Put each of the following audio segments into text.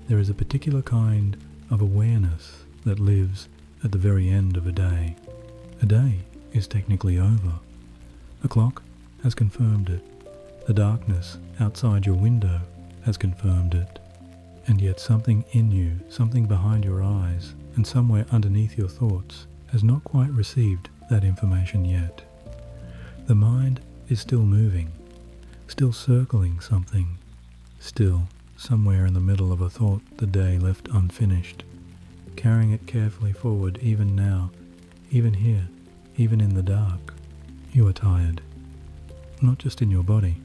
There is a particular kind of awareness that lives at the very end of a day. A day is technically over. The clock has confirmed it. The darkness outside your window has confirmed it. And yet something in you, something behind your eyes, and somewhere underneath your thoughts has not quite received that information yet. The mind is still moving, still circling something, still somewhere in the middle of a thought the day left unfinished, carrying it carefully forward even now, even here, even in the dark. You are tired. Not just in your body,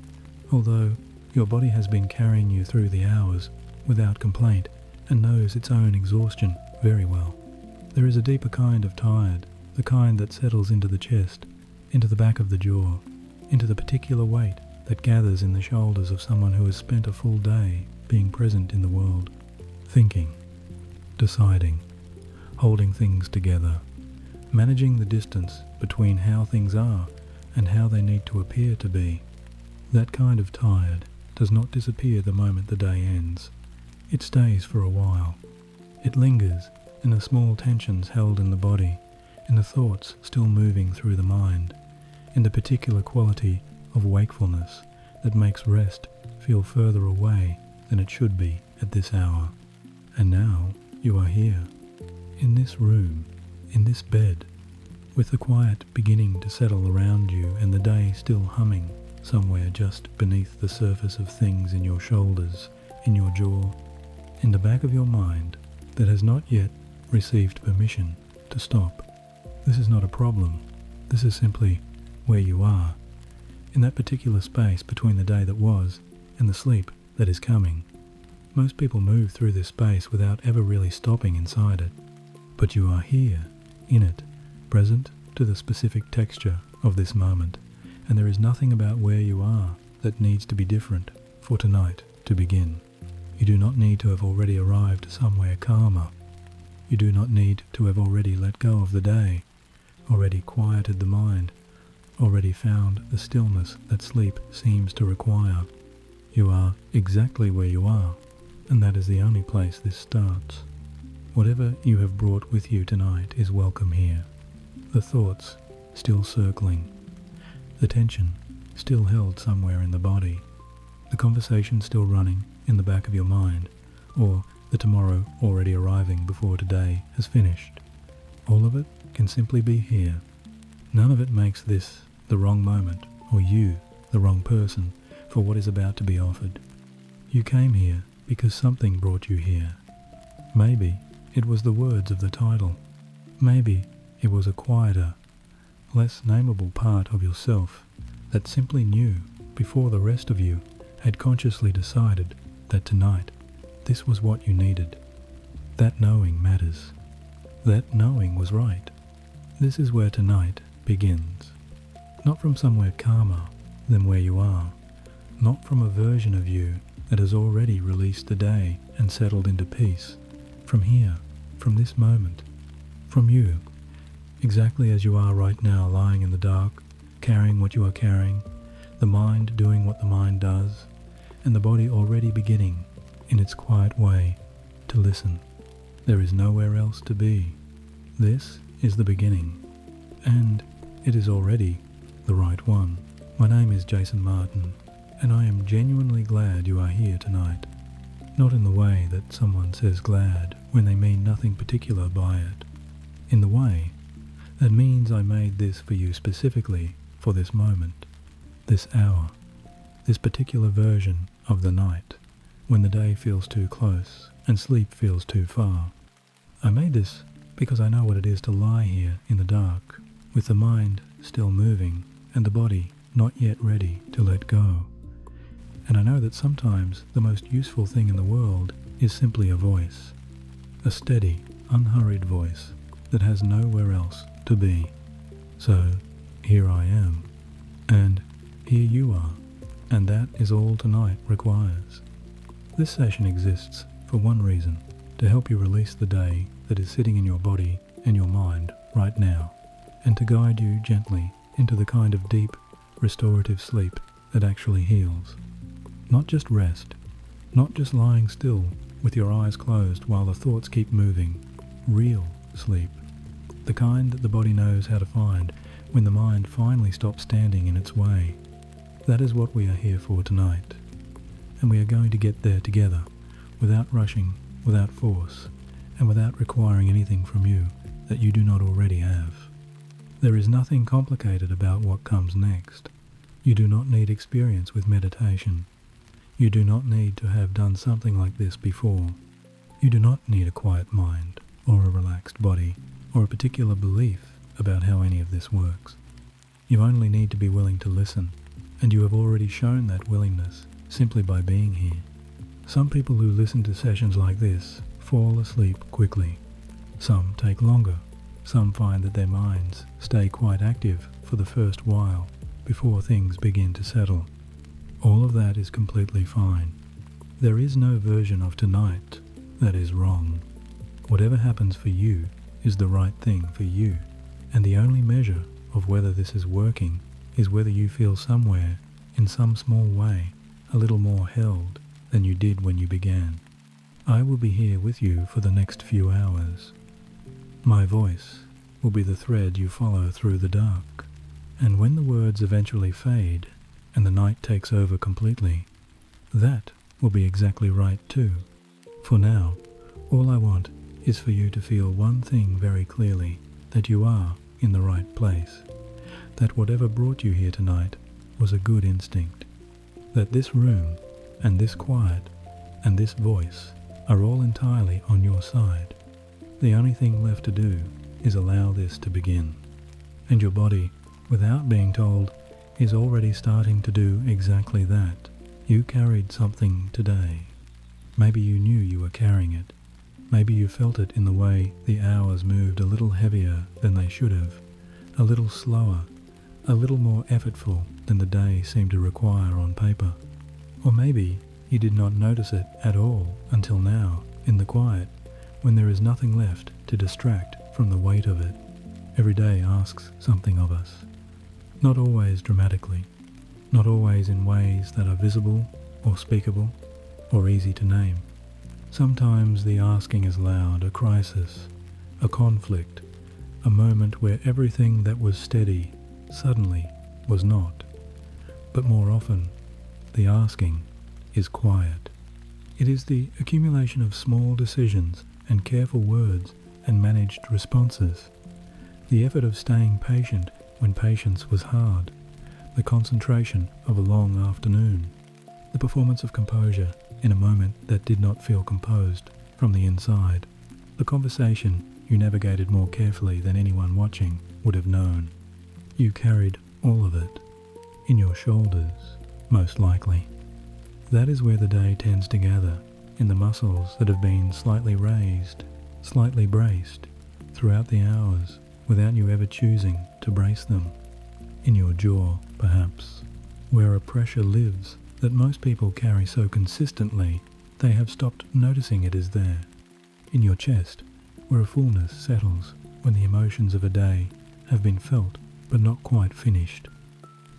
although your body has been carrying you through the hours without complaint and knows its own exhaustion very well. There is a deeper kind of tired, the kind that settles into the chest, into the back of the jaw, into the particular weight that gathers in the shoulders of someone who has spent a full day being present in the world, thinking, deciding, holding things together, managing the distance between how things are and how they need to appear to be. That kind of tired does not disappear the moment the day ends. It stays for a while. It lingers in the small tensions held in the body, in the thoughts still moving through the mind, in the particular quality of wakefulness that makes rest feel further away than it should be at this hour. And now you are here, in this room, in this bed, with the quiet beginning to settle around you and the day still humming somewhere just beneath the surface of things in your shoulders, in your jaw, in the back of your mind that has not yet received permission to stop. This is not a problem. This is simply where you are, in that particular space between the day that was and the sleep that is coming. Most people move through this space without ever really stopping inside it. But you are here, in it, present to the specific texture of this moment, and there is nothing about where you are that needs to be different for tonight to begin. You do not need to have already arrived somewhere calmer. You do not need to have already let go of the day, already quieted the mind, already found the stillness that sleep seems to require. You are exactly where you are, and that is the only place this starts. Whatever you have brought with you tonight is welcome here. The thoughts still circling, the tension still held somewhere in the body, the conversation still running in the back of your mind, or the tomorrow already arriving before today has finished. All of it can simply be here. None of it makes this the wrong moment, or you the wrong person for what is about to be offered. You came here because something brought you here. Maybe it was the words of the title. Maybe it was a quieter, less nameable part of yourself that simply knew before the rest of you had consciously decided that tonight this was what you needed. That knowing matters. That knowing was right. This is where tonight begins. Not from somewhere calmer than where you are. Not from a version of you that has already released the day and settled into peace. From here, from this moment, from you, exactly as you are right now, lying in the dark, carrying what you are carrying, the mind doing what the mind does, and the body already beginning, in its quiet way, to listen. There is nowhere else to be. This is the beginning, and it is already the right one. My name is Jason Martin, and I am genuinely glad you are here tonight. Not in the way that someone says glad when they mean nothing particular by it. In the way that means I made this for you specifically for this moment, this hour, this particular version of the night, when the day feels too close and sleep feels too far. I made this because I know what it is to lie here in the dark, with the mind still moving and the body not yet ready to let go. And I know that sometimes the most useful thing in the world is simply a voice, a steady, unhurried voice that has nowhere else to be. So here I am, and here you are, and that is all tonight requires. This session exists for one reason, to help you release the day that is sitting in your body and your mind right now, and to guide you gently into the kind of deep, restorative sleep that actually heals. Not just rest, not just lying still with your eyes closed while the thoughts keep moving. Real sleep. The kind that the body knows how to find when the mind finally stops standing in its way. That is what we are here for tonight. And we are going to get there together, without rushing, without force, and without requiring anything from you that you do not already have. There is nothing complicated about what comes next. You do not need experience with meditation. You do not need to have done something like this before. You do not need a quiet mind, or a relaxed body, or a particular belief about how any of this works. You only need to be willing to listen, and you have already shown that willingness simply by being here. Some people who listen to sessions like this fall asleep quickly. Some take longer. Some find that their minds stay quite active for the first while before things begin to settle. All of that is completely fine. There is no version of tonight that is wrong. Whatever happens for you is the right thing for you, and the only measure of whether this is working is whether you feel somewhere, in some small way, a little more held than you did when you began. I will be here with you for the next few hours. My voice will be the thread you follow through the dark, and when the words eventually fade and the night takes over completely, that will be exactly right too. For now, all I want is for you to feel one thing very clearly, that you are in the right place, that whatever brought you here tonight was a good instinct, that this room and this quiet and this voice are all entirely on your side. The only thing left to do is allow this to begin, and your body, without being told, is already starting to do exactly that. You carried something today. Maybe you knew you were carrying it. Maybe you felt it in the way the hours moved a little heavier than they should have, a little slower, a little more effortful than the day seemed to require on paper. Or maybe you did not notice it at all until now, in the quiet, when there is nothing left to distract from the weight of it. Every day asks something of us. Not always dramatically, not always in ways that are visible or speakable or easy to name. Sometimes the asking is loud, a crisis, a conflict, a moment where everything that was steady suddenly was not. But more often, the asking is quiet. It is the accumulation of small decisions and careful words and managed responses, the effort of staying patient when patience was hard, the concentration of a long afternoon, the performance of composure in a moment that did not feel composed from the inside, the conversation you navigated more carefully than anyone watching would have known. You carried all of it in your shoulders, most likely. That is where the day tends to gather, in the muscles that have been slightly raised, slightly braced, throughout the hours, without you ever choosing to brace them. In your jaw, perhaps, where a pressure lives that most people carry so consistently they have stopped noticing it is there. In your chest, where a fullness settles when the emotions of a day have been felt but not quite finished.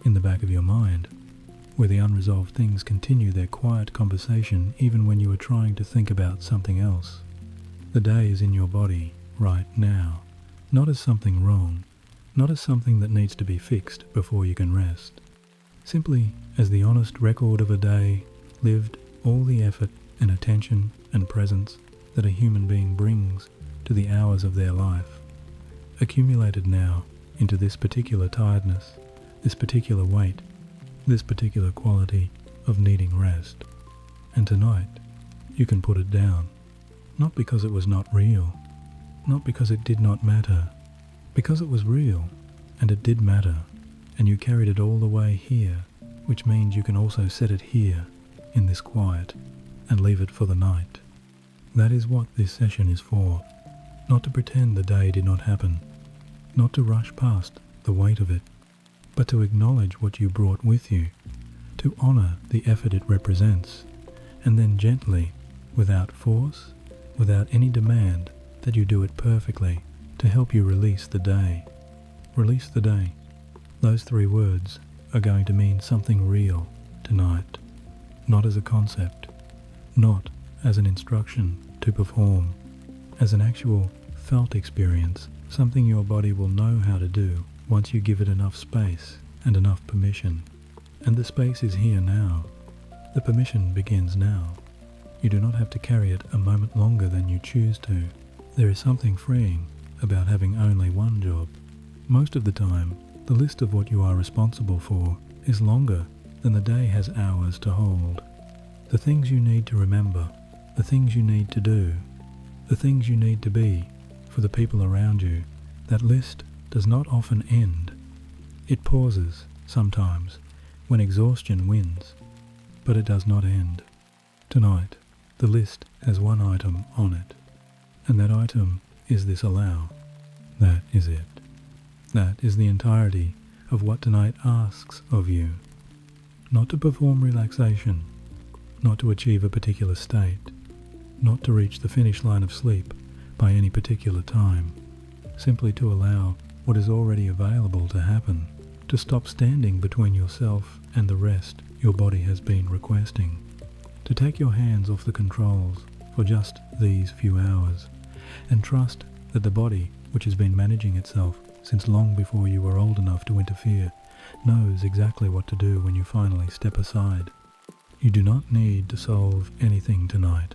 In the back of your mind, where the unresolved things continue their quiet conversation even when you are trying to think about something else. The day is in your body right now, not as something wrong, not as something that needs to be fixed before you can rest. Simply as the honest record of a day lived, all the effort and attention and presence that a human being brings to the hours of their life, accumulated now into this particular tiredness, this particular weight, this particular quality of needing rest. And tonight, you can put it down, not because it was not real, not because it did not matter, because it was real, and it did matter, and you carried it all the way here, which means you can also set it here, in this quiet, and leave it for the night. That is what this session is for, not to pretend the day did not happen, not to rush past the weight of it, but to acknowledge what you brought with you, to honor the effort it represents, and then gently, without force, without any demand that you do it perfectly, to help you release the day. Release the day. Those 3 words are going to mean something real tonight, not as a concept, not as an instruction to perform, as an actual felt experience, something your body will know how to do once you give it enough space and enough permission. And the space is here now. The permission begins now. You do not have to carry it a moment longer than you choose to. There is something freeing about having only one job. Most of the time, the list of what you are responsible for is longer than the day has hours to hold. The things you need to remember, the things you need to do, the things you need to be for the people around you, that list does not often end. It pauses, sometimes, when exhaustion wins, but it does not end. Tonight, the list has one item on it, and that item is this allow. That is it. That is the entirety of what tonight asks of you. Not to perform relaxation, not to achieve a particular state, not to reach the finish line of sleep by any particular time, simply to allow what is already available to happen, to stop standing between yourself and the rest your body has been requesting, to take your hands off the controls for just these few hours, and trust that the body, which has been managing itself since long before you were old enough to interfere, knows exactly what to do when you finally step aside. You do not need to solve anything tonight.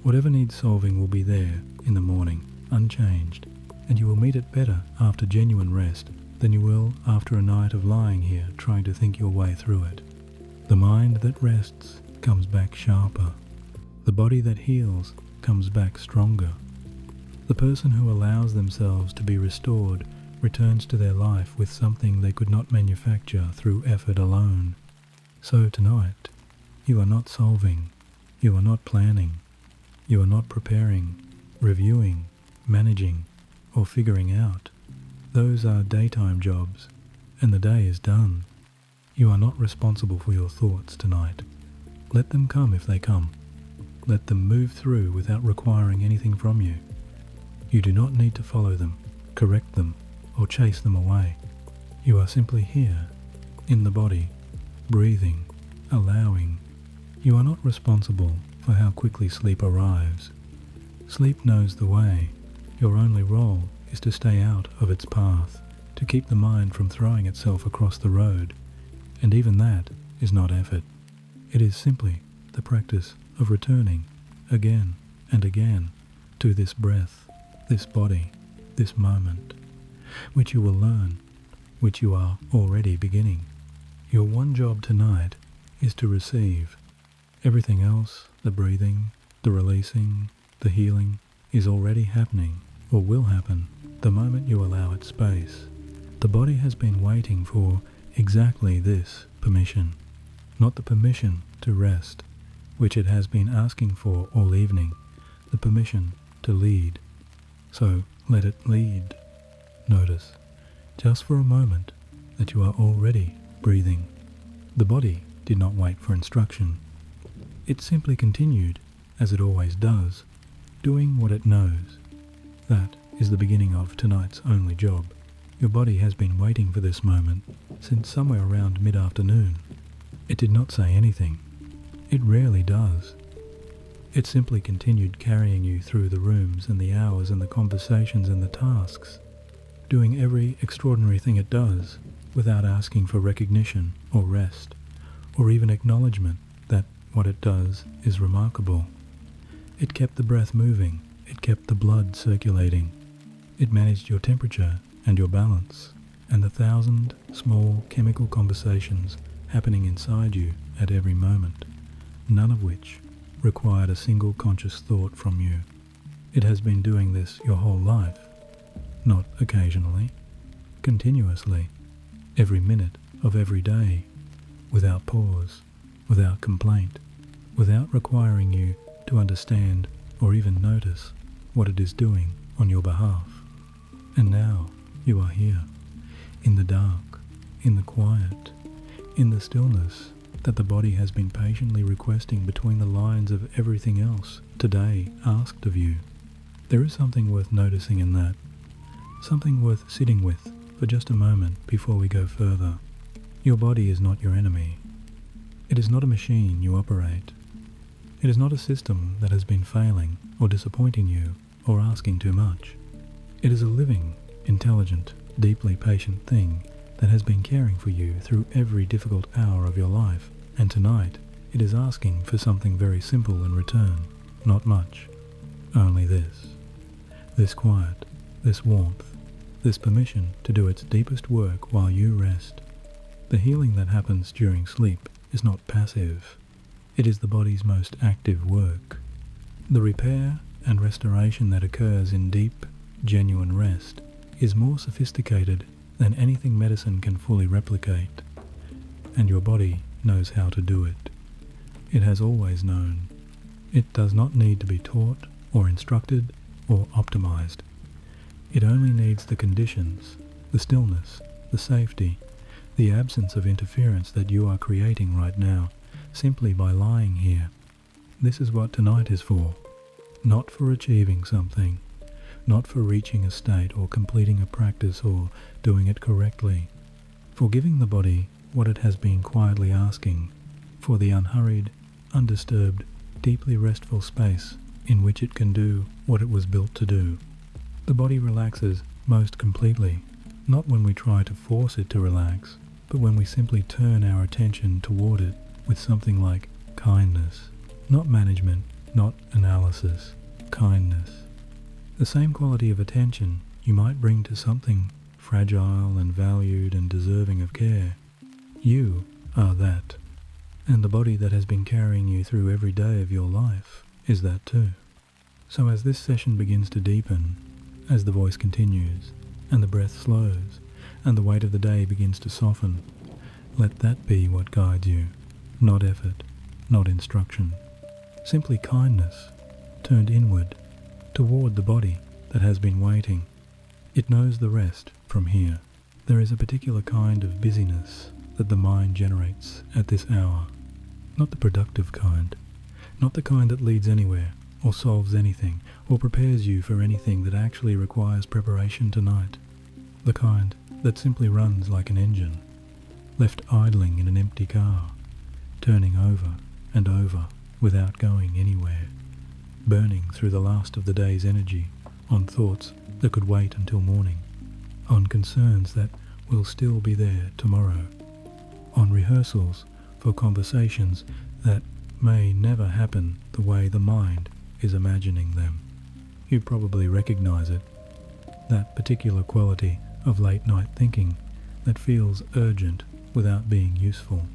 Whatever needs solving will be there in the morning, unchanged, and you will meet it better after genuine rest than you will after a night of lying here trying to think your way through it. The mind that rests comes back sharper. The body that heals comes back stronger. The person who allows themselves to be restored returns to their life with something they could not manufacture through effort alone. So tonight, you are not solving, you are not planning, you are not preparing, reviewing, managing, or figuring out. Those are daytime jobs, and the day is done. You are not responsible for your thoughts tonight. Let them come if they come. Let them move through without requiring anything from you. You do not need to follow them, correct them, or chase them away. You are simply here, in the body, breathing, allowing. You are not responsible for how quickly sleep arrives. Sleep knows the way. Your only role is to stay out of its path, to keep the mind from throwing itself across the road, and even that is not effort. It is simply the practice of returning again and again to this breath, this body, this moment, which you will learn, which you are already beginning. Your one job tonight is to receive. Everything else, the breathing, the releasing, the healing, is already happening, or will happen, the moment you allow it space. The body has been waiting for exactly this permission, not the permission to rest, which it has been asking for all evening, the permission to lead. So let it lead. Notice, just for a moment, that you are already breathing. The body did not wait for instruction. It simply continued, as it always does, doing what it knows. That is the beginning of tonight's only job. Your body has been waiting for this moment since somewhere around mid-afternoon. It did not say anything. It rarely does. It simply continued carrying you through the rooms and the hours and the conversations and the tasks, doing every extraordinary thing it does without asking for recognition or rest, or even acknowledgement that what it does is remarkable. It kept the breath moving, it kept the blood circulating, it managed your temperature and your balance, and the 1,000 small chemical conversations happening inside you at every moment, none of which required a single conscious thought from you. It has been doing this your whole life, not occasionally, continuously, every minute of every day, without pause, without complaint, without requiring you to understand or even notice what it is doing on your behalf. And now you are here, in the dark, in the quiet, in the stillness that the body has been patiently requesting between the lines of everything else today asked of you. There is something worth noticing in that, something worth sitting with for just a moment before we go further. Your body is not your enemy. It is not a machine you operate. It is not a system that has been failing or disappointing you or asking too much. It is a living, intelligent, deeply patient thing that has been caring for you through every difficult hour of your life, and tonight it is asking for something very simple in return, not much, only this quiet, this warmth, this permission to do its deepest work while you rest. The healing that happens during sleep is not passive. It is the body's most active work. The repair and restoration that occurs in deep, genuine rest is more sophisticated than anything medicine can fully replicate, and your body knows how to do it. It has always known. It does not need to be taught or instructed or optimized. It only needs the conditions, the stillness, the safety, the absence of interference that you are creating right now, simply by lying here. This is what tonight is for. Not for achieving something, not for reaching a state or completing a practice or doing it correctly. For giving the body what it has been quietly asking, for the unhurried, undisturbed, deeply restful space in which it can do what it was built to do. The body relaxes most completely, not when we try to force it to relax, but when we simply turn our attention toward it with something like kindness. Not management, not analysis, kindness. The same quality of attention you might bring to something fragile and valued and deserving of care. You are that, and the body that has been carrying you through every day of your life is that too. So as this session begins to deepen, as the voice continues, and the breath slows, and the weight of the day begins to soften, let that be what guides you, not effort, not instruction. Simply kindness, turned inward, toward the body that has been waiting. It knows the rest from here. There is a particular kind of busyness that the mind generates at this hour. Not the productive kind, not the kind that leads anywhere, or solves anything, or prepares you for anything that actually requires preparation tonight. The kind that simply runs like an engine, left idling in an empty car, turning over and over without going anywhere, burning through the last of the day's energy on thoughts that could wait until morning, on concerns that will still be there tomorrow, on rehearsals for conversations that may never happen the way the mind is imagining them. You probably recognize it, that particular quality of late-night thinking that feels urgent without being useful.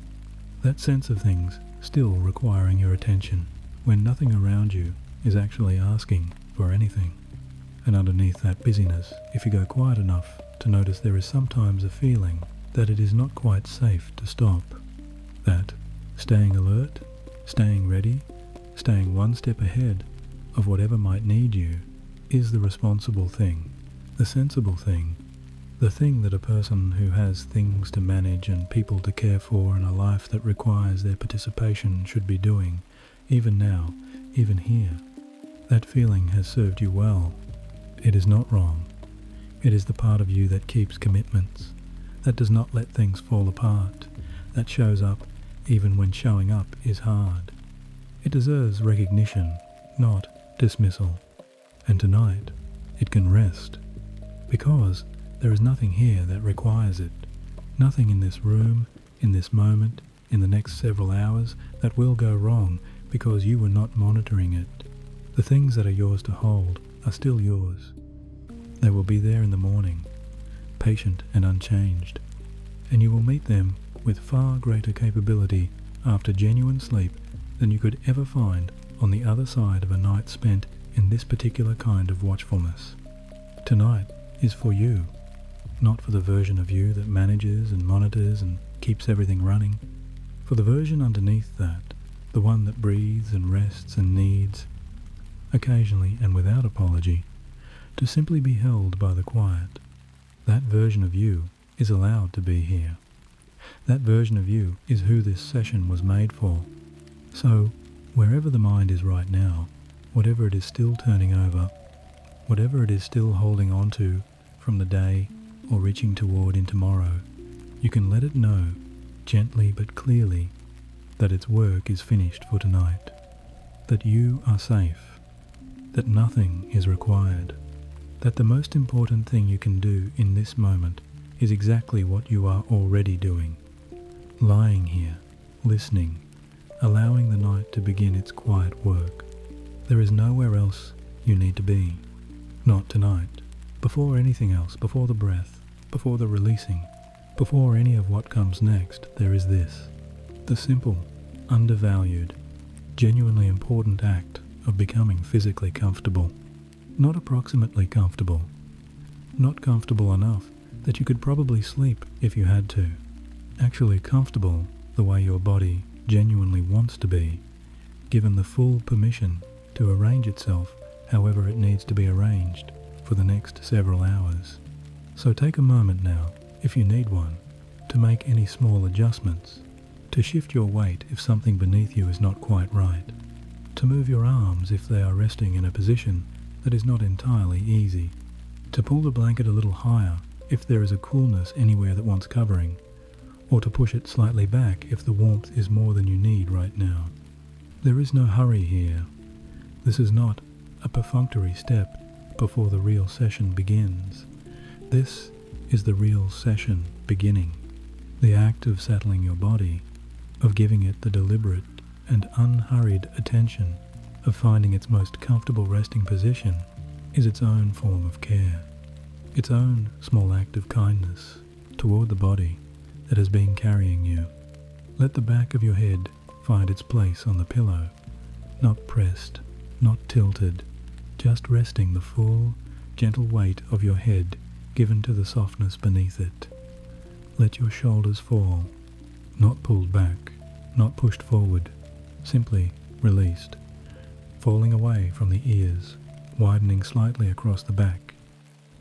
That sense of things still requiring your attention when nothing around you is actually asking for anything. And underneath that busyness, if you go quiet enough to notice, there is sometimes a feeling that it is not quite safe to stop. That staying alert, staying ready, staying one step ahead of whatever might need you is the responsible thing, the sensible thing, the thing that a person who has things to manage and people to care for and a life that requires their participation should be doing, even now, even here. That feeling has served you well. It is not wrong. It is the part of you that keeps commitments, that does not let things fall apart, that shows up even when showing up is hard. It deserves recognition, not dismissal. And tonight, it can rest, because there is nothing here that requires it, nothing in this room, in this moment, in the next several hours that will go wrong because you were not monitoring it. The things that are yours to hold are still yours. They will be there in the morning, patient and unchanged, and you will meet them with far greater capability after genuine sleep than you could ever find on the other side of a night spent in this particular kind of watchfulness. Tonight is for you, not for the version of you that manages and monitors and keeps everything running. For the version underneath that, the one that breathes and rests and needs, occasionally and without apology, to simply be held by the quiet. That version of you is allowed to be here. That version of you is who this session was made for. So, wherever the mind is right now, whatever it is still turning over, whatever it is still holding on to from the day or reaching toward in tomorrow, you can let it know, gently but clearly, that its work is finished for tonight. that you are safe, that nothing is required, that the most important thing you can do in this moment is exactly what you are already doing. Lying here, listening, allowing the night to begin its quiet work. There is nowhere else you need to be. Not tonight. Before anything else, before the breath, before the releasing, before any of what comes next, there is this. The simple, undervalued, genuinely important act of becoming physically comfortable. Not approximately comfortable. Not comfortable enough that you could probably sleep if you had to. Actually comfortable the way your body genuinely wants to be, given the full permission to arrange itself however it needs to be arranged for the next several hours. So take a moment now, if you need one, to make any small adjustments, to shift your weight if something beneath you is not quite right, to move your arms if they are resting in a position that is not entirely easy, to pull the blanket a little higher if there is a coolness anywhere that wants covering, or to push it slightly back if the warmth is more than you need right now. There is no hurry here. This is not a perfunctory step before the real session begins. This is the real session beginning, the act of settling your body, of giving it the deliberate and unhurried attention of finding its most comfortable resting position is its own form of care, its own small act of kindness toward the body that has been carrying you. Let the back of your head find its place on the pillow, not pressed, not tilted, just resting the full, gentle weight of your head given to the softness beneath it. Let your shoulders fall, not pulled back, not pushed forward, simply released, falling away from the ears, widening slightly across the back,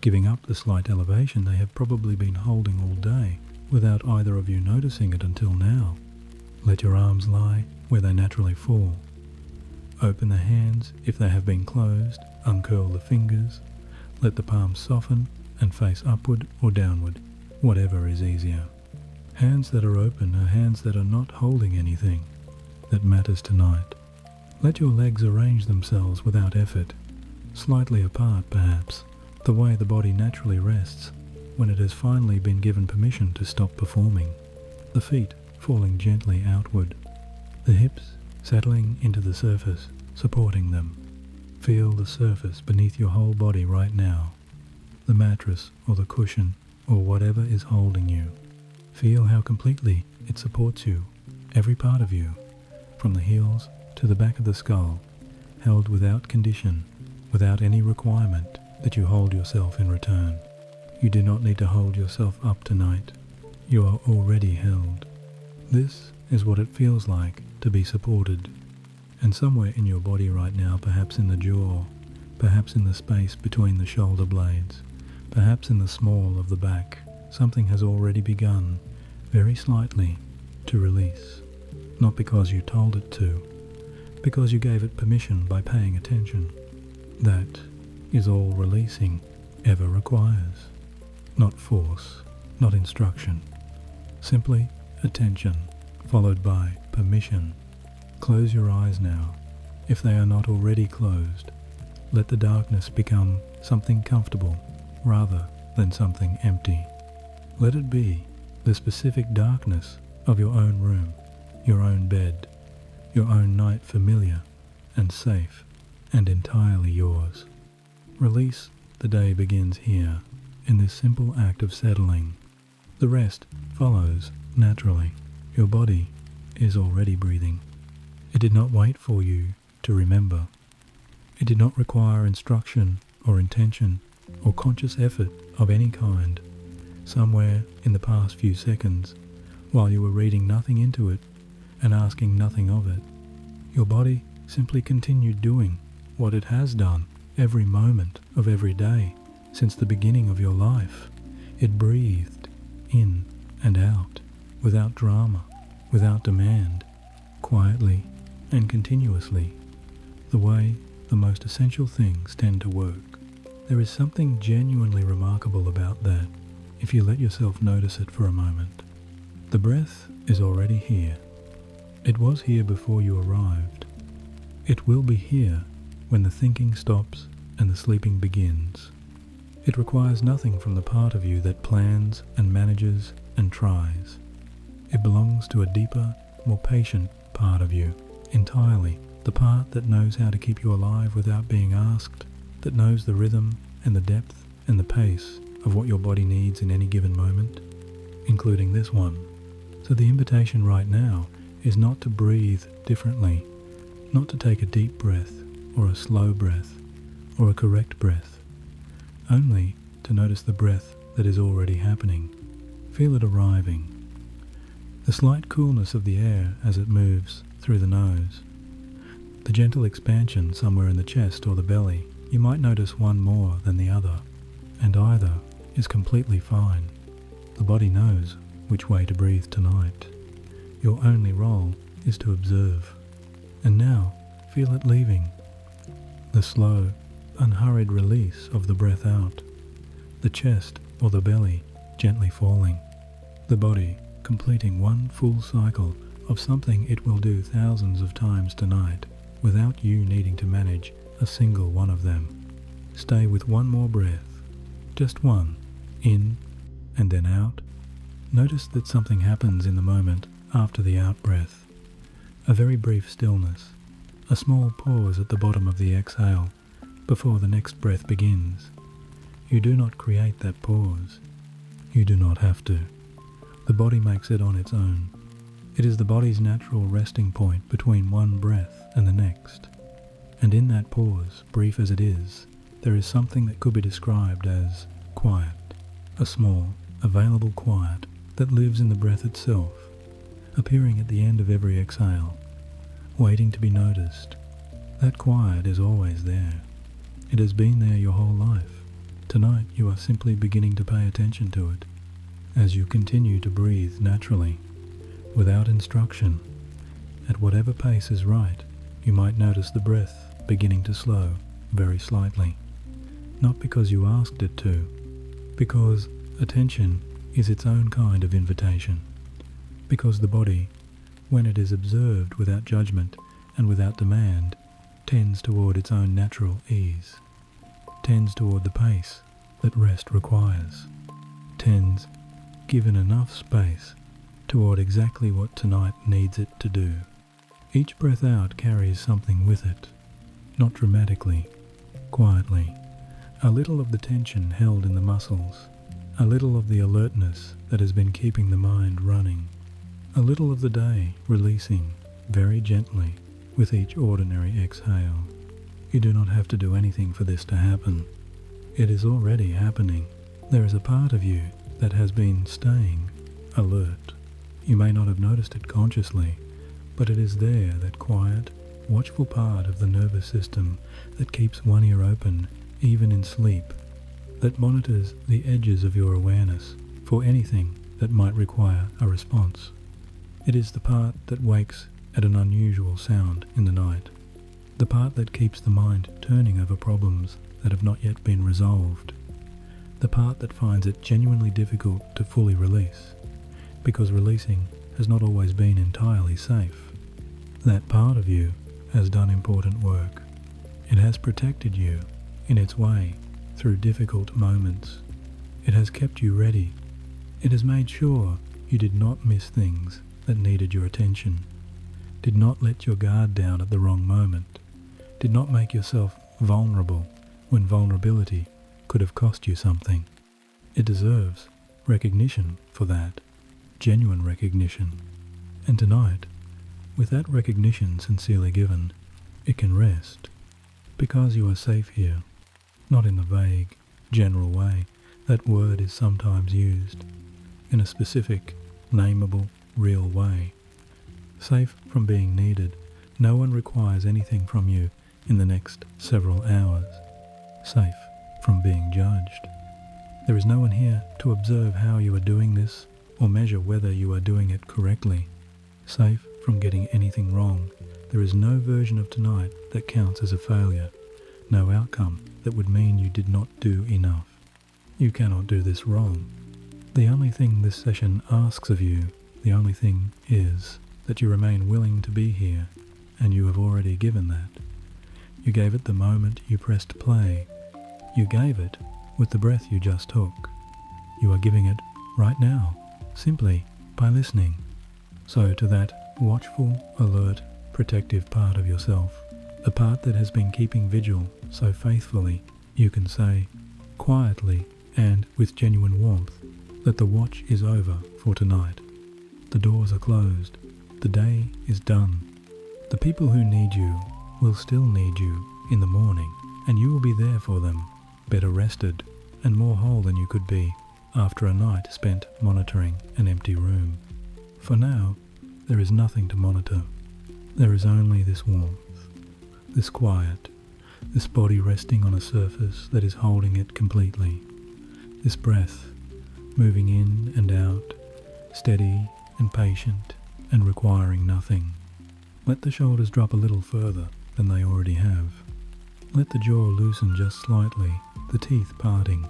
giving up the slight elevation they have probably been holding all day without either of you noticing it until now. Let your arms lie where they naturally fall. Open the hands if they have been closed, uncurl the fingers, let the palms soften and face upward or downward, whatever is easier. Hands that are open are hands that are not holding anything that matters tonight. Let your legs arrange themselves without effort, slightly apart perhaps, the way the body naturally rests when it has finally been given permission to stop performing. The feet falling gently outward, the hips settling into the surface, supporting them. Feel the surface beneath your whole body right now, the mattress or the cushion or whatever is holding you. Feel how completely it supports you, every part of you, from the heels to the back of the skull, held without condition, without any requirement that you hold yourself in return. You do not need to hold yourself up tonight. You are already held. This is what it feels like to be supported. And somewhere in your body right now, perhaps in the jaw, perhaps in the space between the shoulder blades, perhaps in the small of the back, something has already begun, very slightly, to release. Not because you told it to, because you gave it permission by paying attention. That is all releasing ever requires. Not force, not instruction. Simply attention, followed by permission. Close your eyes now, if they are not already closed. Let the darkness become something comfortable, rather than something empty. Let it be the specific darkness of your own room, your own bed, your own night familiar and safe and entirely yours. Release the day begins here, in this simple act of settling. The rest follows naturally. Your body is already breathing. It did not wait for you to remember. It did not require instruction or intention or conscious effort of any kind. Somewhere in the past few seconds, while you were reading nothing into it and asking nothing of it, your body simply continued doing what it has done every moment of every day since the beginning of your life. It breathed in and out, without drama, without demand, quietly and continuously, the way the most essential things tend to work. There is something genuinely remarkable about that, if you let yourself notice it for a moment. The breath is already here. It was here before you arrived. It will be here when the thinking stops and the sleeping begins. It requires nothing from the part of you that plans and manages and tries. It belongs to a deeper, more patient part of you, entirely, the part that knows how to keep you alive without being asked, that knows the rhythm and the depth and the pace of what your body needs in any given moment, including this one. So the invitation right now is not to breathe differently, not to take a deep breath or a slow breath or a correct breath, only to notice the breath that is already happening. Feel it arriving. The slight coolness of the air as it moves through the nose. The gentle expansion somewhere in the chest or the belly. You might notice one more than the other, and either is completely fine. The body knows which way to breathe tonight. Your only role is to observe. And now, feel it leaving. The slow, unhurried release of the breath out. The chest or the belly gently falling. The body completing one full cycle of something it will do thousands of times tonight without you needing to manage a single one of them. Stay with one more breath, just one, in and then out. Notice that something happens in the moment after the out-breath. A very brief stillness, a small pause at the bottom of the exhale before the next breath begins. You do not create that pause. You do not have to. The body makes it on its own. It is the body's natural resting point between one breath and the next. And in that pause, brief as it is, there is something that could be described as quiet, a small, available quiet that lives in the breath itself, appearing at the end of every exhale, waiting to be noticed. That quiet is always there. It has been there your whole life. Tonight you are simply beginning to pay attention to it, as you continue to breathe naturally, without instruction. At whatever pace is right, you might notice the breath beginning to slow very slightly. Not because you asked it to, because attention is its own kind of invitation. Because the body, when it is observed without judgment and without demand, tends toward its own natural ease, tends toward the pace that rest requires, tends, given enough space, toward exactly what tonight needs it to do. Each breath out carries something with it, not dramatically, quietly. A little of the tension held in the muscles, a little of the alertness that has been keeping the mind running, a little of the day releasing very gently with each ordinary exhale. You do not have to do anything for this to happen. It is already happening. There is a part of you that has been staying alert. You may not have noticed it consciously, but it is there, that quiet, watchful part of the nervous system that keeps one ear open even in sleep, that monitors the edges of your awareness for anything that might require a response. It is the part that wakes at an unusual sound in the night, the part that keeps the mind turning over problems that have not yet been resolved, the part that finds it genuinely difficult to fully release, because releasing has not always been entirely safe. That part of you has done important work. It has protected you in its way through difficult moments. It has kept you ready. It has made sure you did not miss things that needed your attention, did not let your guard down at the wrong moment, did not make yourself vulnerable when vulnerability could have cost you something. It deserves recognition for that, genuine recognition. And tonight, with that recognition sincerely given, it can rest, because you are safe here, not in the vague, general way that word is sometimes used, in a specific, nameable, real way. Safe from being needed. No one requires anything from you in the next several hours. Safe from being judged. There is no one here to observe how you are doing this or measure whether you are doing it correctly. Safe from getting anything wrong. There is no version of tonight that counts as a failure, no outcome that would mean you did not do enough. You cannot do this wrong. The only thing this session asks of you, the only thing is that you remain willing to be here and you have already given that. You gave it the moment you pressed play. You gave it with the breath you just took. You are giving it right now, simply by listening. So to that watchful, alert, protective part of yourself, the part that has been keeping vigil so faithfully, you can say, quietly and with genuine warmth, that the watch is over for tonight. The doors are closed. The day is done. The people who need you will still need you in the morning, and you will be there for them, better rested and more whole than you could be after a night spent monitoring an empty room. For now, there is nothing to monitor. There is only this warmth, this quiet, this body resting on a surface that is holding it completely, this breath moving in and out, steady and patient and requiring nothing. Let the shoulders drop a little further than they already have. Let the jaw loosen just slightly, the teeth parting,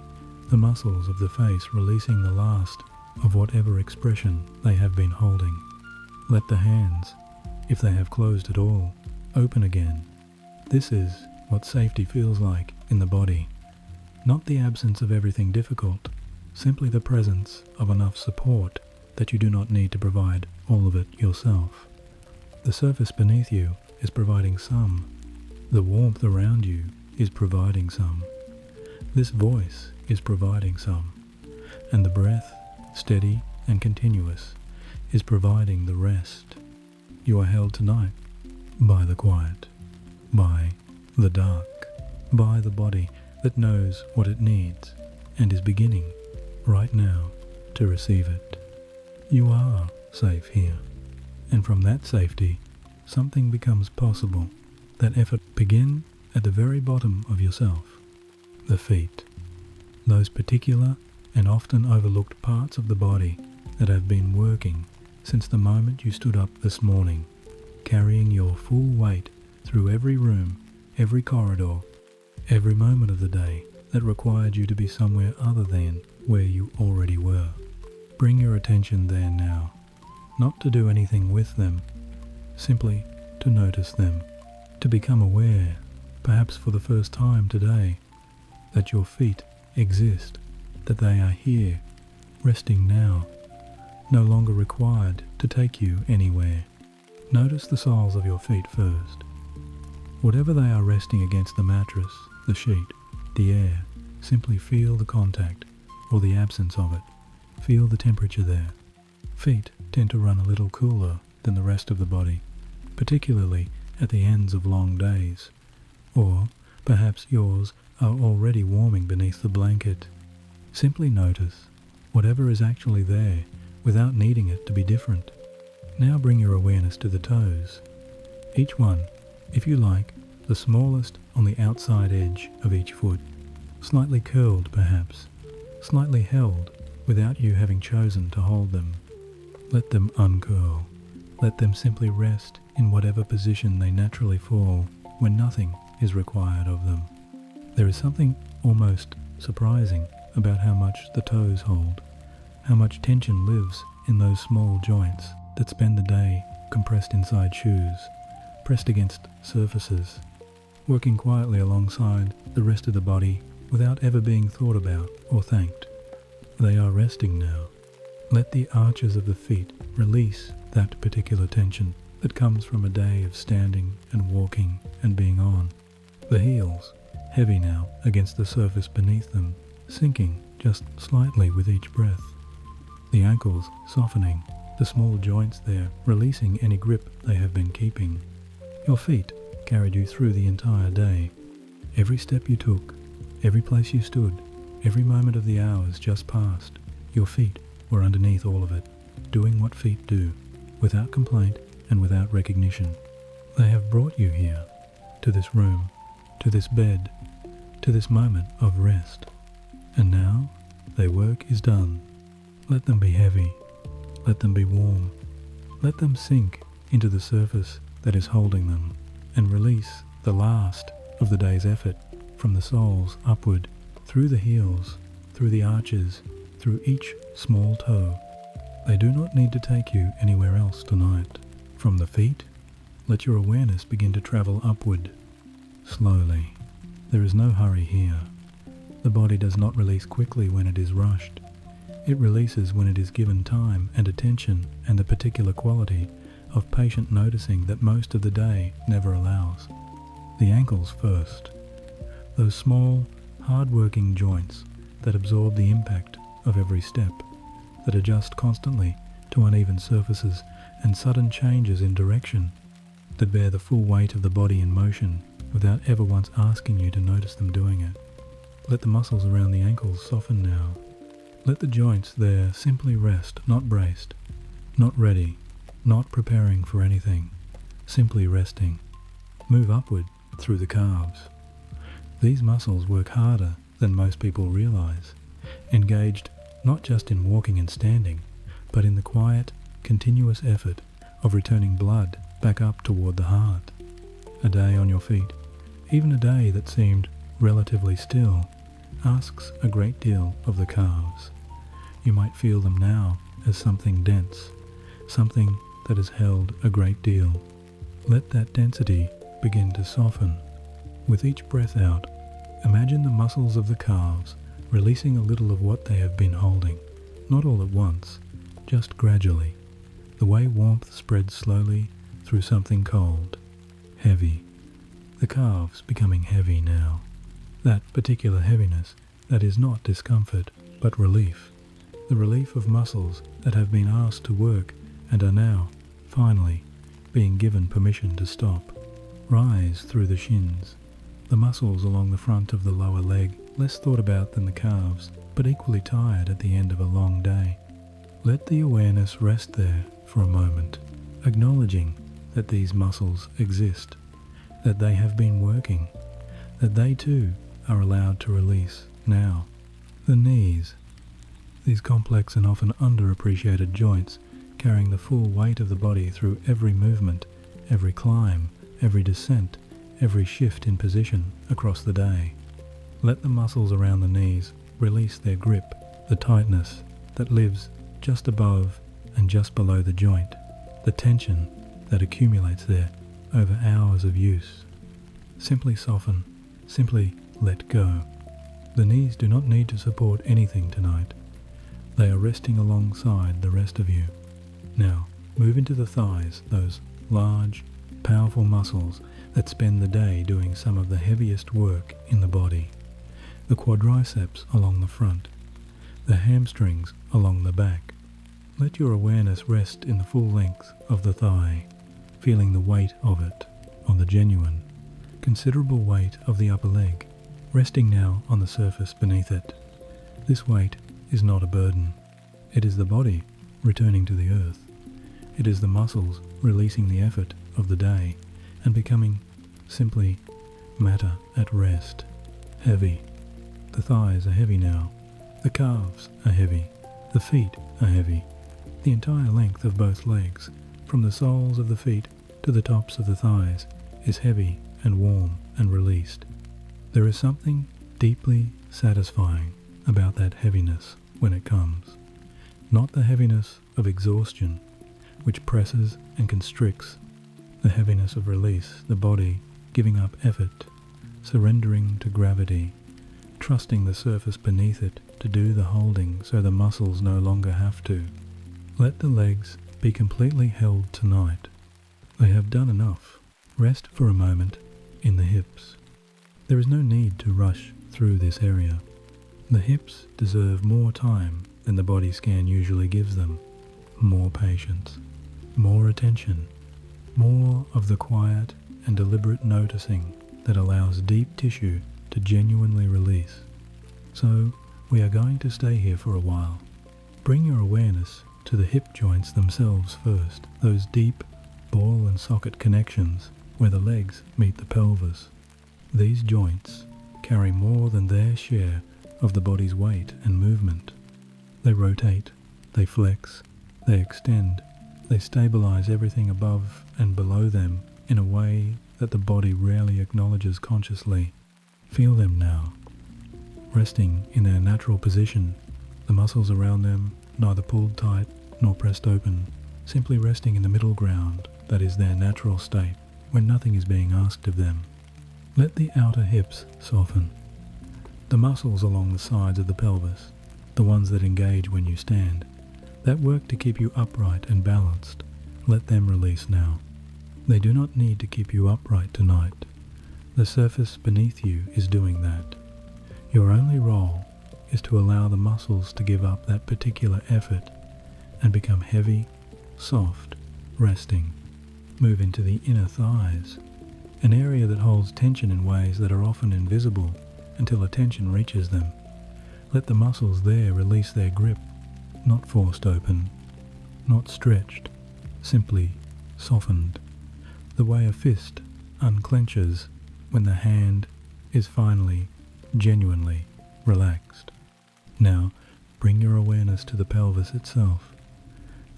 the muscles of the face releasing the last of whatever expression they have been holding. Let the hands, if they have closed at all, open again. This is what safety feels like in the body. Not the absence of everything difficult, simply the presence of enough support that you do not need to provide all of it yourself. The surface beneath you is providing some. The warmth around you is providing some. This voice is providing some. And the breath, steady and continuous, is providing the rest. You are held tonight by the quiet, by the dark, by the body that knows what it needs and is beginning right now to receive it. You are safe here, and from that safety, something becomes possible. That effort begin at the very bottom of yourself, the feet, those particular and often overlooked parts of the body that have been working since the moment you stood up this morning, carrying your full weight through every room, every corridor, every moment of the day that required you to be somewhere other than where you already were. Bring your attention there now, not to do anything with them, simply to notice them, to become aware, perhaps for the first time today, that your feet exist, that they are here, resting now, no longer required to take you anywhere. Notice the soles of your feet first. Whatever they are resting against, the mattress, the sheet, the air, simply feel the contact or the absence of it. Feel the temperature there. Feet tend to run a little cooler than the rest of the body, particularly at the ends of long days. Or perhaps yours are already warming beneath the blanket. Simply notice whatever is actually there without needing it to be different. Now bring your awareness to the toes. Each one, if you like, the smallest on the outside edge of each foot, slightly curled perhaps, slightly held without you having chosen to hold them. Let them uncurl. Let them simply rest in whatever position they naturally fall when nothing is required of them. There is something almost surprising about how much the toes hold, how much tension lives in those small joints that spend the day compressed inside shoes, pressed against surfaces, working quietly alongside the rest of the body without ever being thought about or thanked. They are resting now. Let the arches of the feet release that particular tension that comes from a day of standing and walking and being on. The heels, heavy now against the surface beneath them, sinking just slightly with each breath. The ankles softening, the small joints there releasing any grip they have been keeping. Your feet carried you through the entire day. Every step you took, every place you stood, every moment of the hours just past, your feet were underneath all of it, doing what feet do, without complaint and without recognition. They have brought you here, to this room, to this bed, to this moment of rest. And now, their work is done. Let them be heavy. Let them be warm. Let them sink into the surface that is holding them, and release the last of the day's effort from the soles upward, through the heels, through the arches, through each small toe. They do not need to take you anywhere else tonight. From the feet, let your awareness begin to travel upward, slowly. There is no hurry here. The body does not release quickly when it is rushed. It releases when it is given time and attention and the particular quality of patient noticing that most of the day never allows. The ankles first. Those small, hard-working joints that absorb the impact of every step, that adjust constantly to uneven surfaces and sudden changes in direction, that bear the full weight of the body in motion without ever once asking you to notice them doing it. Let the muscles around the ankles soften now. Let the joints there simply rest, not braced, not ready, not preparing for anything, simply resting. Move upward through the calves. These muscles work harder than most people realize, engaged not just in walking and standing, but in the quiet, continuous effort of returning blood back up toward the heart. A day on your feet, even a day that seemed relatively still, asks a great deal of the calves. You might feel them now as something dense, something that has held a great deal. Let that density begin to soften. With each breath out, imagine the muscles of the calves releasing a little of what they have been holding, not all at once, just gradually, the way warmth spreads slowly through something cold. Heavy. The calves becoming heavy now. That particular heaviness that is not discomfort, but relief. The relief of muscles that have been asked to work and are now, finally, being given permission to stop. Rise through the shins. The muscles along the front of the lower leg, less thought about than the calves, but equally tired at the end of a long day. Let the awareness rest there for a moment, acknowledging that these muscles exist, that they have been working, that they too are allowed to release now. The knees. These complex and often underappreciated joints carrying the full weight of the body through every movement, every climb, every descent, every shift in position across the day. Let the muscles around the knees release their grip, the tightness that lives just above and just below the joint, the tension that accumulates there over hours of use. Simply soften, simply let go. The knees do not need to support anything tonight. They are resting alongside the rest of you. Now, move into the thighs, those large, powerful muscles that spend the day doing some of the heaviest work in the body. The quadriceps along the front, the hamstrings along the back. Let your awareness rest in the full length of the thigh, feeling the weight of it on the genuine, considerable weight of the upper leg, resting now on the surface beneath it. This weight is not a burden. It is the body returning to the earth. It is the muscles releasing the effort of the day and becoming simply matter at rest. Heavy. The thighs are heavy now. The calves are heavy. The feet are heavy. The entire length of both legs, from the soles of the feet to the tops of the thighs, is heavy and warm and released. There is something deeply satisfying about that heaviness when it comes. Not the heaviness of exhaustion, which presses and constricts. The heaviness of release, the body giving up effort, surrendering to gravity, trusting the surface beneath it to do the holding so the muscles no longer have to. Let the legs be completely held tonight. They have done enough. Rest for a moment in the hips. There is no need to rush through this area. The hips deserve more time than the body scan usually gives them. More patience, more attention, more of the quiet and deliberate noticing that allows deep tissue to genuinely release. So, we are going to stay here for a while. Bring your awareness to the hip joints themselves first, those deep ball and socket connections where the legs meet the pelvis. These joints carry more than their share of the body's weight and movement. They rotate, they flex, they extend, they stabilize everything above and below them in a way that the body rarely acknowledges consciously. Feel them now, resting in their natural position, the muscles around them neither pulled tight nor pressed open, simply resting in the middle ground that is their natural state when nothing is being asked of them. Let the outer hips soften. The muscles along the sides of the pelvis, the ones that engage when you stand, that work to keep you upright and balanced, let them release now. They do not need to keep you upright tonight. The surface beneath you is doing that. Your only role is to allow the muscles to give up that particular effort and become heavy, soft, resting. Move into the inner thighs, an area that holds tension in ways that are often invisible until attention reaches them. Let the muscles there release their grip, not forced open, not stretched, simply softened, the way a fist unclenches when the hand is finally, genuinely relaxed. Now, bring your awareness to the pelvis itself,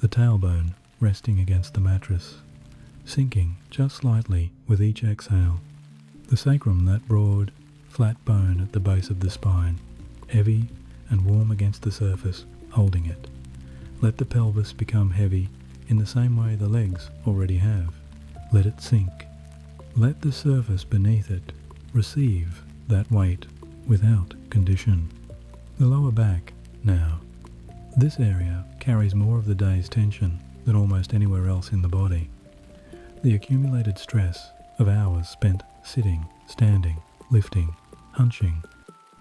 the tailbone resting against the mattress, sinking just slightly with each exhale. The sacrum, that broad, flat bone at the base of the spine, heavy and warm against the surface, holding it. Let the pelvis become heavy in the same way the legs already have. Let it sink. Let the surface beneath it receive that weight without condition. The lower back, now. This area carries more of the day's tension than almost anywhere else in the body. The accumulated stress of hours spent sitting, standing, lifting, hunching,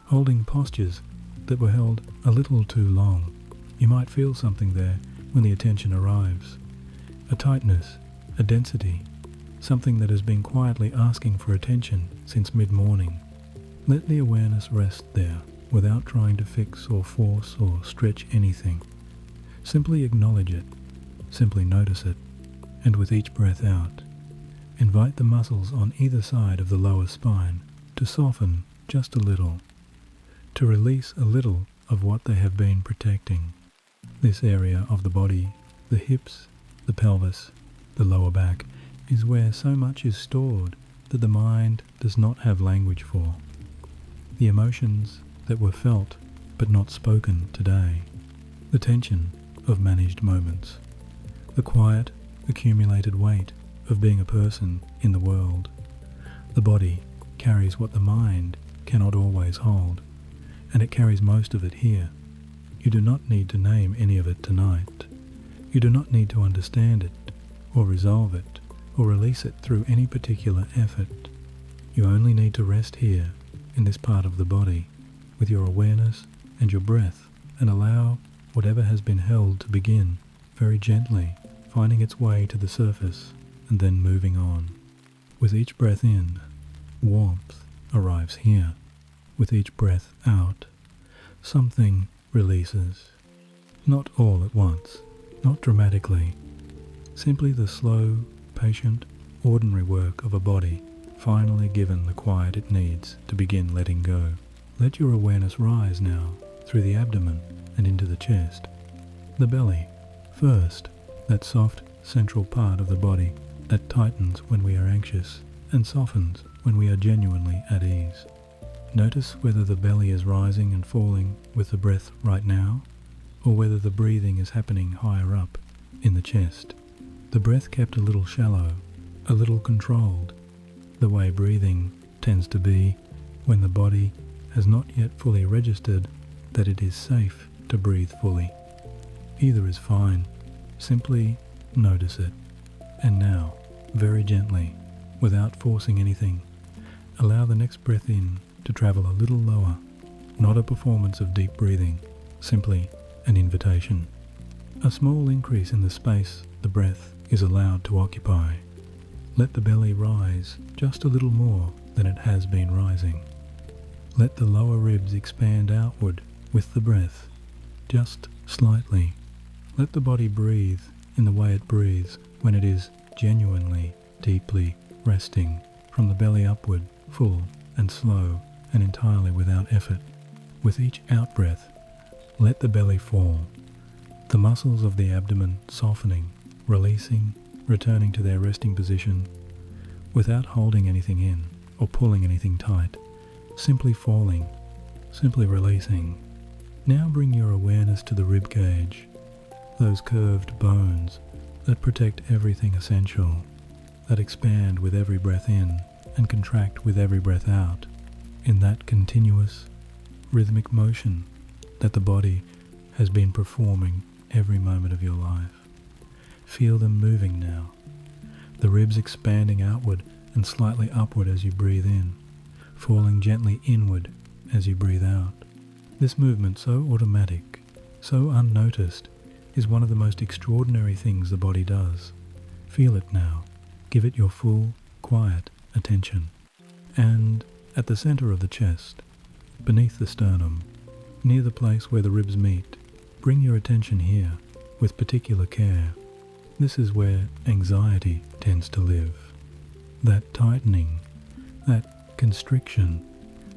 holding postures that were held a little too long. You might feel something there when the attention arrives. A tightness, a density, something that has been quietly asking for attention since mid-morning. Let the awareness rest there without trying to fix or force or stretch anything. Simply acknowledge it, simply notice it, and with each breath out, invite the muscles on either side of the lower spine to soften just a little, to release a little of what they have been protecting. This area of the body, the hips, the pelvis, the lower back, is where so much is stored that the mind does not have language for. The emotions that were felt but not spoken today, the tension of managed moments, the quiet, accumulated weight of being a person in the world. The body carries what the mind cannot always hold, and it carries most of it here. You do not need to name any of it tonight. You do not need to understand it, or resolve it, or release it through any particular effort. You only need to rest here, in this part of the body, with your awareness and your breath, and allow whatever has been held to begin, very gently, finding its way to the surface, and then moving on. With each breath in, warmth arrives here. With each breath out, something releases. Not all at once, not dramatically, simply the slow, patient, ordinary work of a body finally given the quiet it needs to begin letting go. Let your awareness rise now through the abdomen and into the chest. The belly, first, that soft central part of the body that tightens when we are anxious and softens when we are genuinely at ease. Notice whether the belly is rising and falling with the breath right now, or whether the breathing is happening higher up in the chest. The breath kept a little shallow, a little controlled, the way breathing tends to be when the body has not yet fully registered that it is safe to breathe fully. Either is fine, simply notice it. And now, very gently, without forcing anything, allow the next breath in to travel a little lower, not a performance of deep breathing, simply an invitation. A small increase in the space the breath is allowed to occupy. Let the belly rise just a little more than it has been rising. Let the lower ribs expand outward with the breath, just slightly. Let the body breathe in the way it breathes when it is genuinely, deeply resting from the belly upward, full and slow and entirely without effort. With each out-breath, let the belly fall, the muscles of the abdomen softening, releasing, returning to their resting position without holding anything in or pulling anything tight, simply falling, simply releasing. Now bring your awareness to the rib cage, those curved bones that protect everything essential, that expand with every breath in and contract with every breath out, in that continuous, rhythmic motion that the body has been performing every moment of your life. Feel them moving now, the ribs expanding outward and slightly upward as you breathe in, falling gently inward as you breathe out. This movement, so automatic, so unnoticed, is one of the most extraordinary things the body does. Feel it now. Give it your full, quiet attention. And at the center of the chest, beneath the sternum, near the place where the ribs meet, bring your attention here with particular care. This is where anxiety tends to live. That tightening, that constriction,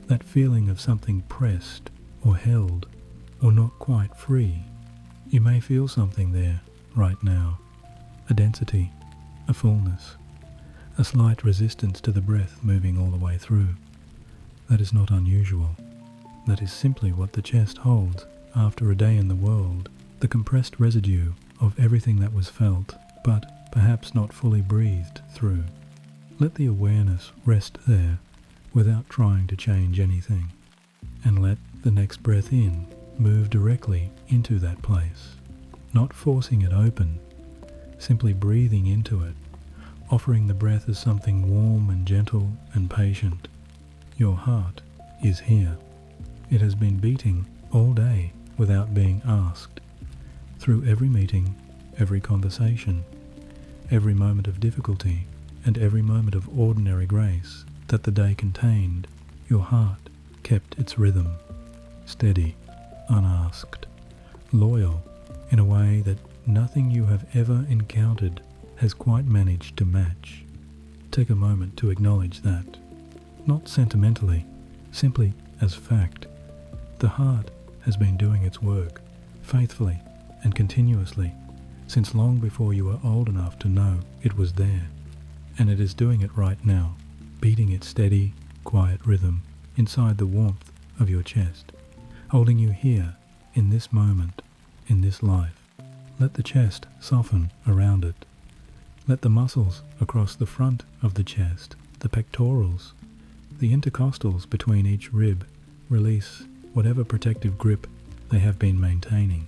that feeling of something pressed or held or not quite free. You may feel something there right now, a density, a fullness, a slight resistance to the breath moving all the way through. That is not unusual. That is simply what the chest holds after a day in the world, the compressed residue of everything that was felt, but perhaps not fully breathed through. Let the awareness rest there without trying to change anything, and let the next breath in move directly into that place, not forcing it open, simply breathing into it, offering the breath as something warm and gentle and patient. Your heart is here. It has been beating all day without being asked. Through every meeting, every conversation, every moment of difficulty, and every moment of ordinary grace that the day contained, your heart kept its rhythm, steady, unasked, loyal in a way that nothing you have ever encountered has quite managed to match. Take a moment to acknowledge that, not sentimentally, simply as fact. The heart has been doing its work, faithfully and continuously, since long before you were old enough to know it was there, and it is doing it right now, beating its steady, quiet rhythm inside the warmth of your chest, holding you here, in this moment, in this life. Let the chest soften around it. Let the muscles across the front of the chest, the pectorals, the intercostals between each rib, release whatever protective grip they have been maintaining.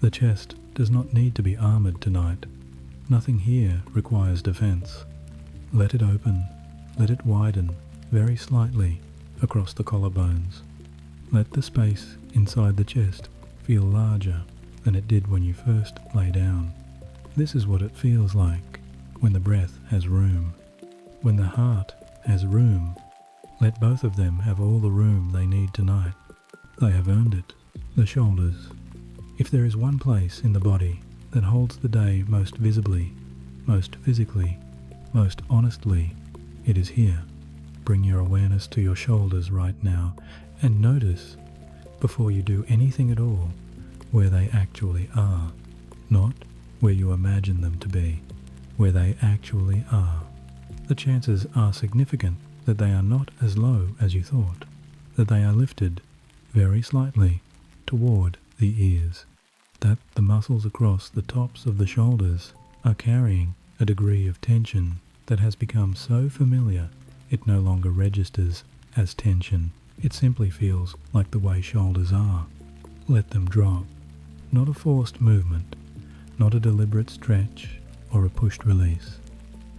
The chest does not need to be armored tonight. Nothing here requires defense. Let it open, let it widen very slightly across the collarbones. Let the space inside the chest feel larger than it did when you first lay down. This is what it feels like when the breath has room. When the heart has room, let both of them have all the room they need tonight. They have earned it. The shoulders. If there is one place in the body that holds the day most visibly, most physically, most honestly, it is here. Bring your awareness to your shoulders right now and notice, before you do anything at all, where they actually are, not where you imagine them to be, where they actually are. The chances are significant that they are not as low as you thought, that they are lifted very slightly toward the ears, that the muscles across the tops of the shoulders are carrying a degree of tension that has become so familiar it no longer registers as tension. It simply feels like the way shoulders are. Let them drop. Not a forced movement, not a deliberate stretch or a pushed release.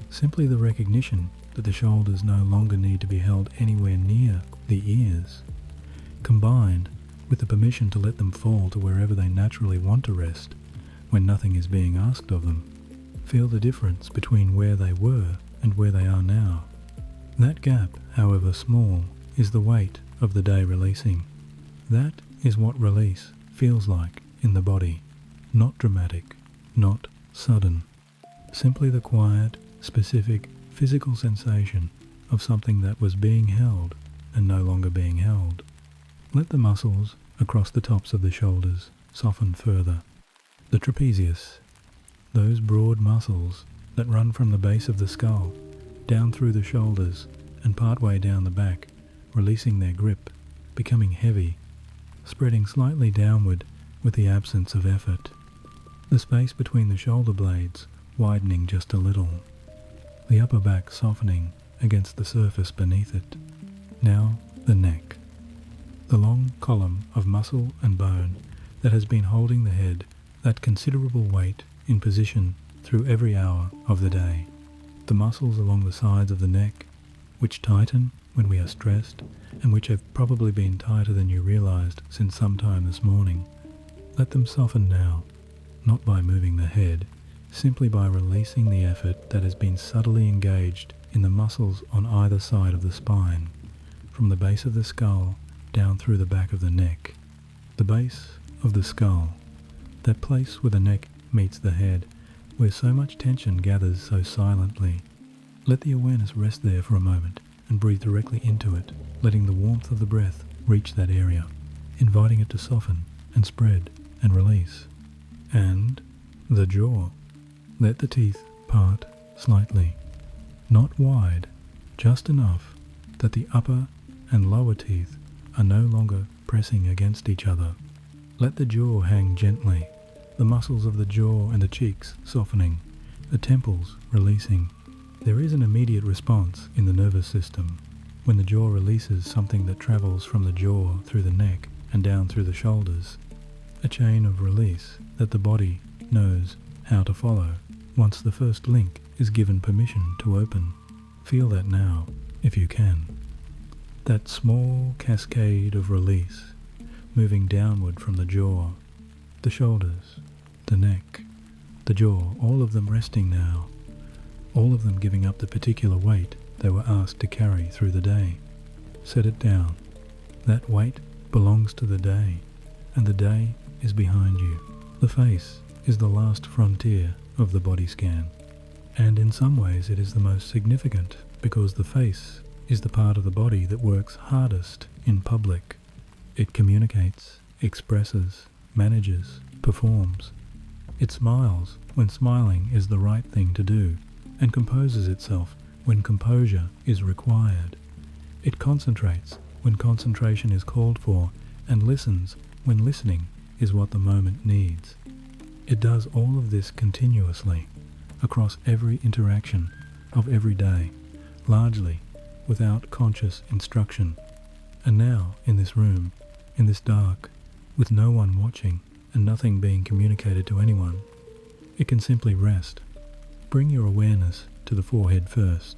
Simply the recognition that the shoulders no longer need to be held anywhere near the ears, combined with the permission to let them fall to wherever they naturally want to rest when nothing is being asked of them. Feel the difference between where they were and where they are now. That gap, however small, is the weight of the day releasing. That is what release feels like in the body. Not dramatic, not sudden. Simply the quiet, specific, physical sensation of something that was being held and no longer being held. Let the muscles across the tops of the shoulders soften further. The trapezius, those broad muscles that run from the base of the skull down through the shoulders and partway down the back, releasing their grip, becoming heavy, spreading slightly downward with the absence of effort. The space between the shoulder blades widening just a little, the upper back softening against the surface beneath it. Now the neck, the long column of muscle and bone that has been holding the head, that considerable weight in position through every hour of the day. The muscles along the sides of the neck, which tighten when we are stressed and which have probably been tighter than you realized since sometime this morning. Let them soften now, not by moving the head, simply by releasing the effort that has been subtly engaged in the muscles on either side of the spine, from the base of the skull down through the back of the neck. The base of the skull, that place where the neck meets the head, where so much tension gathers so silently. Let the awareness rest there for a moment and breathe directly into it, letting the warmth of the breath reach that area, inviting it to soften and spread and release. And the jaw. Let the teeth part slightly, not wide, just enough that the upper and lower teeth are no longer pressing against each other. Let the jaw hang gently, the muscles of the jaw and the cheeks softening, the temples releasing. There is an immediate response in the nervous system when the jaw releases something that travels from the jaw through the neck and down through the shoulders, a chain of release that the body knows how to follow once the first link is given permission to open. Feel that now, if you can. That small cascade of release moving downward from the jaw, the shoulders, the neck, the jaw, all of them resting now, all of them giving up the particular weight they were asked to carry through the day. Set it down. That weight belongs to the day, and the day is behind you. The face is the last frontier of the body scan, and in some ways it is the most significant because the face is the part of the body that works hardest in public. It communicates, expresses, manages, performs. It smiles when smiling is the right thing to do, and composes itself when composure is required. It concentrates when concentration is called for, and listens when listening is what the moment needs. It does all of this continuously, across every interaction of every day, largely without conscious instruction. And now, in this room, in this dark, with no one watching and nothing being communicated to anyone, it can simply rest. Bring your awareness to the forehead first.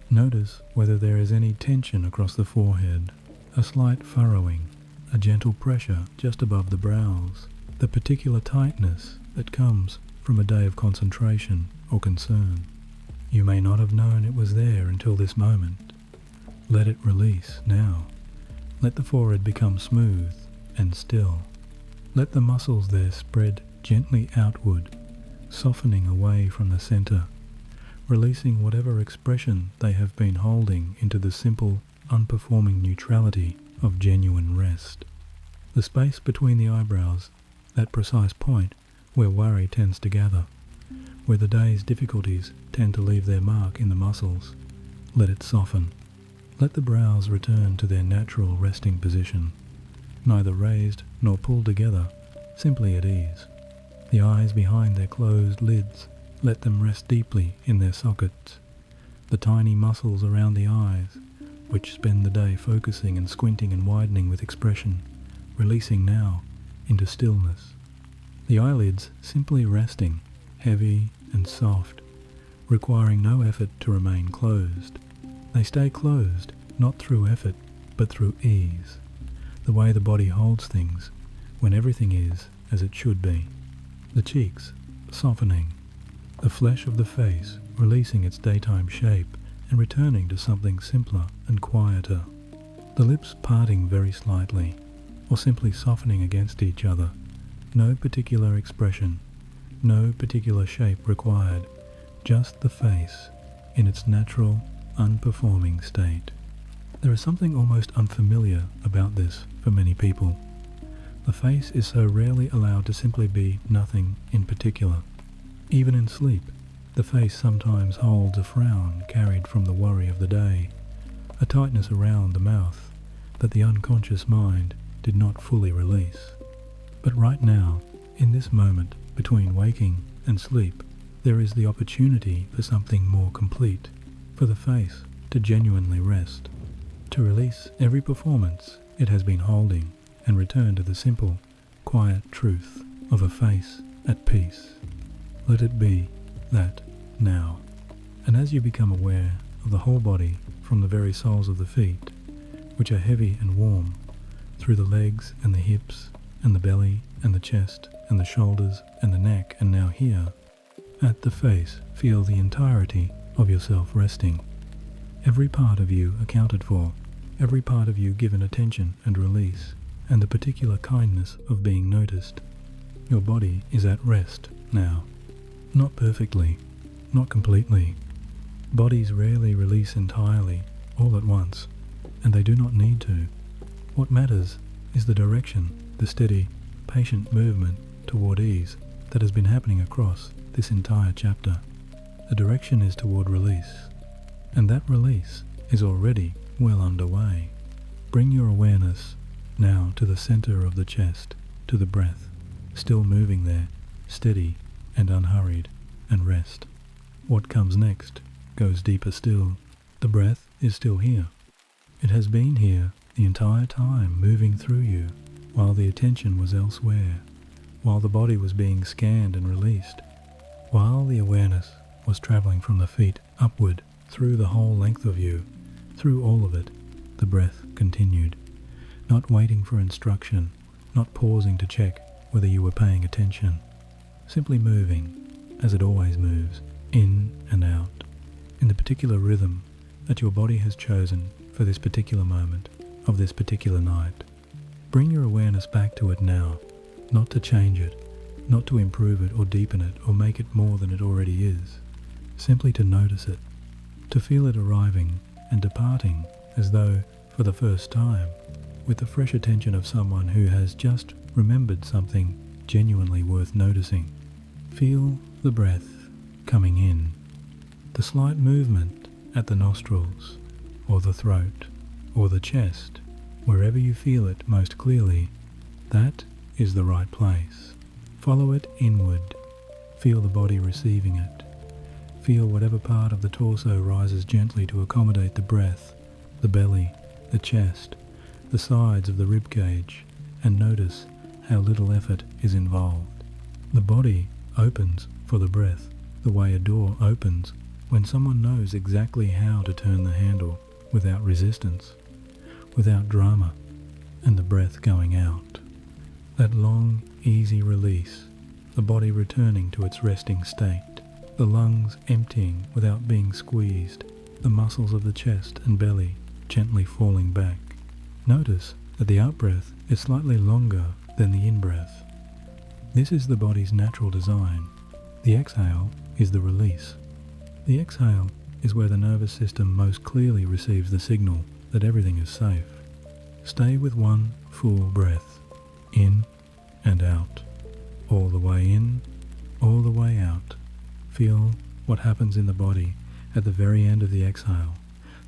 Notice whether there is any tension across the forehead, a slight furrowing, a gentle pressure just above the brows, the particular tightness that comes from a day of concentration or concern. You may not have known it was there until this moment. Let it release now. Let the forehead become smooth and still. Let the muscles there spread gently outward, softening away from the center, releasing whatever expression they have been holding into the simple, unperforming neutrality of genuine rest. The space between the eyebrows, that precise point where worry tends to gather, where the day's difficulties tend to leave their mark in the muscles, let it soften. Let the brows return to their natural resting position, neither raised nor pulled together, simply at ease. The eyes behind their closed lids, let them rest deeply in their sockets. The tiny muscles around the eyes, which spend the day focusing and squinting and widening with expression, releasing now into stillness. The eyelids simply resting, heavy and soft, requiring no effort to remain closed. They stay closed, not through effort, but through ease, the way the body holds things when everything is as it should be. The cheeks softening, the flesh of the face releasing its daytime shape and returning to something simpler and quieter. The lips parting very slightly, or simply softening against each other. No particular expression, no particular shape required, just the face in its natural, unperforming state. There is something almost unfamiliar about this for many people. The face is so rarely allowed to simply be nothing in particular. Even in sleep, the face sometimes holds a frown carried from the worry of the day, a tightness around the mouth that the unconscious mind did not fully release. But right now, in this moment between waking and sleep, there is the opportunity for something more complete, for the face to genuinely rest, to release every performance it has been holding and return to the simple, quiet truth of a face at peace. Let it be that now. And as you become aware of the whole body from the very soles of the feet, which are heavy and warm, through the legs and the hips and the belly and the chest and the shoulders and the neck, and now here, at the face, feel the entirety of yourself resting. Every part of you accounted for, every part of you given attention and release, and the particular kindness of being noticed. Your body is at rest now. Not perfectly, not completely. Bodies rarely release entirely, all at once, and they do not need to. What matters is the direction, the steady, patient movement toward ease that has been happening across this entire chapter. The direction is toward release, and that release is already well underway. Bring your awareness now to the center of the chest, to the breath, still moving there, steady and unhurried, and rest. What comes next goes deeper still. The breath is still here. It has been here the entire time, moving through you, while the attention was elsewhere, while the body was being scanned and released, while the awareness was traveling from the feet upward through the whole length of you. Through all of it, the breath continued, not waiting for instruction, not pausing to check whether you were paying attention, simply moving, as it always moves, in and out, in the particular rhythm that your body has chosen for this particular moment of this particular night. Bring your awareness back to it now, not to change it, not to improve it or deepen it or make it more than it already is, simply to notice it, to feel it arriving and departing as though for the first time, with the fresh attention of someone who has just remembered something genuinely worth noticing. Feel the breath coming in, the slight movement at the nostrils, or the throat, or the chest, wherever you feel it most clearly. That is the right place. Follow it inward. Feel the body receiving it. Feel whatever part of the torso rises gently to accommodate the breath, the belly, the chest, the sides of the rib cage, and notice how little effort is involved. The body opens for the breath the way a door opens when someone knows exactly how to turn the handle without resistance, without drama, and the breath going out. That long, easy release, the body returning to its resting state, the lungs emptying without being squeezed, the muscles of the chest and belly gently falling back. Notice that the out-breath is slightly longer than the in-breath. This is the body's natural design. The exhale is the release. The exhale is where the nervous system most clearly receives the signal that everything is safe. Stay with one full breath, in and out, all the way in, all the way out. Feel what happens in the body at the very end of the exhale,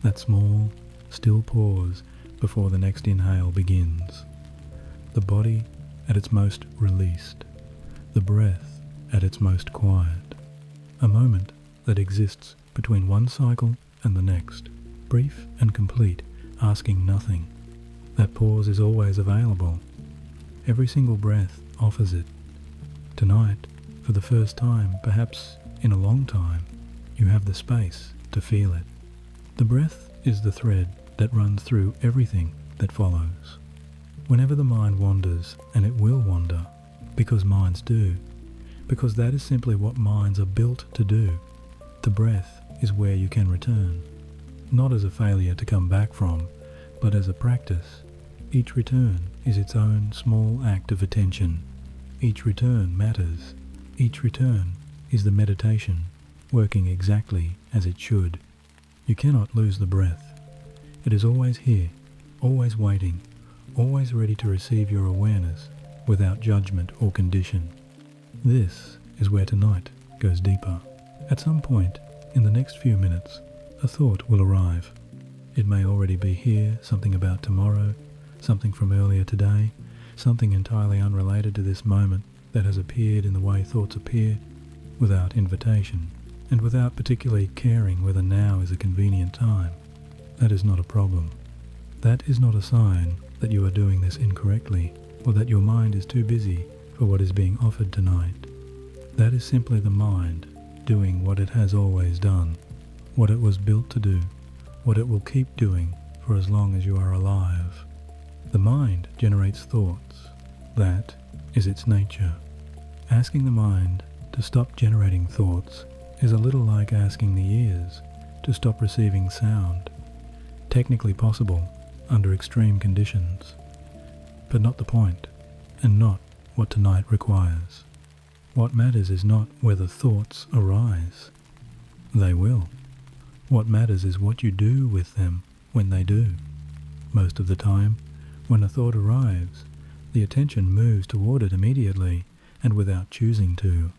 that small, still pause before the next inhale begins. The body at its most released, the breath at its most quiet. A moment that exists between one cycle and the next, brief and complete, asking nothing. That pause is always available. Every single breath offers it. Tonight, for the first time, perhaps in a long time, you have the space to feel it. The breath is the thread that runs through everything that follows. Whenever the mind wanders, and it will wander, because minds do, because that is simply what minds are built to do, the breath is where you can return, not as a failure to come back from, but as a practice. Each return is its own small act of attention. Each return matters. Each return is the meditation, working exactly as it should. You cannot lose the breath. It is always here, always waiting, always ready to receive your awareness without judgment or condition. This is where tonight goes deeper. At some point in the next few minutes, a thought will arrive. It may already be here, something about tomorrow, something from earlier today, something entirely unrelated to this moment that has appeared in the way thoughts appear. without invitation, and without particularly caring whether now is a convenient time. That is not a problem. That is not a sign that you are doing this incorrectly, or that your mind is too busy for what is being offered tonight. That is simply the mind doing what it has always done, what it was built to do, what it will keep doing for as long as you are alive. The mind generates thoughts. That is its nature. Asking the mind to stop generating thoughts is a little like asking the ears to stop receiving sound. Technically possible under extreme conditions, but not the point, and not what tonight requires. What matters is not whether thoughts arise. They will. What matters is what you do with them when they do. Most of the time, when a thought arrives, the attention moves toward it immediately and without choosing to.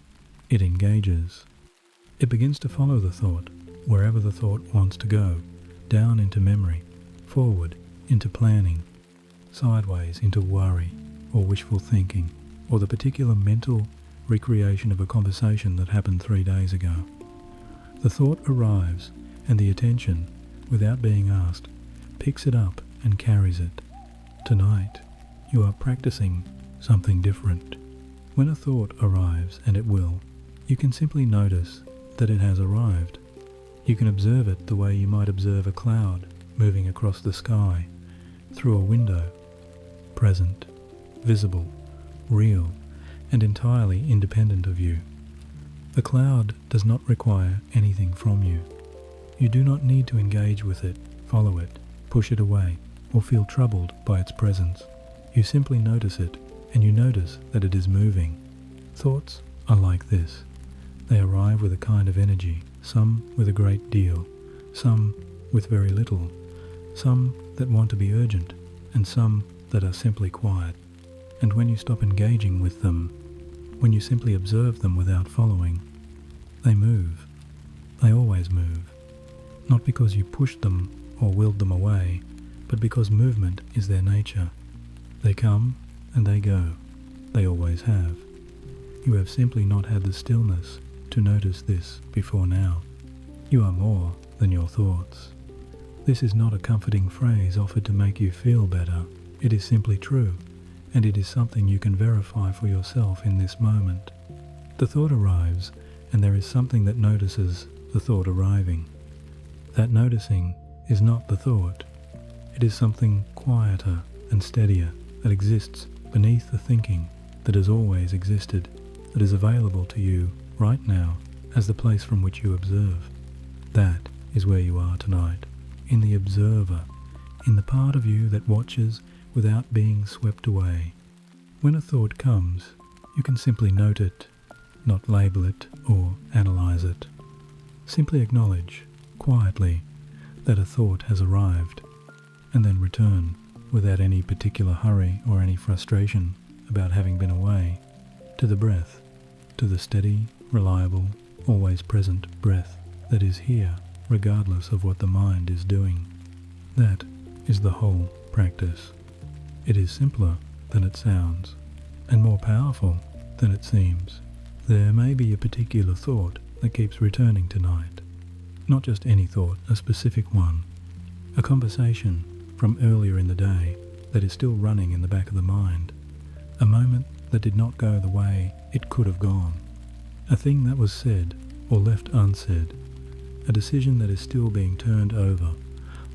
It engages. It begins to follow the thought, wherever the thought wants to go, down into memory, forward into planning, sideways into worry or wishful thinking, or the particular mental recreation of a conversation that happened 3 days ago. The thought arrives, and the attention, without being asked, picks it up and carries it. Tonight, you are practicing something different. When a thought arrives, and it will, you can simply notice that it has arrived. You can observe it the way you might observe a cloud moving across the sky, through a window, present, visible, real, and entirely independent of you. The cloud does not require anything from you. You do not need to engage with it, follow it, push it away, or feel troubled by its presence. You simply notice it, and you notice that it is moving. Thoughts are like this. They arrive with a kind of energy, some with a great deal, some with very little, some that want to be urgent, and some that are simply quiet. And when you stop engaging with them, when you simply observe them without following, they move. They always move. Not because you pushed them or willed them away, but because movement is their nature. They come and they go. They always have. You have simply not had the stillness to notice this before now. You are more than your thoughts. This is not a comforting phrase offered to make you feel better. It is simply true, and it is something you can verify for yourself in this moment. The thought arrives, and there is something that notices the thought arriving. That noticing is not the thought. It is something quieter and steadier that exists beneath the thinking that has always existed, that is available to you right now as the place from which you observe. That is where you are tonight, in the observer, in the part of you that watches without being swept away. When a thought comes, you can simply note it, not label it or analyze it. Simply acknowledge, quietly, that a thought has arrived, and then return, without any particular hurry or any frustration about having been away, to the breath, to the steady, reliable, always present breath that is here, regardless of what the mind is doing. That is the whole practice. It is simpler than it sounds, and more powerful than it seems. There may be a particular thought that keeps returning tonight. Not just any thought, a specific one. A conversation from earlier in the day that is still running in the back of the mind. A moment that did not go the way it could have gone. A thing that was said or left unsaid. A decision that is still being turned over.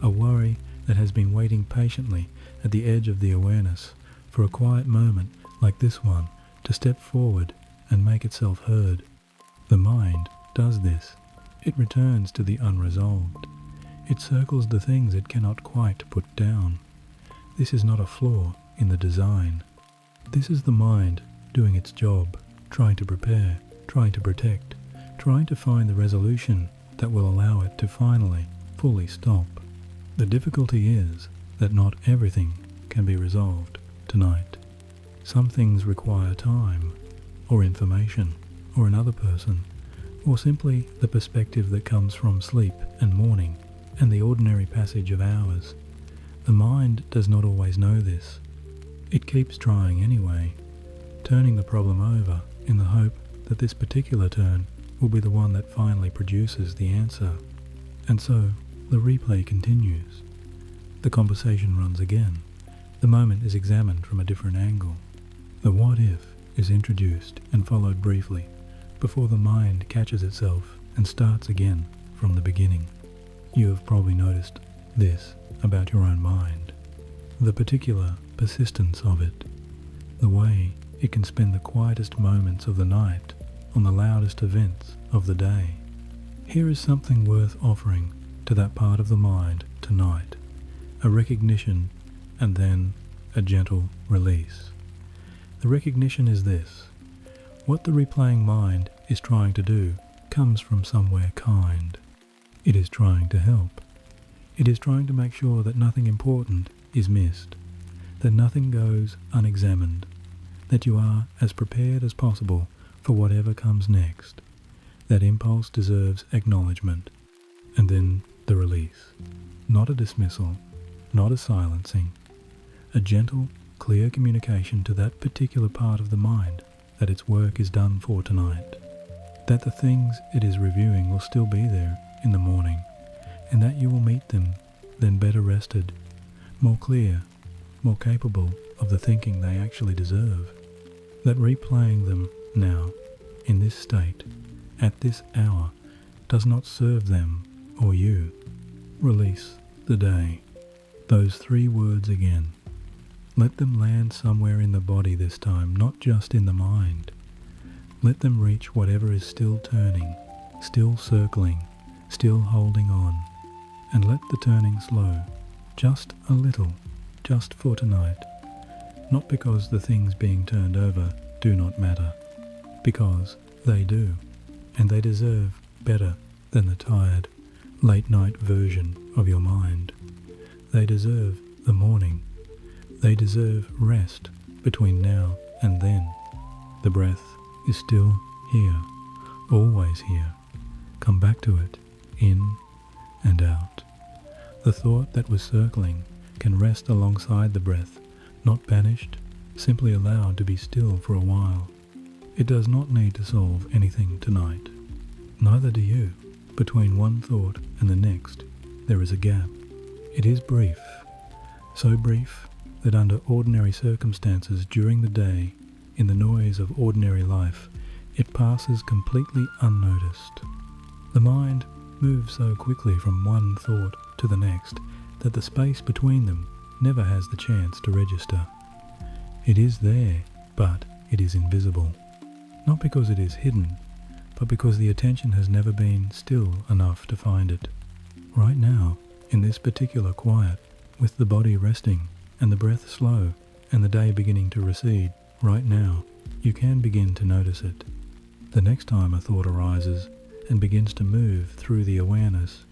A worry that has been waiting patiently at the edge of the awareness for a quiet moment like this one to step forward and make itself heard. The mind does this. It returns to the unresolved. It circles the things it cannot quite put down. This is not a flaw in the design. This is the mind doing its job, trying to prepare, trying to protect, trying to find the resolution that will allow it to finally, fully stop. The difficulty is that not everything can be resolved tonight. Some things require time, or information, or another person, or simply the perspective that comes from sleep and morning and the ordinary passage of hours. The mind does not always know this. It keeps trying anyway, turning the problem over in the hope that this particular turn will be the one that finally produces the answer. And so, the replay continues. The conversation runs again. The moment is examined from a different angle. The what if is introduced and followed briefly before the mind catches itself and starts again from the beginning. You have probably noticed this about your own mind. The particular persistence of it. The way it can spend the quietest moments of the night on the loudest events of the day. Here is something worth offering to that part of the mind tonight. A recognition and then a gentle release. The recognition is this. What the replaying mind is trying to do comes from somewhere kind. It is trying to help. It is trying to make sure that nothing important is missed, that nothing goes unexamined, that you are as prepared as possible for whatever comes next. That impulse deserves acknowledgement, and then the release. Not a dismissal, not a silencing. A gentle, clear communication to that particular part of the mind that its work is done for tonight, that the things it is reviewing will still be there in the morning, and that you will meet them then better rested, more clear, more capable of the thinking they actually deserve. That replaying them now, in this state, at this hour, does not serve them or you. Release the day. Those 3 words again. Let them land somewhere in the body this time, not just in the mind. Let them reach whatever is still turning, still circling, still holding on. And let the turning slow, just a little, just for tonight. Not because the things being turned over do not matter, because they do, and they deserve better than the tired, late-night version of your mind. They deserve the morning. They deserve rest between now and then. The breath is still here, always here. Come back to it, in and out. The thought that was circling can rest alongside the breath, not banished, simply allowed to be still for a while. It does not need to solve anything tonight. Neither do you. Between one thought and the next, there is a gap. It is brief, so brief that under ordinary circumstances during the day, in the noise of ordinary life, it passes completely unnoticed. The mind moves so quickly from one thought to the next that the space between them never has the chance to register. It is there, but it is invisible. Not because it is hidden, but because the attention has never been still enough to find it. Right now, in this particular quiet, with the body resting, and the breath slow, and the day beginning to recede, right now, you can begin to notice it. The next time a thought arises and begins to move through the awareness,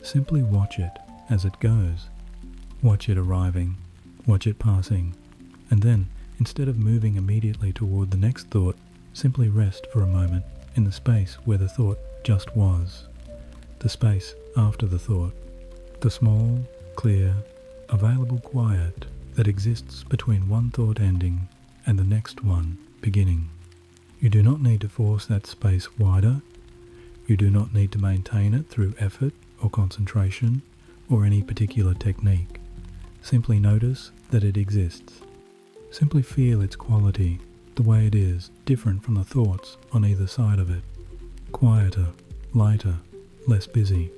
simply watch it as it goes. Watch it arriving, watch it passing, and then, instead of moving immediately toward the next thought, simply rest for a moment in the space where the thought just was. The space after the thought. The small, clear, available quiet that exists between one thought ending and the next one beginning. You do not need to force that space wider. You do not need to maintain it through effort or concentration or any particular technique. Simply notice that it exists. Simply feel its quality, the way it is, different from the thoughts on either side of it. Quieter, lighter, less busy.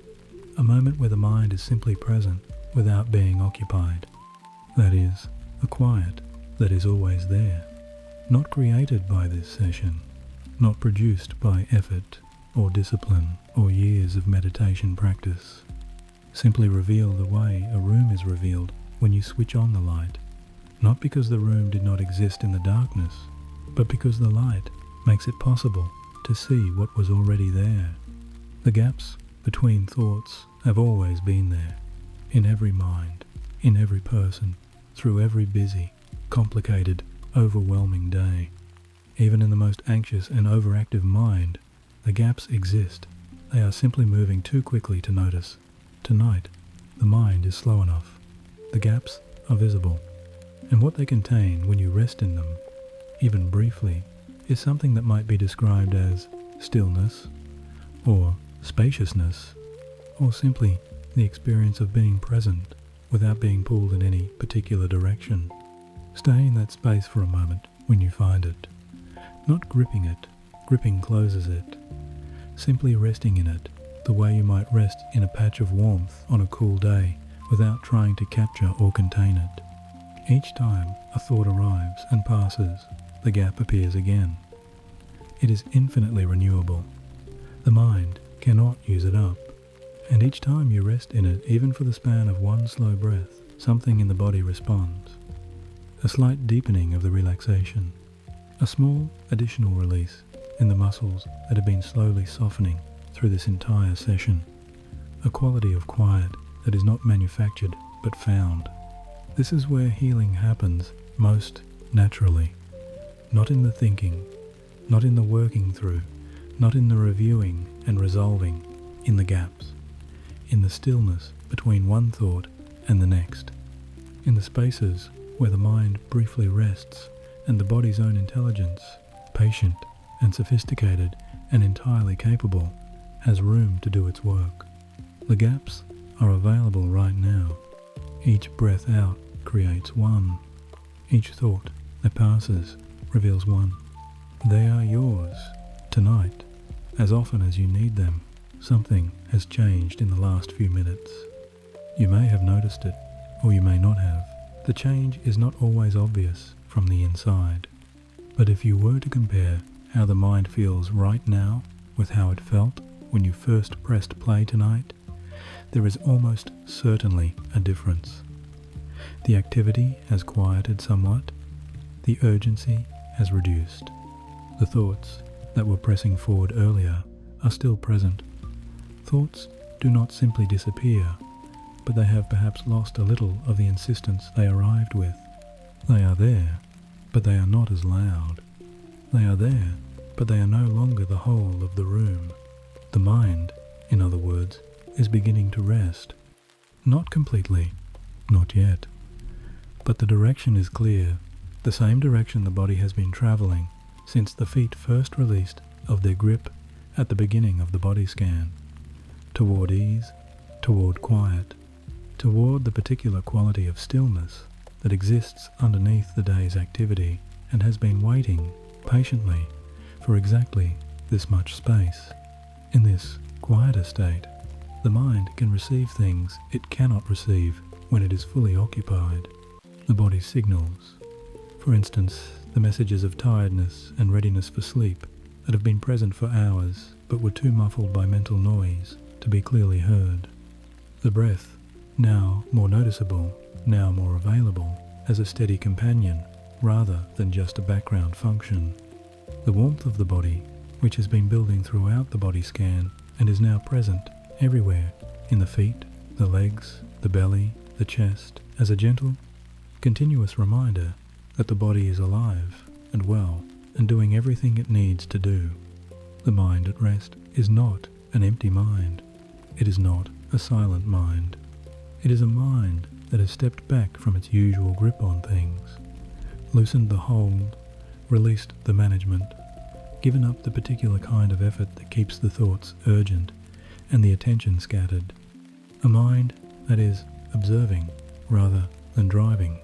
A moment where the mind is simply present without being occupied. That is, a quiet that is always there. Not created by this session, not produced by effort or discipline or years of meditation practice. Simply reveal the way a room is revealed when you switch on the light, not because the room did not exist in the darkness, but because the light makes it possible to see what was already there. The gaps between thoughts have always been there, in every mind, in every person, through every busy, complicated, overwhelming day. Even in the most anxious and overactive mind, the gaps exist. They are simply moving too quickly to notice. Tonight, the mind is slow enough. The gaps are visible, and what they contain when you rest in them, even briefly, is something that might be described as stillness, or spaciousness, or simply the experience of being present without being pulled in any particular direction. Stay in that space for a moment when you find it. Not gripping it, gripping closes it. Simply resting in it, the way you might rest in a patch of warmth on a cool day without trying to capture or contain it. Each time a thought arrives and passes, the gap appears again. It is infinitely renewable. The mind cannot use it up. And each time you rest in it, even for the span of one slow breath, something in the body responds. A slight deepening of the relaxation. A small additional release in the muscles that have been slowly softening through this entire session. A quality of quiet that is not manufactured but found. This is where healing happens most naturally. Not in the thinking, not in the working through, not in the reviewing and resolving, in the gaps. In the stillness between one thought and the next, in the spaces where the mind briefly rests and the body's own intelligence, patient and sophisticated and entirely capable, has room to do its work. The gaps are available right now. Each breath out creates one. Each thought that passes reveals one. They are yours tonight, as often as you need them. Something has changed in the last few minutes. You may have noticed it, or you may not have. The change is not always obvious from the inside. But if you were to compare how the mind feels right now with how it felt when you first pressed play tonight, there is almost certainly a difference. The activity has quieted somewhat. The urgency has reduced. The thoughts that were pressing forward earlier are still present. Thoughts do not simply disappear, but they have perhaps lost a little of the insistence they arrived with. They are there, but they are not as loud. They are there, but they are no longer the whole of the room. The mind, in other words, is beginning to rest. Not completely, not yet. But the direction is clear, the same direction the body has been traveling since the feet first released of their grip at the beginning of the body scan. Toward ease, toward quiet, toward the particular quality of stillness that exists underneath the day's activity and has been waiting patiently for exactly this much space. In this quieter state, the mind can receive things it cannot receive when it is fully occupied. The body's signals, for instance, the messages of tiredness and readiness for sleep that have been present for hours but were too muffled by mental noise to be clearly heard. The breath, now more noticeable, now more available, as a steady companion rather than just a background function. The warmth of the body, which has been building throughout the body scan and is now present everywhere, in the feet, the legs, the belly, the chest, as a gentle, continuous reminder that the body is alive and well and doing everything it needs to do. The mind at rest is not an empty mind. It is not a silent mind. It is a mind that has stepped back from its usual grip on things, loosened the hold, released the management, given up the particular kind of effort that keeps the thoughts urgent and the attention scattered. A mind that is observing rather than driving.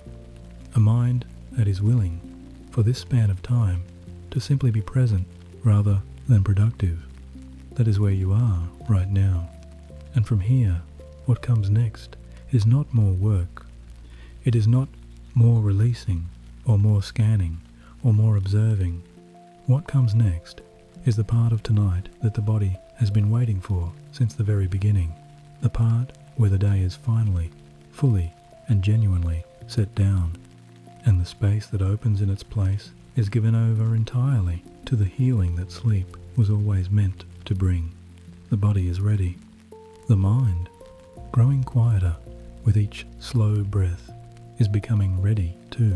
A mind that is willing, for this span of time, to simply be present rather than productive. That is where you are right now. And from here, what comes next is not more work. It is not more releasing, or more scanning, or more observing. What comes next is the part of tonight that the body has been waiting for since the very beginning. The part where the day is finally, fully, and genuinely set down. And the space that opens in its place is given over entirely to the healing that sleep was always meant to bring. The body is ready. The mind, growing quieter with each slow breath, is becoming ready too.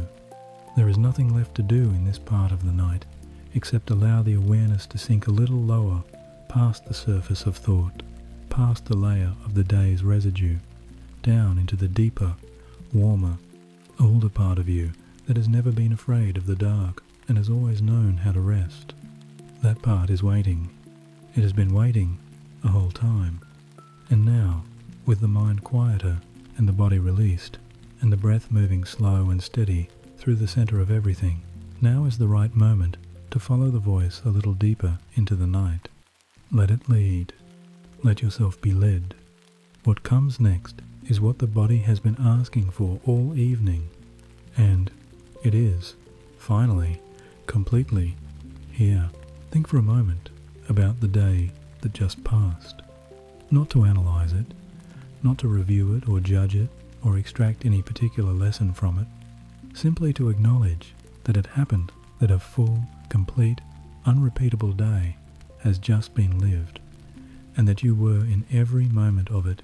There is nothing left to do in this part of the night except allow the awareness to sink a little lower past the surface of thought, past the layer of the day's residue, down into the deeper, warmer, older part of you that has never been afraid of the dark and has always known how to rest. That part is waiting. It has been waiting the whole time. And now, with the mind quieter and the body released, and the breath moving slow and steady through the center of everything, now is the right moment to follow the voice a little deeper into the night. Let it lead. Let yourself be led. What comes next is what the body has been asking for all evening, and it is, finally, completely here. Think for a moment about the day that just passed. Not to analyze it, not to review it or judge it or extract any particular lesson from it, simply to acknowledge that it happened, that a full, complete, unrepeatable day has just been lived, and that you were in every moment of it,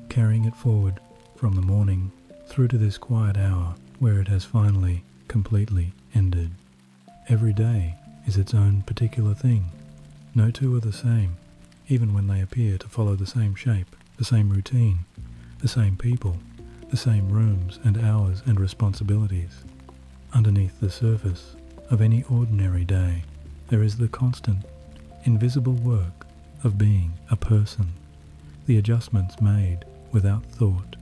carrying it forward from the morning through to this quiet hour where it has finally, completely ended. Every day is its own particular thing. No two are the same, even when they appear to follow the same shape, the same routine, the same people, the same rooms and hours and responsibilities. Underneath the surface of any ordinary day, there is the constant, invisible work of being a person, the adjustments made without thought,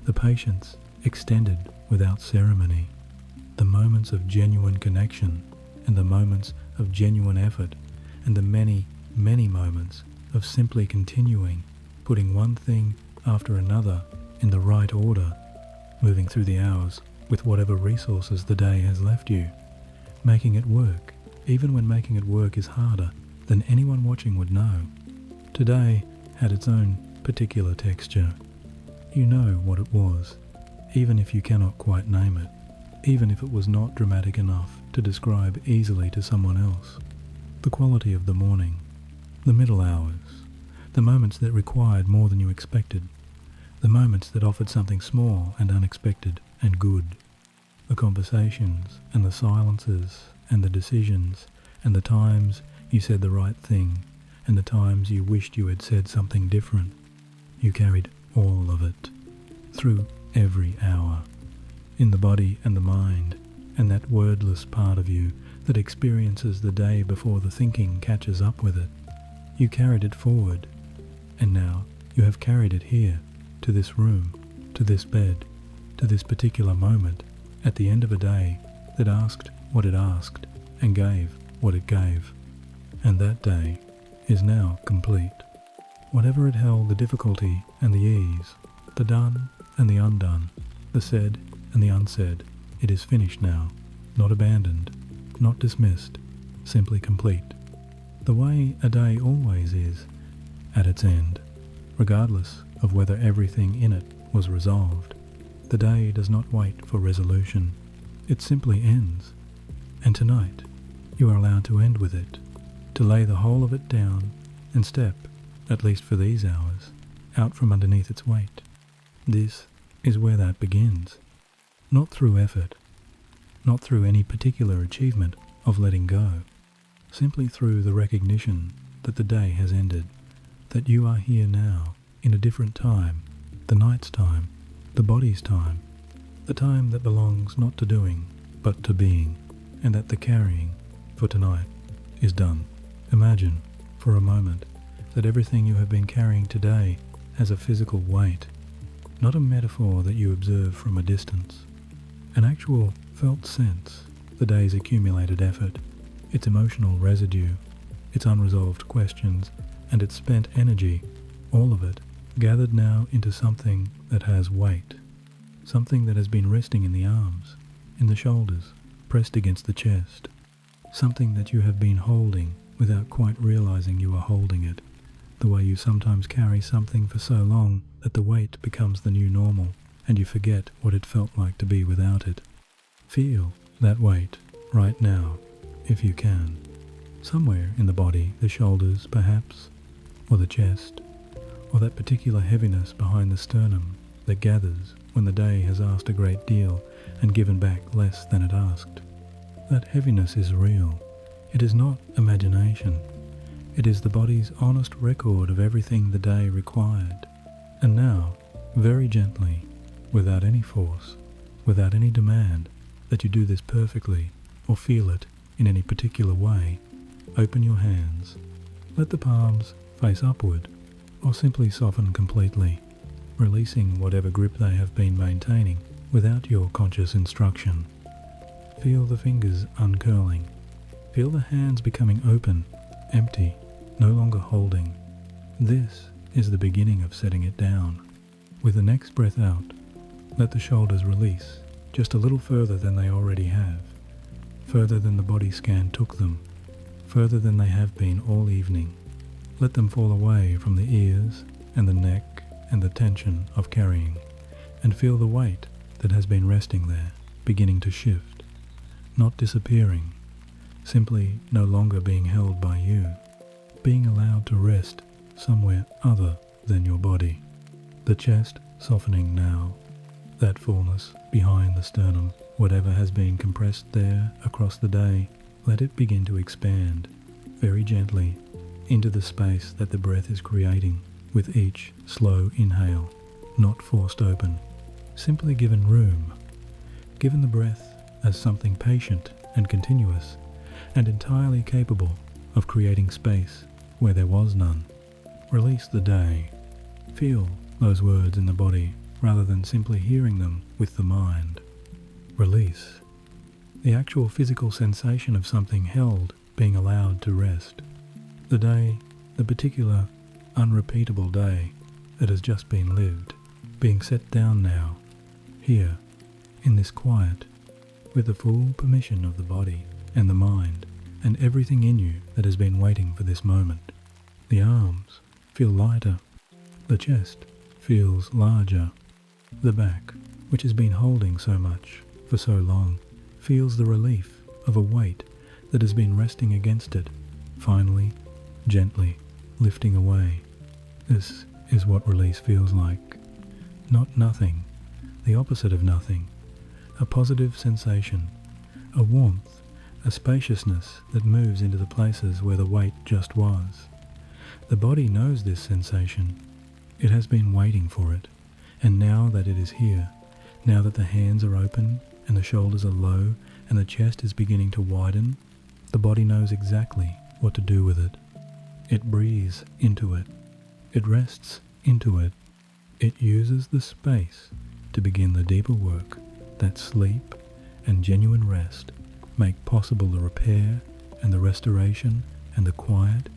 the patience extended without ceremony, the moments of genuine connection and the moments of genuine effort, and the many, many moments of simply continuing, putting one thing after another in the right order, moving through the hours with whatever resources the day has left you, making it work, even when making it work is harder than anyone watching would know. Today had its own particular texture. You know what it was, even if you cannot quite name it, even if it was not dramatic enough to describe easily to someone else. The quality of the morning, the middle hours, the moments that required more than you expected, the moments that offered something small and unexpected and good, the conversations and the silences and the decisions and the times you said the right thing and the times you wished you had said something different. You carried all of it, through every hour, in the body and the mind, and that wordless part of you that experiences the day before the thinking catches up with it. You carried it forward, and now you have carried it here, to this room, to this bed, to this particular moment, at the end of a day that asked what it asked, and gave what it gave. And that day is now complete. Whatever it held, the difficulty and the ease, the done and the undone, the said and the unsaid, it is finished now, not abandoned, not dismissed, simply complete. The way a day always is, at its end, regardless of whether everything in it was resolved. The day does not wait for resolution. It simply ends. And tonight, you are allowed to end with it, to lay the whole of it down and step, at least for these hours, out from underneath its weight. This is where that begins. Not through effort, not through any particular achievement of letting go, simply through the recognition that the day has ended, that you are here now in a different time, the night's time, the body's time, the time that belongs not to doing, but to being, and that the carrying for tonight is done. Imagine, for a moment, that everything you have been carrying today has a physical weight, not a metaphor that you observe from a distance, an actual felt sense, the day's accumulated effort, its emotional residue, its unresolved questions, and its spent energy, all of it gathered now into something that has weight, something that has been resting in the arms, in the shoulders, pressed against the chest, something that you have been holding without quite realizing you are holding it, the way you sometimes carry something for so long that the weight becomes the new normal and you forget what it felt like to be without it. Feel that weight right now, if you can, somewhere in the body, the shoulders perhaps, or the chest, or that particular heaviness behind the sternum that gathers when the day has asked a great deal and given back less than it asked. That heaviness is real. It is not imagination. It is the body's honest record of everything the day required. And now, very gently, without any force, without any demand that you do this perfectly or feel it in any particular way, open your hands. Let the palms face upward, or simply soften completely, releasing whatever grip they have been maintaining without your conscious instruction. Feel the fingers uncurling. Feel the hands becoming open, empty, no longer holding. This is the beginning of setting it down. With the next breath out, let the shoulders release just a little further than they already have, further than the body scan took them, further than they have been all evening. Let them fall away from the ears and the neck and the tension of carrying, and feel the weight that has been resting there beginning to shift, not disappearing, simply no longer being held by you, being allowed to rest somewhere other than your body. The chest softening now, that fullness behind the sternum, whatever has been compressed there across the day, let it begin to expand, very gently, into the space that the breath is creating with each slow inhale, not forced open, simply given room, given the breath as something patient and continuous, and entirely capable of creating space where there was none. Release the day. Feel those words in the body rather than simply hearing them with the mind. Release. The actual physical sensation of something held being allowed to rest. The day, the particular, unrepeatable day that has just been lived, being set down now, here, in this quiet, with the full permission of the body and the mind and everything in you that has been waiting for this moment. The arms feel lighter. The chest feels larger. The back, which has been holding so much for so long, feels the relief of a weight that has been resting against it, finally, gently lifting away. This is what release feels like. Not nothing, the opposite of nothing. A positive sensation, a warmth, a spaciousness that moves into the places where the weight just was. The body knows this sensation. It has been waiting for it, and now that it is here, now that the hands are open and the shoulders are low and the chest is beginning to widen, the body knows exactly what to do with it. It breathes into it. It rests into it. It uses the space to begin the deeper work that sleep and genuine rest make possible, the repair and the restoration and the quiet,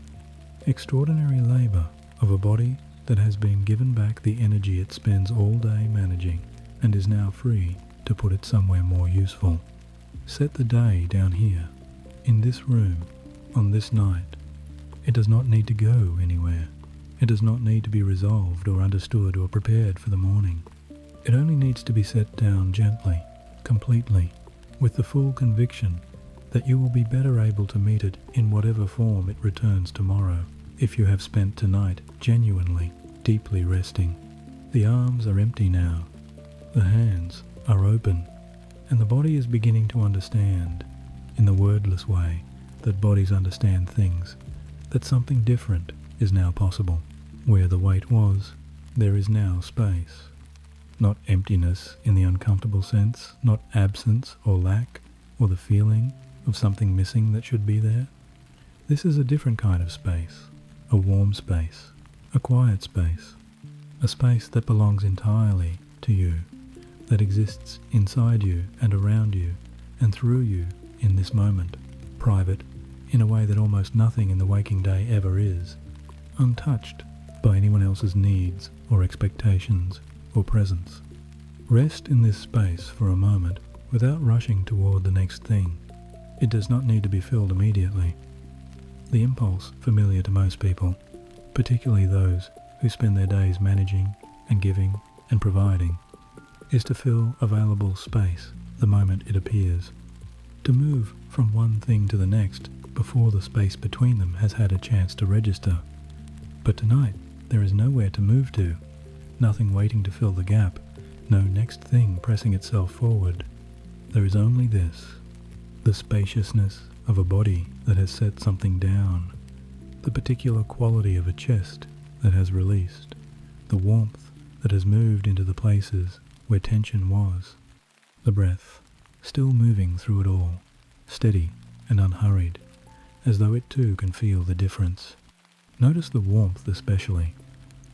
extraordinary labor of a body that has been given back the energy it spends all day managing and is now free to put it somewhere more useful. Set the day down here, in this room, on this night. It does not need to go anywhere. It does not need to be resolved or understood or prepared for the morning. It only needs to be set down gently, completely, with the full conviction that you will be better able to meet it in whatever form it returns tomorrow, if you have spent tonight genuinely, deeply resting. The arms are empty now. The hands are open, and the body is beginning to understand, in the wordless way that bodies understand things, that something different is now possible. Where the weight was, there is now space. Not emptiness in the uncomfortable sense, not absence or lack, or the feeling of something missing that should be there. This is a different kind of space, a warm space, a quiet space, a space that belongs entirely to you, that exists inside you and around you and through you in this moment, private in a way that almost nothing in the waking day ever is, untouched by anyone else's needs or expectations or presence. Rest in this space for a moment without rushing toward the next thing. It does not need to be filled immediately. The impulse familiar to most people, particularly those who spend their days managing and giving and providing, is to fill available space the moment it appears, to move from one thing to the next before the space between them has had a chance to register. But tonight there is nowhere to move to, nothing waiting to fill the gap, no next thing pressing itself forward. There is only this, the spaciousness of a body that has set something down, the particular quality of a chest that has released, the warmth that has moved into the places where tension was, the breath still moving through it all, steady and unhurried, as though it too can feel the difference. Notice the warmth especially.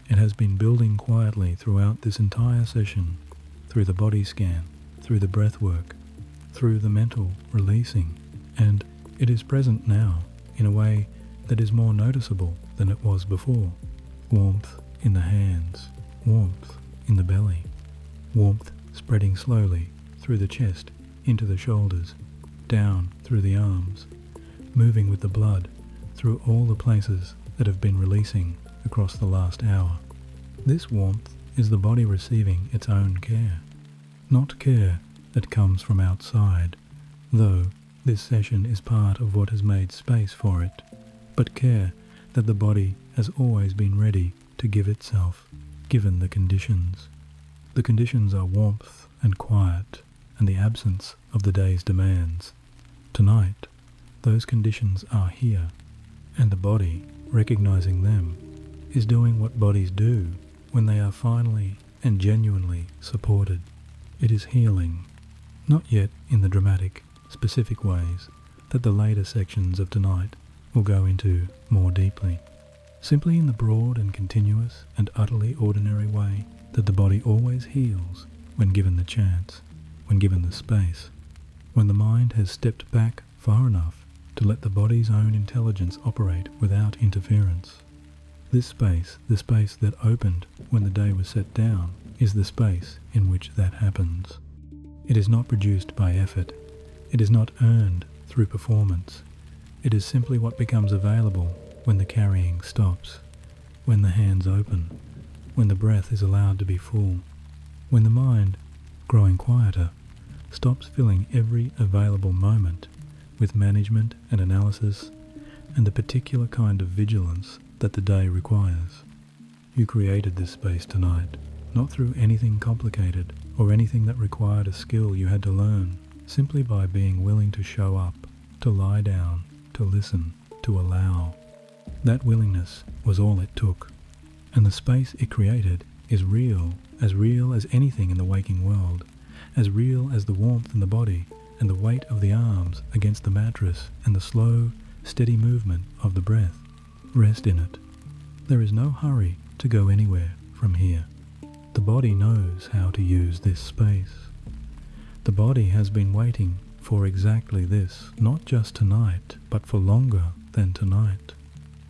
It has been building quietly throughout this entire session, through the body scan, through the breath work, through the mental releasing, and it is present now in a way that is more noticeable than it was before. Warmth in the hands, warmth in the belly, warmth spreading slowly through the chest, into the shoulders, down through the arms, moving with the blood through all the places that have been releasing across the last hour. This warmth is the body receiving its own care, not care that comes from outside, though this session is part of what has made space for it, but care that the body has always been ready to give itself, given the conditions. The conditions are warmth and quiet, and the absence of the day's demands. Tonight, those conditions are here, and the body, recognizing them, is doing what bodies do when they are finally and genuinely supported. It is healing, not yet in the dramatic, specific ways that the later sections of tonight will go into more deeply, simply in the broad and continuous and utterly ordinary way that the body always heals when given the chance, when given the space, when the mind has stepped back far enough to let the body's own intelligence operate without interference. This space, the space that opened when the day was set down, is the space in which that happens. It is not produced by effort. It is not earned through performance. It is simply what becomes available when the carrying stops, when the hands open, when the breath is allowed to be full, when the mind, growing quieter, stops filling every available moment with management and analysis and the particular kind of vigilance that the day requires. You created this space tonight, not through anything complicated or anything that required a skill you had to learn, simply by being willing to show up, to lie down, to listen, to allow. That willingness was all it took, and the space it created is real as anything in the waking world, as real as the warmth in the body and the weight of the arms against the mattress and the slow, steady movement of the breath. Rest in it. There is no hurry to go anywhere from here. The body knows how to use this space. The body has been waiting for exactly this, not just tonight, but for longer than tonight.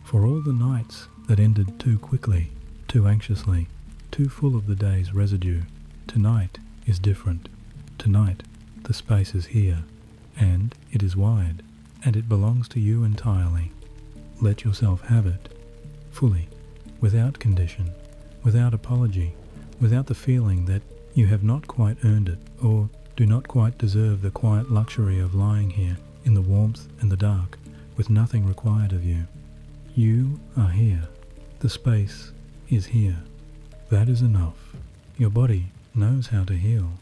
For all the nights that ended too quickly, too anxiously, too full of the day's residue, tonight is different. Tonight, the space is here, and it is wide, and it belongs to you entirely. Let yourself have it, fully, without condition, without apology, without the feeling that you have not quite earned it, or do not quite deserve the quiet luxury of lying here in the warmth and the dark, with nothing required of you. You are here. The space is here. That is enough. Your body knows how to heal.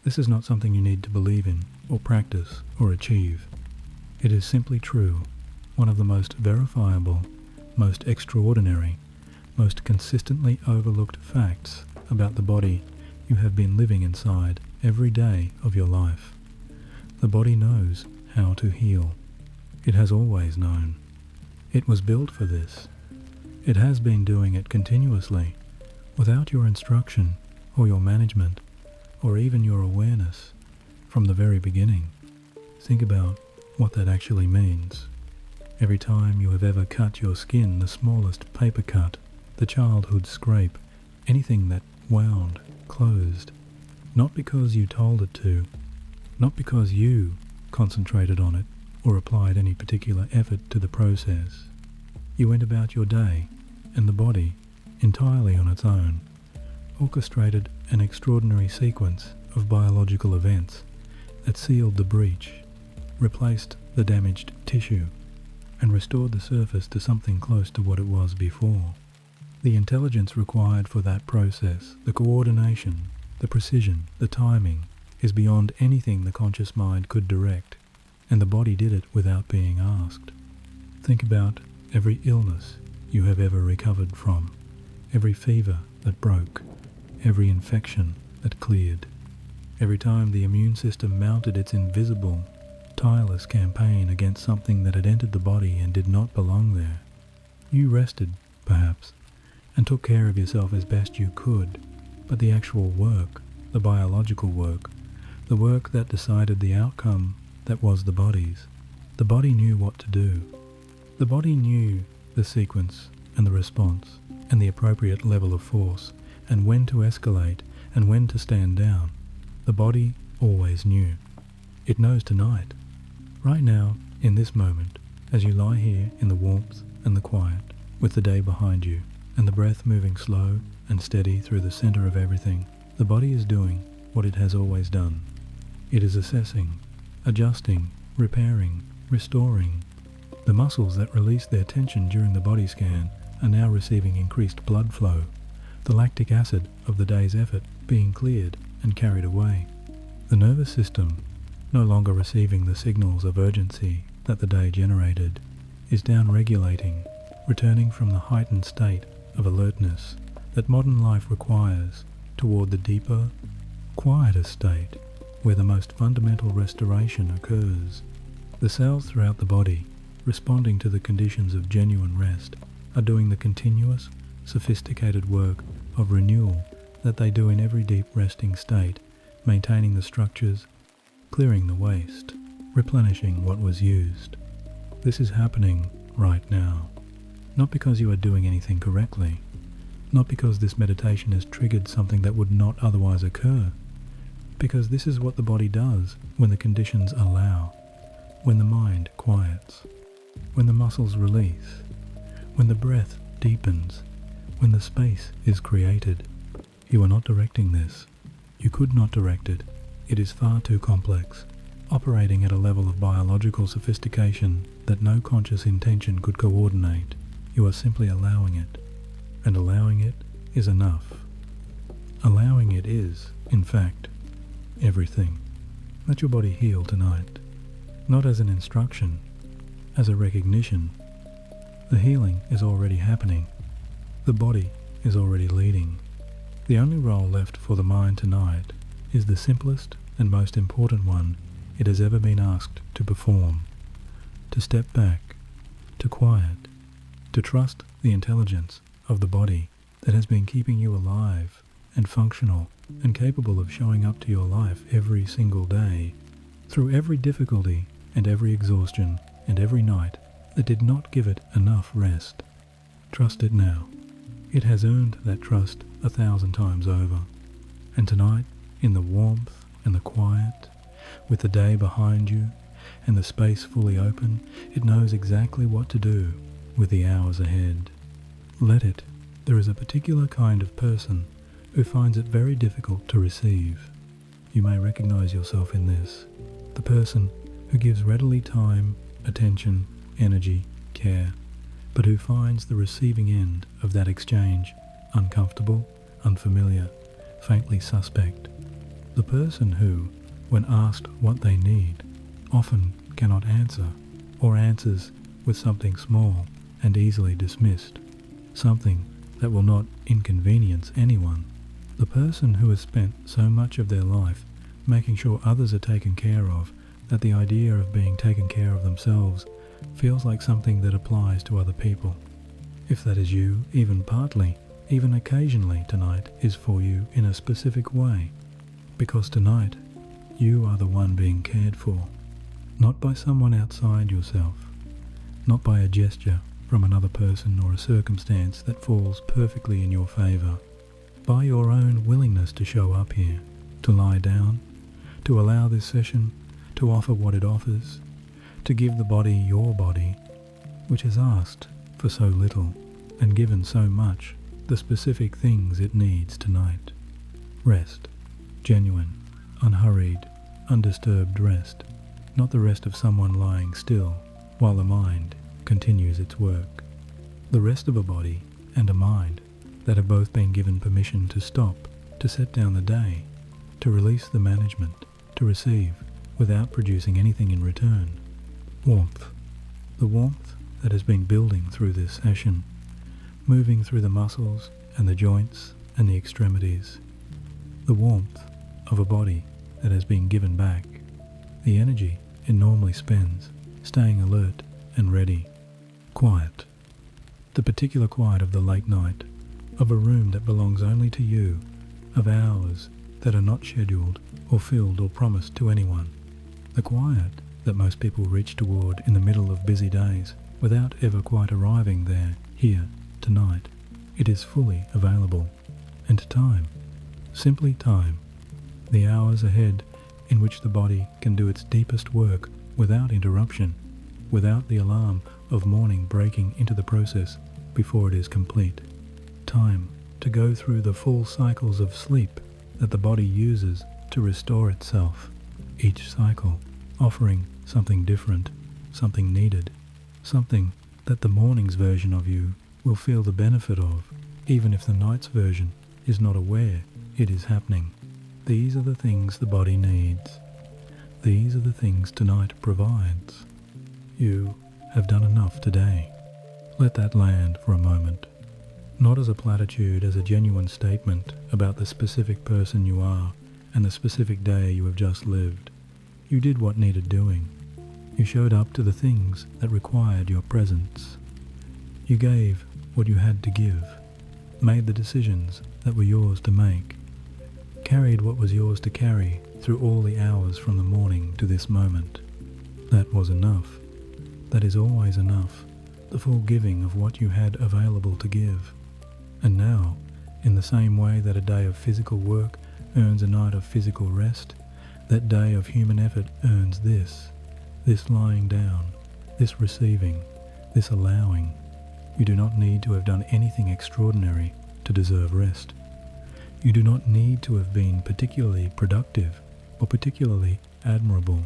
This is not something you need to believe in, or practice, or achieve. It is simply true, one of the most verifiable, most extraordinary, most consistently overlooked facts about the body you have been living inside every day of your life. The body knows how to heal. It has always known. It was built for this. It has been doing it continuously, without your instruction or your management, or even your awareness, from the very beginning. Think about what that actually means. Every time you have ever cut your skin, the smallest paper cut, the childhood scrape, anything that wound, closed, not because you told it to, not because you concentrated on it or applied any particular effort to the process. You went about your day, and the body, entirely on its own, orchestrated an extraordinary sequence of biological events that sealed the breach, replaced the damaged tissue, and restored the surface to something close to what it was before. The intelligence required for that process, the coordination, the precision, the timing, is beyond anything the conscious mind could direct, and the body did it without being asked. Think about every illness you have ever recovered from, every fever that broke, every infection that cleared, every time the immune system mounted its invisible, tireless campaign against something that had entered the body and did not belong there. You rested, perhaps, and took care of yourself as best you could, but the actual work, the biological work, the work that decided the outcome that was the body's, the body knew what to do. The body knew the sequence and the response and the appropriate level of force and when to escalate and when to stand down. The body always knew. It knows tonight, right now, in this moment, as you lie here in the warmth and the quiet, with the day behind you, and the breath moving slow and steady through the center of everything. The body is doing what it has always done. It is assessing, adjusting, repairing, restoring. The muscles that released their tension during the body scan are now receiving increased blood flow, the lactic acid of the day's effort being cleared and carried away. The nervous system, no longer receiving the signals of urgency that the day generated, is down-regulating, returning from the heightened state of alertness that modern life requires toward the deeper, quieter state where the most fundamental restoration occurs. The cells throughout the body, responding to the conditions of genuine rest, are doing the continuous, sophisticated work of renewal that they do in every deep resting state, maintaining the structures, clearing the waste, replenishing what was used. This is happening right now, not because you are doing anything correctly, not because this meditation has triggered something that would not otherwise occur, because this is what the body does when the conditions allow, when the mind quiets, when the muscles release, when the breath deepens, when the space is created. You are not directing this. You could not direct it. It is far too complex, operating at a level of biological sophistication that no conscious intention could coordinate. You are simply allowing it, and allowing it is enough. Allowing it is, in fact, everything. Let your body heal tonight, not as an instruction, as a recognition. The healing is already happening. The body is already leading. The only role left for the mind tonight is the simplest and most important one it has ever been asked to perform: to step back, to quiet, to trust the intelligence of the body that has been keeping you alive and functional and capable of showing up to your life every single day, through every difficulty and every exhaustion and every night that did not give it enough rest. Trust it now. It has earned that trust 1,000 times over. And tonight, in the warmth and the quiet, with the day behind you and the space fully open, it knows exactly what to do with the hours ahead. Let it. There is a particular kind of person who finds it very difficult to receive. You may recognize yourself in this. The person who gives readily time, attention, energy, care, but who finds the receiving end of that exchange uncomfortable, unfamiliar, faintly suspect. The person who, when asked what they need, often cannot answer, or answers with something small and easily dismissed, something that will not inconvenience anyone. The person who has spent so much of their life making sure others are taken care of that the idea of being taken care of themselves feels like something that applies to other people. If that is you, even partly, even occasionally tonight is for you in a specific way, because tonight you are the one being cared for, not by someone outside yourself, not by a gesture from another person or a circumstance that falls perfectly in your favor, by your own willingness to show up here, to lie down, to allow this session to offer what it offers, to give the body your body, which has asked for so little and given so much, the specific things it needs tonight. Rest, genuine, unhurried, undisturbed rest, not the rest of someone lying still while the mind continues its work. The rest of a body and a mind that have both been given permission to stop, to set down the day, to release the management, to receive without producing anything in return. Warmth. The warmth that has been building through this session, moving through the muscles and the joints and the extremities. The warmth of a body that has been given back. The energy it normally spends, staying alert and ready. Quiet. The particular quiet of the late night, of a room that belongs only to you, of hours that are not scheduled or filled or promised to anyone. The quiet that most people reach toward in the middle of busy days without ever quite arriving there, here, tonight. It is fully available. And time. Simply time. The hours ahead in which the body can do its deepest work without interruption, without the alarm of morning breaking into the process before it is complete. Time to go through the full cycles of sleep that the body uses to restore itself, each cycle offering something different, something needed, something that the morning's version of you will feel the benefit of, even if the night's version is not aware it is happening. These are the things the body needs. These are the things tonight provides. You have done enough today. Let that land for a moment. Not as a platitude, as a genuine statement about the specific person you are and the specific day you have just lived. You did what needed doing. You showed up to the things that required your presence. You gave what you had to give, made the decisions that were yours to make, carried what was yours to carry through all the hours from the morning to this moment. That was enough. That is always enough, the full giving of what you had available to give. And now, in the same way that a day of physical work earns a night of physical rest, that day of human effort earns this lying down, this receiving, this allowing. You do not need to have done anything extraordinary to deserve rest. You do not need to have been particularly productive or particularly admirable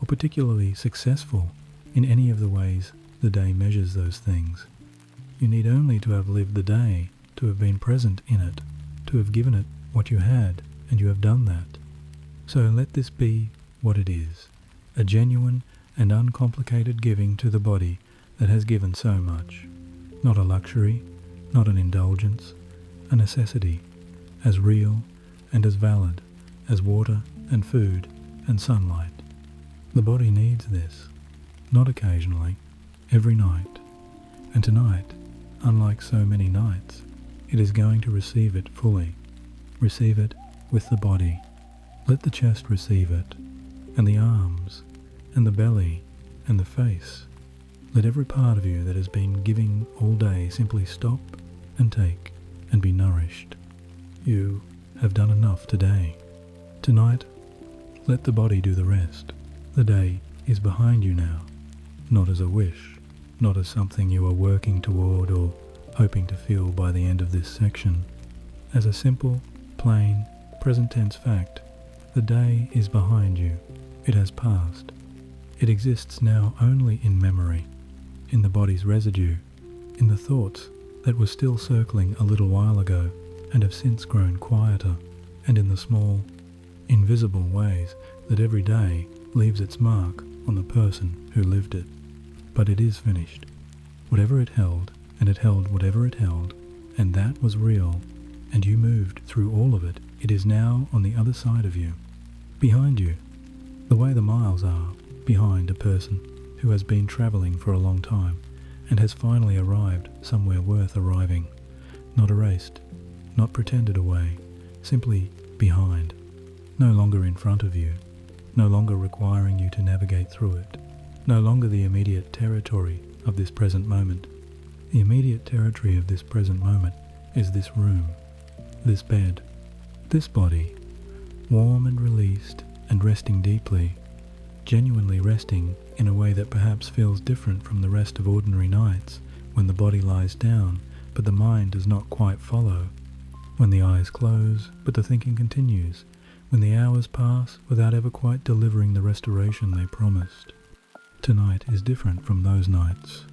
or particularly successful in any of the ways the day measures those things. You need only to have lived the day, to have been present in it, to have given it what you had, and you have done that. So let this be what it is, a genuine and uncomplicated giving to the body that has given so much. Not a luxury, not an indulgence, a necessity, as real and as valid as water and food and sunlight. The body needs this, not occasionally, every night. And tonight, unlike so many nights, it is going to receive it fully. Receive it with the body. Let the chest receive it, and the arms, and the belly, and the face. Let every part of you that has been giving all day simply stop and take and be nourished. You have done enough today. Tonight, let the body do the rest. The day is behind you now, not as a wish, not as something you are working toward or hoping to feel by the end of this section. As a simple, plain, present tense fact, the day is behind you. It has passed. It exists now only in memory, in the body's residue, in the thoughts that were still circling a little while ago and have since grown quieter, and in the small, invisible ways that every day leaves its mark on the person who lived it. But it is finished. Whatever it held, and it held whatever it held, and that was real, and you moved through all of it. It is now on the other side of you, behind you, the way the miles are behind a person who has been travelling for a long time and has finally arrived somewhere worth arriving, not erased, not pretended away, simply behind, no longer in front of you, no longer requiring you to navigate through it, no longer the immediate territory of this present moment. The immediate territory of this present moment is this room, this bed, this body, warm and released and resting deeply, genuinely resting in a way that perhaps feels different from the rest of ordinary nights when the body lies down but the mind does not quite follow, when the eyes close but the thinking continues, when the hours pass without ever quite delivering the restoration they promised. Tonight is different from those nights.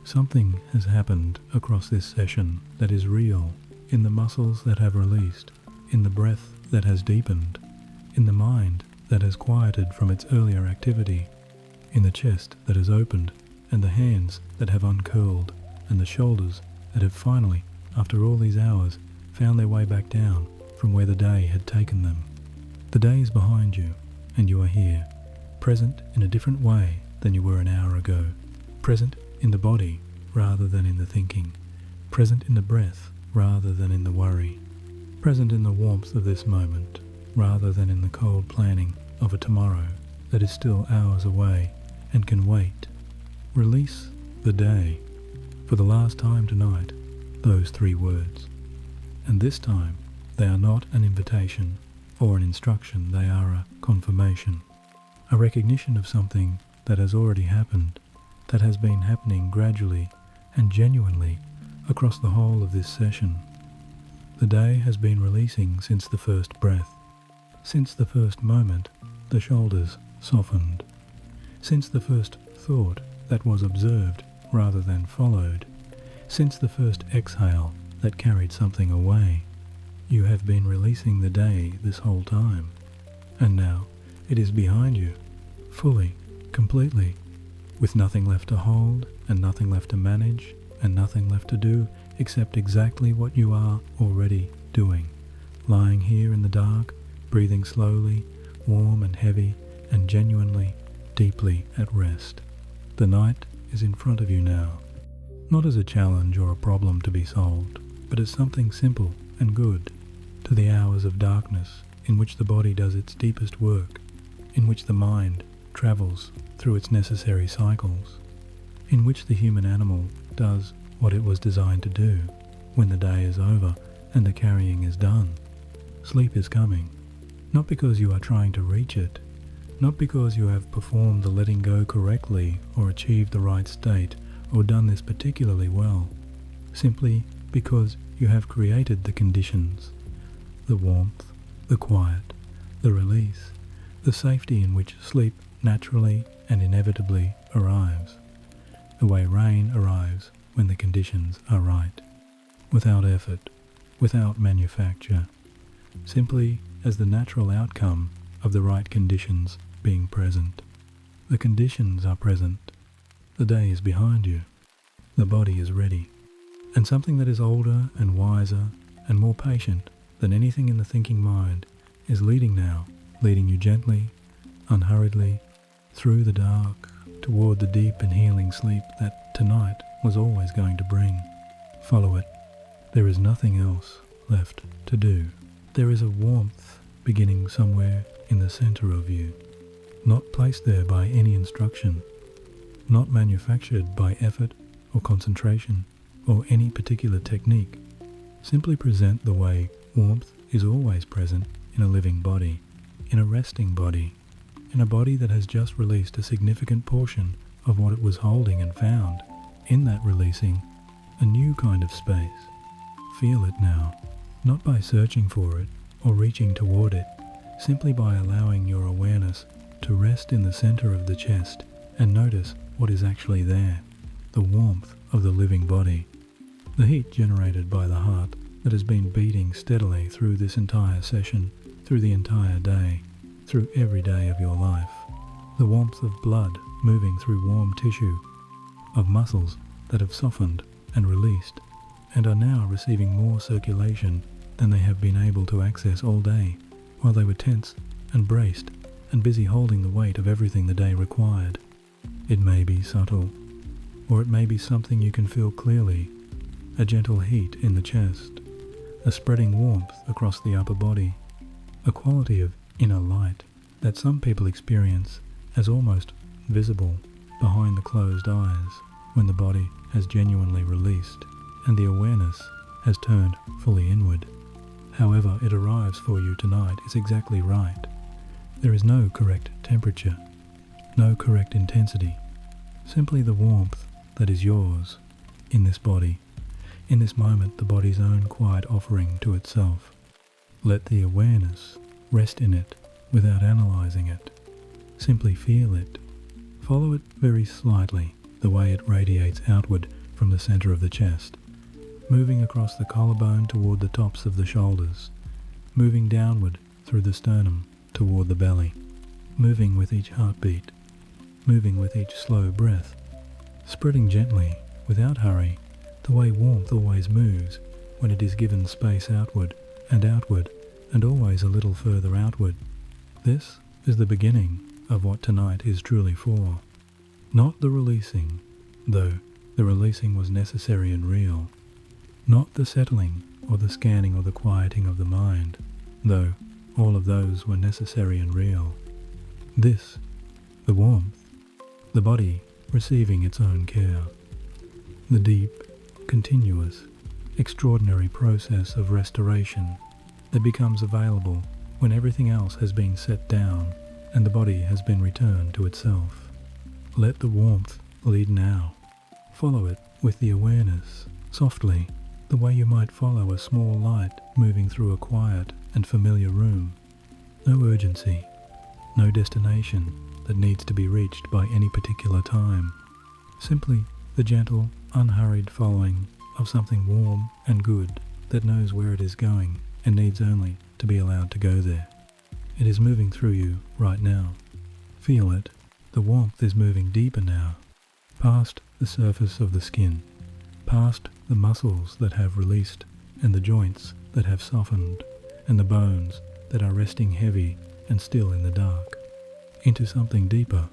Something has happened across this session that is real, in the muscles that have released, in the breath that has deepened, in the mind that has quieted from its earlier activity, in the chest that has opened, and the hands that have uncurled, and the shoulders that have finally, after all these hours, found their way back down from where the day had taken them. The day is behind you, and you are here, present in a different way than you were an hour ago, present in the body rather than in the thinking, present in the breath rather than in the worry, present in the warmth of this moment rather than in the cold planning of a tomorrow that is still hours away and can wait. Release the day. For the last time tonight, those 3 words. And this time, they are not an invitation or an instruction, they are a confirmation, a recognition of something that has already happened, that has been happening gradually and genuinely across the whole of this session. The day has been releasing since the first breath, since the first moment the shoulders softened, since the first thought that was observed rather than followed, since the first exhale that carried something away. You have been releasing the day this whole time, and now it is behind you, fully, completely, with nothing left to hold and nothing left to manage and nothing left to do except exactly what you are already doing, lying here in the dark, breathing slowly, warm and heavy and genuinely, deeply at rest. The night is in front of you now, not as a challenge or a problem to be solved, but as something simple and good, to the hours of darkness in which the body does its deepest work, in which the mind travels through its necessary cycles, in which the human animal does what it was designed to do when the day is over and the carrying is done. Sleep is coming, not because you are trying to reach it, not because you have performed the letting go correctly or achieved the right state or done this particularly well, simply because you have created the conditions, the warmth, the quiet, the release, the safety in which sleep naturally and inevitably arrives, the way rain arrives when the conditions are right, without effort, without manufacture, simply as the natural outcome of the right conditions being present. The conditions are present. The day is behind you. The body is ready. And something that is older and wiser and more patient than anything in the thinking mind is leading now, leading you gently, unhurriedly, through the dark, toward the deep and healing sleep that tonight was always going to bring. Follow it. There is nothing else left to do. There is a warmth beginning somewhere in the center of you, not placed there by any instruction, not manufactured by effort or concentration or any particular technique. Simply present the way warmth is always present in a living body, in a resting body, in a body that has just released a significant portion of what it was holding and found, in that releasing, a new kind of space. Feel it now, not by searching for it or reaching toward it, simply by allowing your awareness to rest in the center of the chest and notice what is actually there, the warmth of the living body, the heat generated by the heart that has been beating steadily through this entire session, through the entire day, through every day of your life, the warmth of blood moving through warm tissue, of muscles that have softened and released and are now receiving more circulation than they have been able to access all day while they were tense and braced and busy holding the weight of everything the day required. It may be subtle, or it may be something you can feel clearly, a gentle heat in the chest, a spreading warmth across the upper body, a quality of inner light that some people experience as almost visible behind the closed eyes when the body has genuinely released and the awareness has turned fully inward. However it arrives for you tonight is exactly right. There is no correct temperature, no correct intensity, simply the warmth that is yours in this body, in this moment the body's own quiet offering to itself. Let the awareness rest in it without analyzing it. Simply feel it. Follow it very slightly, the way it radiates outward from the center of the chest, moving across the collarbone toward the tops of the shoulders, moving downward through the sternum toward the belly, moving with each heartbeat, moving with each slow breath, spreading gently, without hurry, the way warmth always moves when it is given space outward, and always a little further outward. This is the beginning of what tonight is truly for. Not the releasing, though the releasing was necessary and real. Not the settling or the scanning or the quieting of the mind, though all of those were necessary and real. This, the warmth, the body receiving its own care. The deep, continuous, extraordinary process of restoration that becomes available when everything else has been set down and the body has been returned to itself. Let the warmth lead now. Follow it with the awareness, softly, the way you might follow a small light moving through a quiet and familiar room. No urgency, no destination that needs to be reached by any particular time. Simply the gentle, unhurried following of something warm and good that knows where it is going and needs only to be allowed to go there. It is moving through you right now. Feel it. The warmth is moving deeper now, past the surface of the skin, past the muscles that have released and the joints that have softened and the bones that are resting heavy and still in the dark, into something deeper,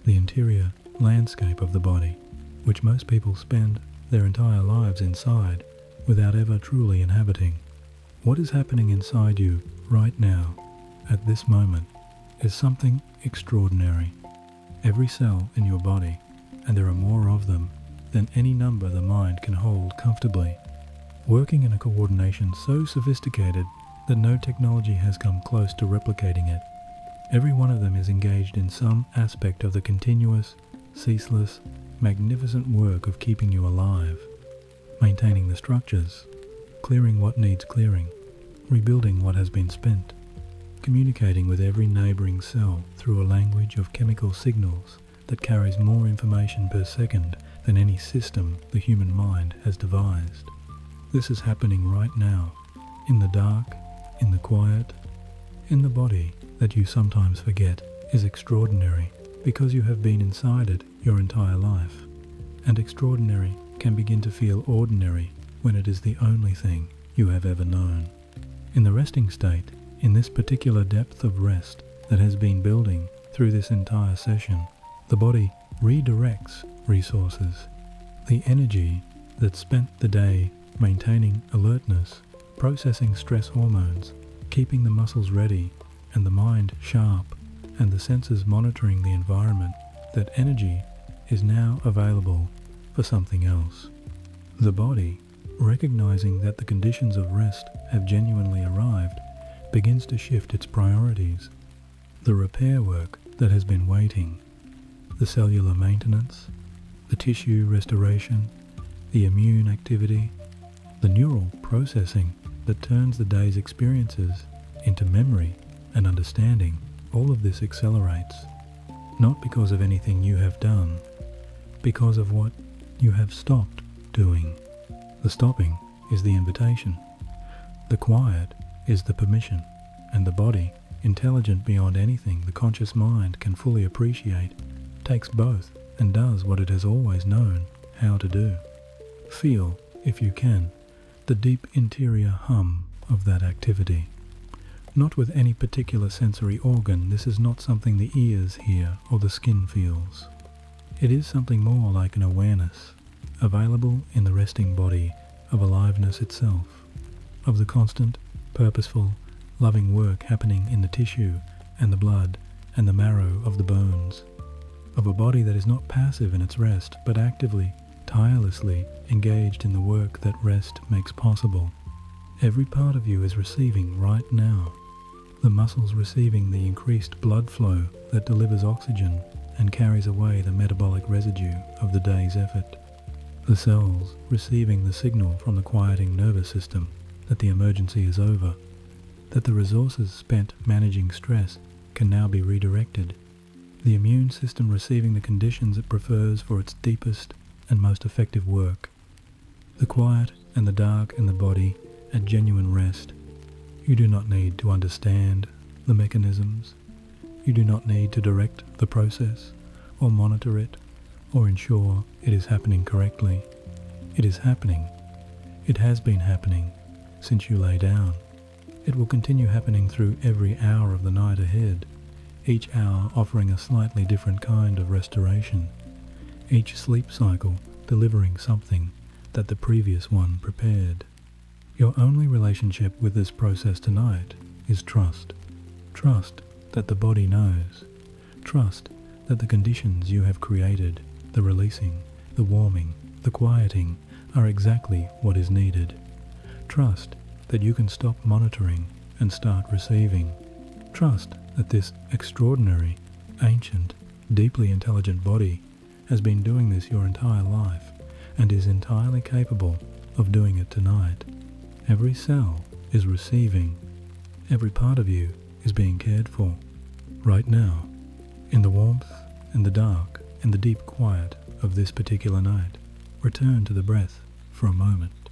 the interior landscape of the body, which most people spend their entire lives inside without ever truly inhabiting. What is happening inside you right now, at this moment, is something extraordinary. Every cell in your body, and there are more of them than any number the mind can hold comfortably, working in a coordination so sophisticated that no technology has come close to replicating it. Every one of them is engaged in some aspect of the continuous, ceaseless, magnificent work of keeping you alive, maintaining the structures, clearing what needs clearing, rebuilding what has been spent, communicating with every neighbouring cell through a language of chemical signals that carries more information per second than any system the human mind has devised. This is happening right now, in the dark, in the quiet, in the body that you sometimes forget is extraordinary because you have been inside it your entire life, and extraordinary can begin to feel ordinary when it is the only thing you have ever known. In the resting state, in this particular depth of rest that has been building through this entire session, the body redirects resources. The energy that spent the day maintaining alertness, processing stress hormones, keeping the muscles ready and the mind sharp and the senses monitoring the environment, that energy is now available for something else. The body, recognizing that the conditions of rest have genuinely arrived, begins to shift its priorities. The repair work that has been waiting, the cellular maintenance, the tissue restoration, the immune activity, the neural processing that turns the day's experiences into memory and understanding, all of this accelerates, not because of anything you have done, because of what you have stopped doing. The stopping is the invitation. The quiet is the permission, and the body, intelligent beyond anything the conscious mind can fully appreciate, takes both and does what it has always known how to do. Feel, if you can, the deep interior hum of that activity. Not with any particular sensory organ. This is not something the ears hear or the skin feels. It is something more like an awareness, available in the resting body of aliveness itself, of the constant, purposeful, loving work happening in the tissue and the blood and the marrow of the bones, of a body that is not passive in its rest, but actively, tirelessly engaged in the work that rest makes possible. Every part of you is receiving right now. The muscles receiving the increased blood flow that delivers oxygen and carries away the metabolic residue of the day's effort. The cells receiving the signal from the quieting nervous system that the emergency is over, that the resources spent managing stress can now be redirected. The immune system receiving the conditions it prefers for its deepest and most effective work. The quiet and the dark in the body at genuine rest. You do not need to understand the mechanisms. You do not need to direct the process or monitor it or ensure it is happening correctly. It is happening. It has been happening since you lay down. It will continue happening through every hour of the night ahead. each hour offering a slightly different kind of restoration, each sleep cycle delivering something that the previous one prepared. Your only relationship with this process tonight is trust. Trust that the body knows. Trust that the conditions you have created, the releasing, the warming, the quieting, are exactly what is needed. Trust that you can stop monitoring and start receiving. Trust that this extraordinary, ancient, deeply intelligent body has been doing this your entire life and is entirely capable of doing it tonight. Every cell is receiving. Every part of you is being cared for. Right now, in the warmth and the dark and the deep quiet of this particular night, return to the breath for a moment.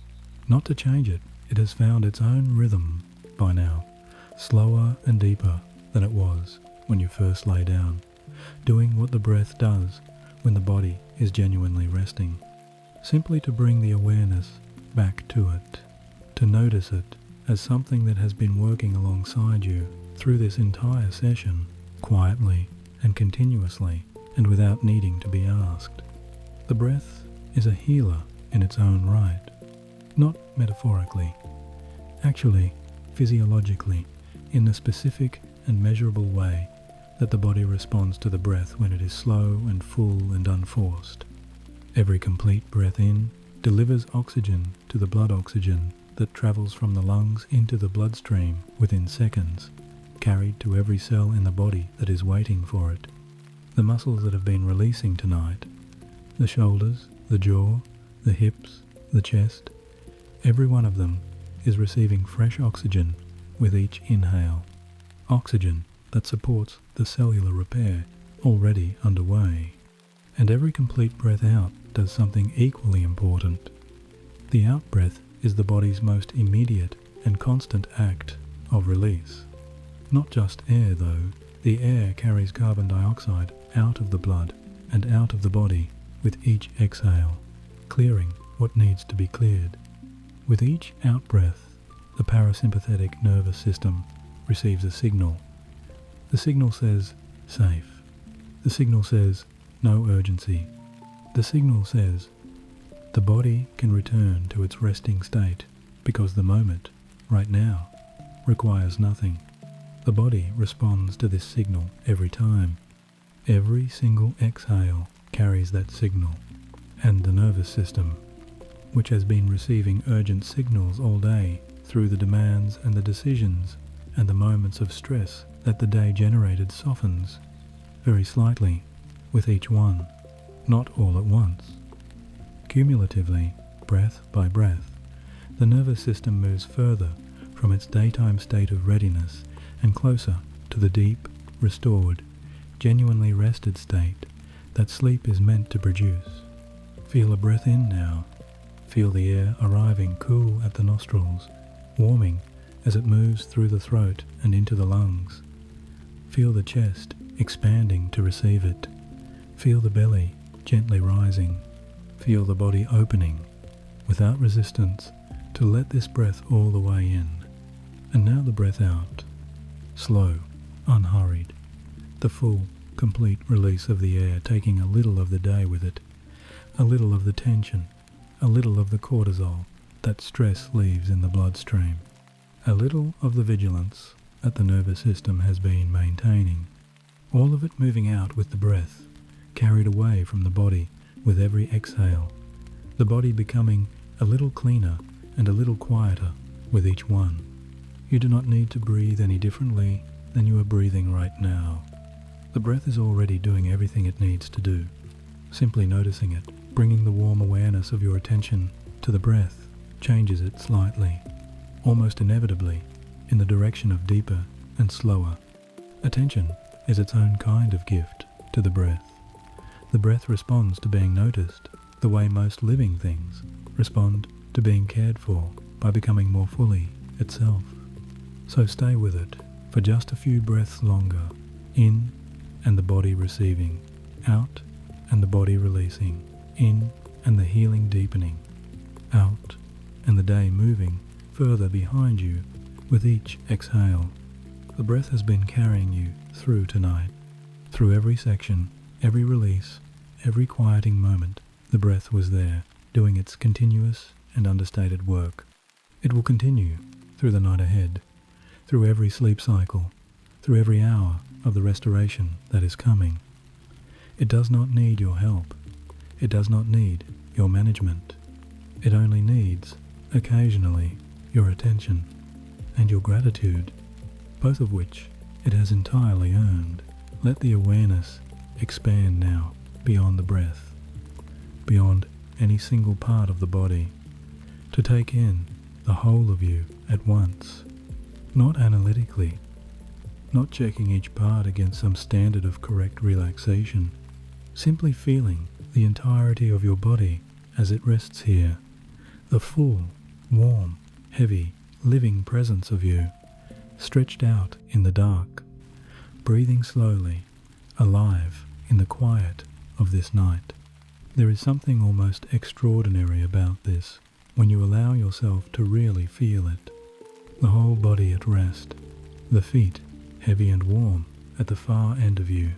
Not to change it, it has found its own rhythm by now, slower and deeper than it was when you first lay down, doing what the breath does when the body is genuinely resting. Simply to bring the awareness back to it, to notice it as something that has been working alongside you through this entire session, quietly and continuously and without needing to be asked. The breath is a healer in its own right, not metaphorically, actually physiologically, in the specific and measurable way that the body responds to the breath when it is slow and full and unforced. Every complete breath in delivers oxygen to the blood oxygen that travels from the lungs into the bloodstream within seconds, carried to every cell in the body that is waiting for it. The muscles that have been releasing tonight, the shoulders, the jaw, the hips, the chest, every one of them is receiving fresh oxygen with each inhale. Oxygen that supports the cellular repair already underway. And every complete breath out does something equally important. The out-breath is the body's most immediate and constant act of release. Not just air though, the air carries carbon dioxide out of the blood and out of the body with each exhale, clearing what needs to be cleared. With each out-breath, the parasympathetic nervous system receives a signal. The signal says, safe. The signal says, no urgency. The signal says, the body can return to its resting state because the moment, right now, requires nothing. The body responds to this signal every time. Every single exhale carries that signal, and the nervous system, which has been receiving urgent signals all day through the demands and the decisions and the moments of stress that the day generated, softens, very slightly, with each one, not all at once. Cumulatively, breath by breath, the nervous system moves further from its daytime state of readiness and closer to the deep, restored, genuinely rested state that sleep is meant to produce. Feel a breath in now. Feel the air arriving cool at the nostrils, warming as it moves through the throat and into the lungs. Feel the chest expanding to receive it. Feel the belly gently rising. Feel the body opening, without resistance, to let this breath all the way in. And now the breath out. Slow, unhurried. The full, complete release of the air, taking a little of the day with it, a little of the tension, a little of the cortisol that stress leaves in the bloodstream, a little of the vigilance that the nervous system has been maintaining. All of it moving out with the breath, carried away from the body with every exhale, the body becoming a little cleaner and a little quieter with each one. You do not need to breathe any differently than you are breathing right now. The breath is already doing everything it needs to do. Simply noticing it, bringing the warm awareness of your attention to the breath, changes it slightly, almost inevitably, in the direction of deeper and slower. Attention is its own kind of gift to the breath. The breath responds to being noticed the way most living things respond to being cared for by becoming more fully itself. So stay with it for just a few breaths longer, in and the body receiving, out and the body releasing, in and the healing deepening, out and the day moving further behind you with each exhale. The breath has been carrying you through tonight. Through every section, every release, every quieting moment, the breath was there, doing its continuous and understated work. It will continue through the night ahead, through every sleep cycle, through every hour of the restoration that is coming. It does not need your help. It does not need your management. It only needs, occasionally, your attention and your gratitude, both of which it has entirely earned. Let the awareness expand now beyond the breath, beyond any single part of the body, to take in the whole of you at once, not analytically, not checking each part against some standard of correct relaxation, simply feeling the entirety of your body as it rests here, the full, warm, heavy, living presence of you, stretched out in the dark, breathing slowly, alive in the quiet of this night. There is something almost extraordinary about this when you allow yourself to really feel it. The whole body at rest, the feet heavy and warm at the far end of you,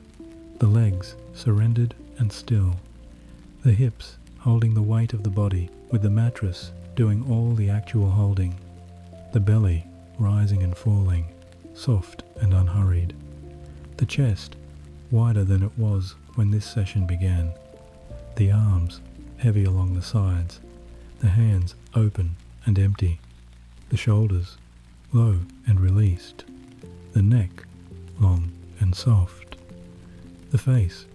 the legs surrendered and still, the hips holding the weight of the body with the mattress doing all the actual holding, the belly rising and falling, soft and unhurried, the chest wider than it was when this session began, the arms heavy along the sides, the hands open and empty, the shoulders low and released, the neck long and soft, the face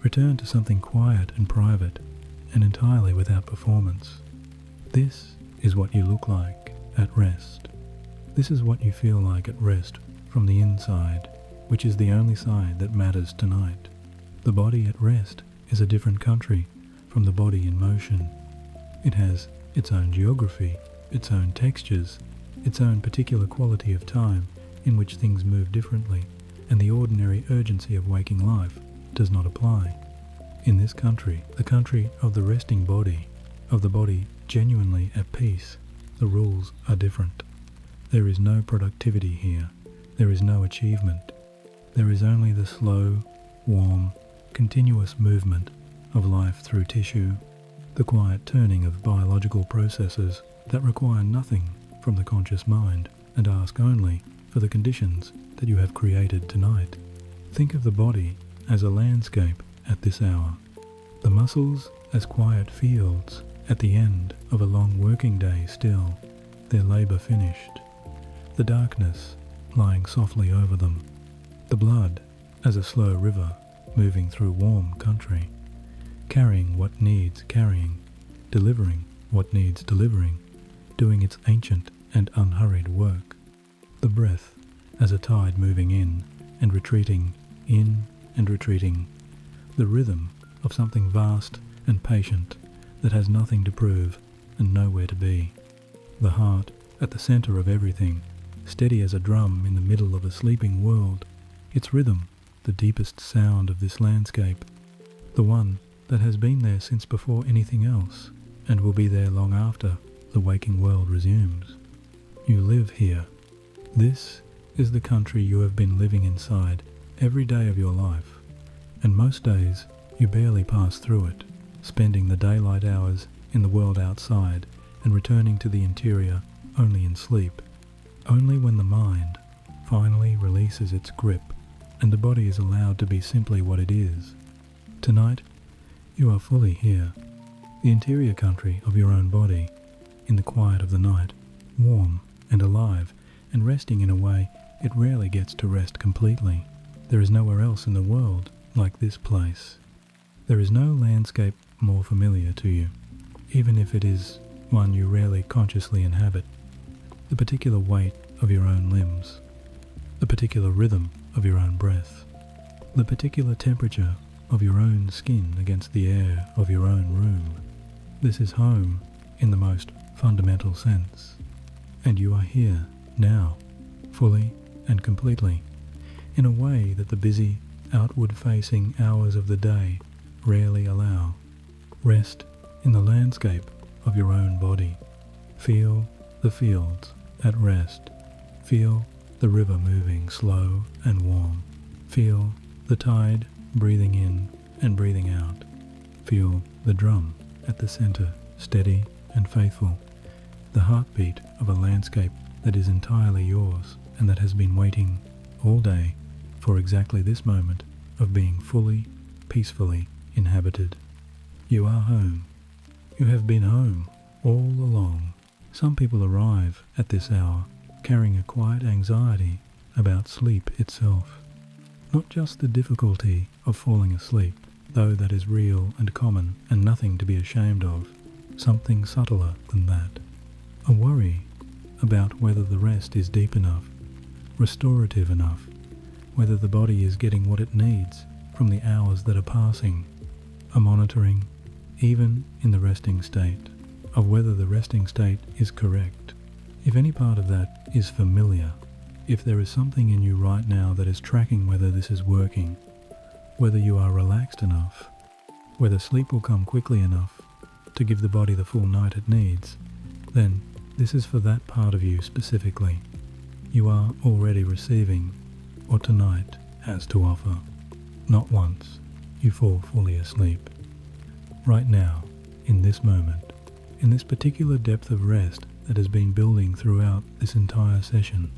returned to something quiet and private and entirely without performance. This is what you look like at rest. This is what you feel like at rest from the inside, which is the only side that matters tonight. The body at rest is a different country from the body in motion. It has its own geography, its own textures, its own particular quality of time in which things move differently, and the ordinary urgency of waking life does not apply. In this country, the country of the resting body, of the body genuinely at peace, the rules are different. There is no productivity here. There is no achievement. There is only the slow, warm, continuous movement of life through tissue, the quiet turning of biological processes that require nothing from the conscious mind and ask only for the conditions that you have created tonight. Think of the body as a landscape at this hour, the muscles as quiet fields at the end of a long working day still, their labour finished, the darkness lying softly over them, the blood as a slow river moving through warm country, carrying what needs carrying, delivering what needs delivering, doing its ancient and unhurried work, the breath as a tide moving in and retreating, the rhythm of something vast and patient that has nothing to prove and nowhere to be, the heart at the centre of everything, steady as a drum in the middle of a sleeping world, its rhythm the deepest sound of this landscape, the one that has been there since before anything else and will be there long after the waking world resumes. You live here. This is the country you have been living inside every day of your life, and most days you barely pass through it, spending the daylight hours in the world outside and returning to the interior only in sleep. Only when the mind finally releases its grip and the body is allowed to be simply what it is. Tonight, you are fully here, the interior country of your own body, in the quiet of the night, warm and alive and resting in a way it rarely gets to rest completely. There is nowhere else in the world like this place. There is no landscape more familiar to you, even if it is one you rarely consciously inhabit. The particular weight of your own limbs, the particular rhythm of your own breath, the particular temperature of your own skin against the air of your own room. This is home in the most fundamental sense, and you are here now, fully and completely, in a way that the busy, outward-facing hours of the day rarely allow. Rest in the landscape of your own body. Feel the fields at rest. Feel the river moving slow and warm. Feel the tide breathing in and breathing out. Feel the drum at the center, steady and faithful. The heartbeat of a landscape that is entirely yours and that has been waiting all day for exactly this moment of being fully, peacefully inhabited. You are home. You have been home all along. Some people arrive at this hour carrying a quiet anxiety about sleep itself. Not just the difficulty of falling asleep, though that is real and common and nothing to be ashamed of. Something subtler than that. A worry about whether the rest is deep enough, restorative enough, whether the body is getting what it needs from the hours that are passing. A monitoring, even in the resting state, of whether the resting state is correct. If any part of that is familiar, if there is something in you right now that is tracking whether this is working, whether you are relaxed enough, whether sleep will come quickly enough to give the body the full night it needs, then this is for that part of you specifically. You are already receiving what tonight has to offer. Not once you fall fully asleep. Right now, in this moment, in this particular depth of rest that has been building throughout this entire session,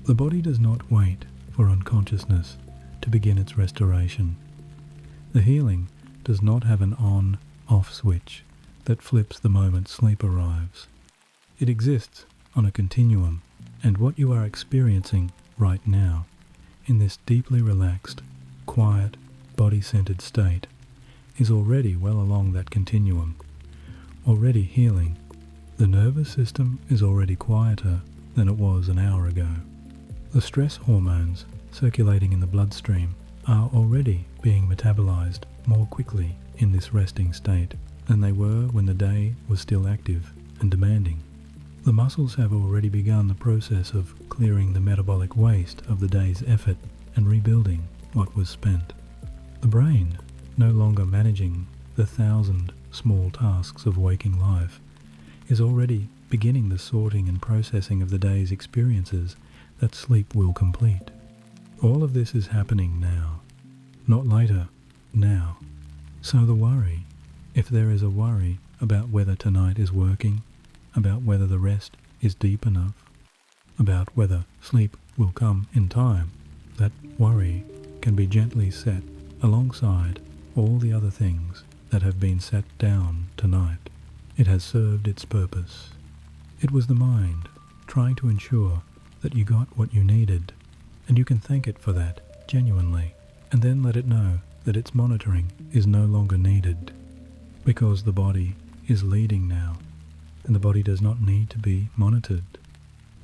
the body does not wait for unconsciousness to begin its restoration. The healing does not have an on-off switch that flips the moment sleep arrives. It exists on a continuum, and what you are experiencing right now, in this deeply relaxed, quiet, body-centered state, is already well along that continuum, already healing. The nervous system is already quieter than it was an hour ago. The stress hormones circulating in the bloodstream are already being metabolized more quickly in this resting state than they were when the day was still active and demanding. The muscles have already begun the process of clearing the metabolic waste of the day's effort and rebuilding what was spent. The brain, no longer managing the 1,000 small tasks of waking life, is already beginning the sorting and processing of the day's experiences that sleep will complete. All of this is happening now, not later, now. So the worry, if there is a worry about whether tonight is working, about whether the rest is deep enough, about whether sleep will come in time, that worry can be gently set alongside all the other things that have been set down tonight. It has served its purpose. It was the mind trying to ensure that you got what you needed, and you can thank it for that genuinely, and then let it know that its monitoring is no longer needed, because the body is leading now, and the body does not need to be monitored.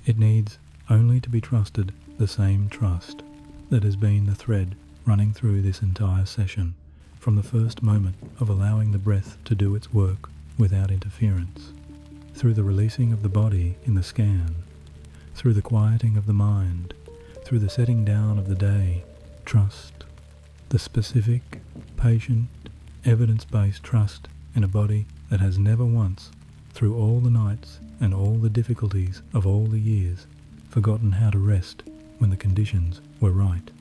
It needs only to be trusted the same trust that has been the thread running through this entire session, from the first moment of allowing the breath to do its work without interference, through the releasing of the body in the scan, through the quieting of the mind, through the setting down of the day. Trust, the specific, patient, evidence-based trust in a body that has never once, through all the nights and all the difficulties of all the years, forgotten how to rest when the conditions were right.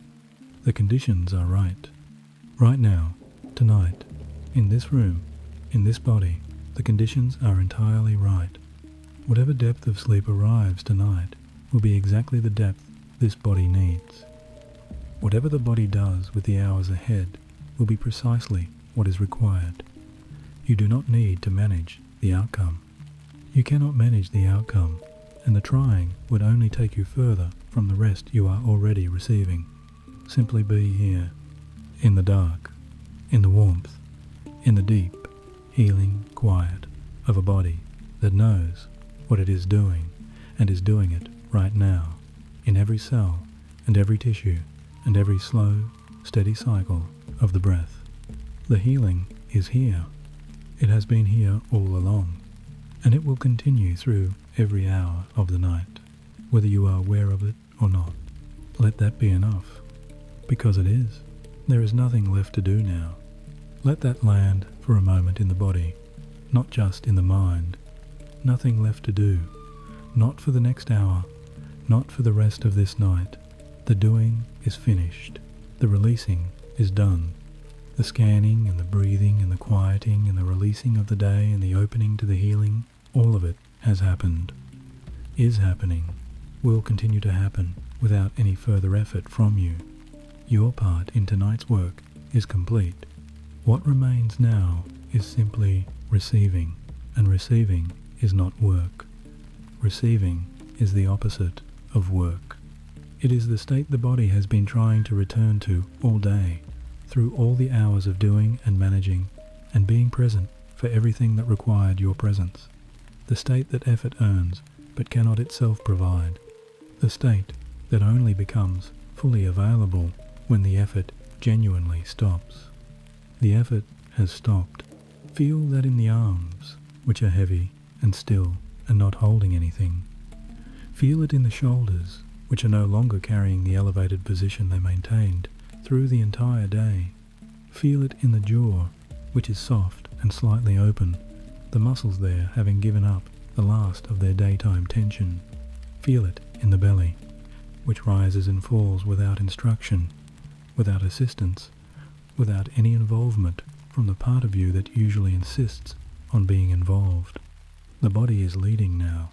The conditions are right. Right now, tonight, in this room, in this body, the conditions are entirely right. Whatever depth of sleep arrives tonight will be exactly the depth this body needs. Whatever the body does with the hours ahead will be precisely what is required. You do not need to manage the outcome. You cannot manage the outcome, and the trying would only take you further from the rest you are already receiving. Simply be here, in the dark, in the warmth, in the deep, healing quiet of a body that knows what it is doing and is doing it right now, in every cell and every tissue and every slow, steady cycle of the breath. The healing is here. It has been here all along, and it will continue through every hour of the night, whether you are aware of it or not. Let that be enough, because it is. There is nothing left to do now. Let that land for a moment in the body, not just in the mind. Nothing left to do, not for the next hour, not for the rest of this night. The doing is finished. The releasing is done. The scanning and the breathing and the quieting and the releasing of the day and the opening to the healing, all of it has happened, is happening, will continue to happen without any further effort from you. Your part in tonight's work is complete. What remains now is simply receiving, and receiving is not work. Receiving is the opposite of work. It is the state the body has been trying to return to all day, through all the hours of doing and managing and being present for everything that required your presence. The state that effort earns but cannot itself provide. The state that only becomes fully available when the effort genuinely stops. The effort has stopped. Feel that in the arms, which are heavy and still and not holding anything. Feel it in the shoulders, which are no longer carrying the elevated position they maintained through the entire day. Feel it in the jaw, which is soft and slightly open, the muscles there having given up the last of their daytime tension. Feel it in the belly, which rises and falls without instruction, without assistance, without any involvement from the part of you that usually insists on being involved. The body is leading now,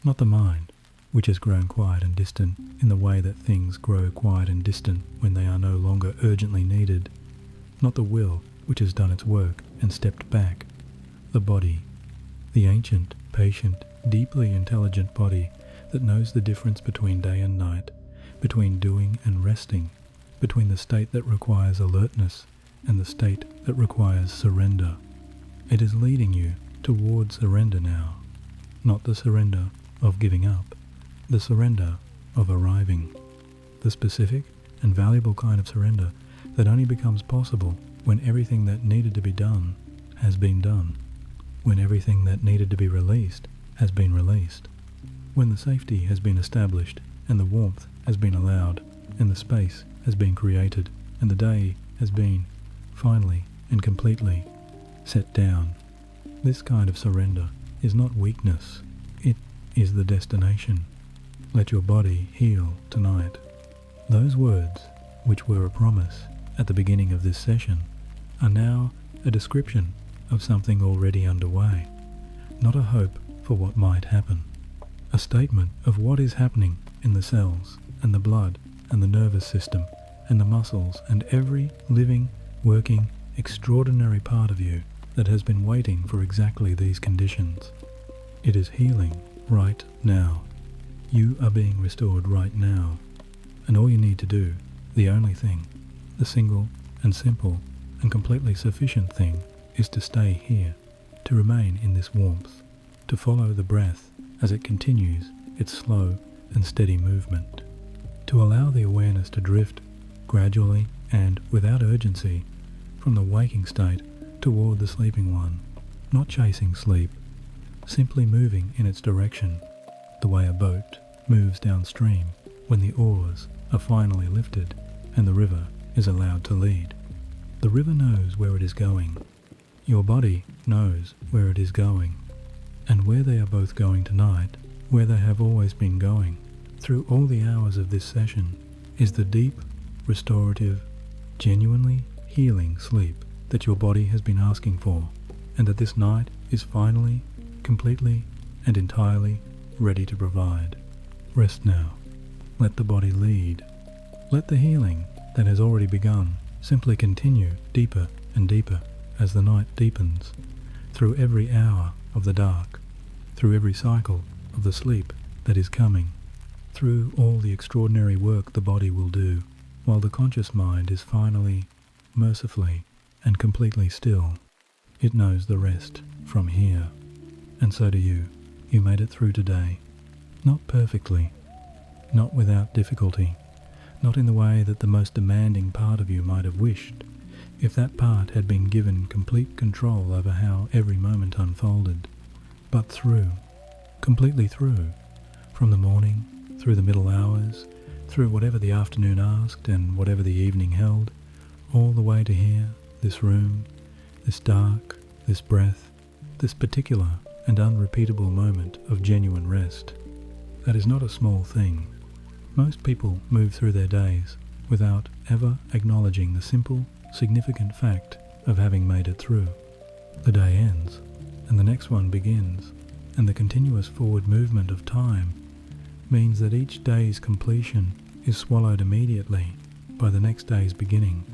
not the mind, which has grown quiet and distant in the way that things grow quiet and distant when they are no longer urgently needed, not the will, which has done its work and stepped back. The body, the ancient, patient, deeply intelligent body that knows the difference between day and night, between doing and resting, between the state that requires alertness and the state that requires surrender. It is leading you towards surrender now, not the surrender of giving up, the surrender of arriving, the specific and valuable kind of surrender that only becomes possible when everything that needed to be done has been done, when everything that needed to be released has been released, when the safety has been established and the warmth has been allowed and the space has been created and the day has been, finally and completely, set down. This kind of surrender is not weakness, it is the destination. Let your body heal tonight. Those words, which were a promise at the beginning of this session, are now a description of something already underway, not a hope for what might happen. A statement of what is happening in the cells and the blood and the nervous system and the muscles and every living, working, extraordinary part of you that has been waiting for exactly these conditions. It is healing right now. You are being restored right now. And all you need to do, the only thing, the single and simple and completely sufficient thing, is to stay here, to remain in this warmth, to follow the breath as it continues its slow and steady movement, to allow the awareness to drift gradually and without urgency from the waking state toward the sleeping one, not chasing sleep, simply moving in its direction, the way a boat moves downstream when the oars are finally lifted and the river is allowed to lead. The river knows where it is going. Your body knows where it is going. And where they are both going tonight, where they have always been going, through all the hours of this session, is the deep, restorative, genuinely healing sleep that your body has been asking for, and that this night is finally, completely, and entirely ready to provide. Rest now. Let the body lead. Let the healing that has already begun simply continue deeper and deeper as the night deepens, through every hour of the dark, through every cycle of the sleep that is coming, through all the extraordinary work the body will do, while the conscious mind is finally, mercifully, and completely still. It knows the rest from here. And so do you. You made it through today. Not perfectly, not without difficulty, not in the way that the most demanding part of you might have wished, if that part had been given complete control over how every moment unfolded, but through, completely through, from the morning, through the middle hours, through whatever the afternoon asked and whatever the evening held, all the way to here, this room, this dark, this breath, this particular and unrepeatable moment of genuine rest. That is not a small thing. Most people move through their days without ever acknowledging the simple, significant fact of having made it through. The day ends, and the next one begins, and the continuous forward movement of time means that each day's completion is swallowed immediately by the next day's beginning,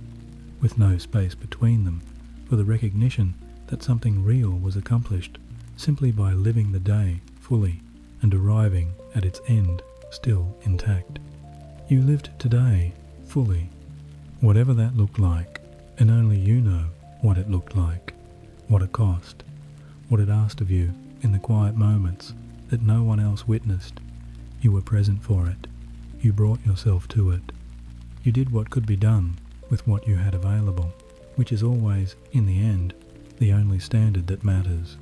with no space between them for the recognition that something real was accomplished simply by living the day fully and arriving at its end still intact. You lived today fully, whatever that looked like, and only you know what it looked like, what it cost, what it asked of you in the quiet moments that no one else witnessed. You were present for it. You brought yourself to it. You did what could be done with what you had available, which is always, in the end, the only standard that matters.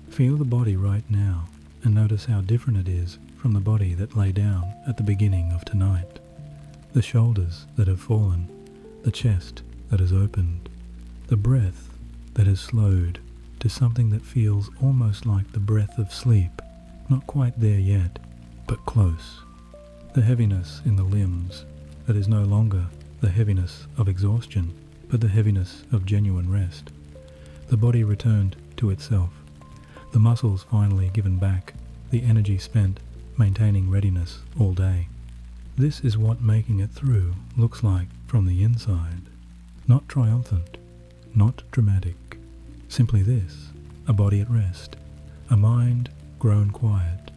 Feel the body right now and notice how different it is from the body that lay down at the beginning of tonight. The shoulders that have fallen, the chest that has opened, the breath that has slowed to something that feels almost like the breath of sleep, not quite there yet, but close. The heaviness in the limbs that is no longer the heaviness of exhaustion, but the heaviness of genuine rest. The body returned to itself, the muscles finally given back, the energy spent maintaining readiness all day. This is what making it through looks like from the inside. Not triumphant, not dramatic. Simply this, a body at rest, a mind grown quiet,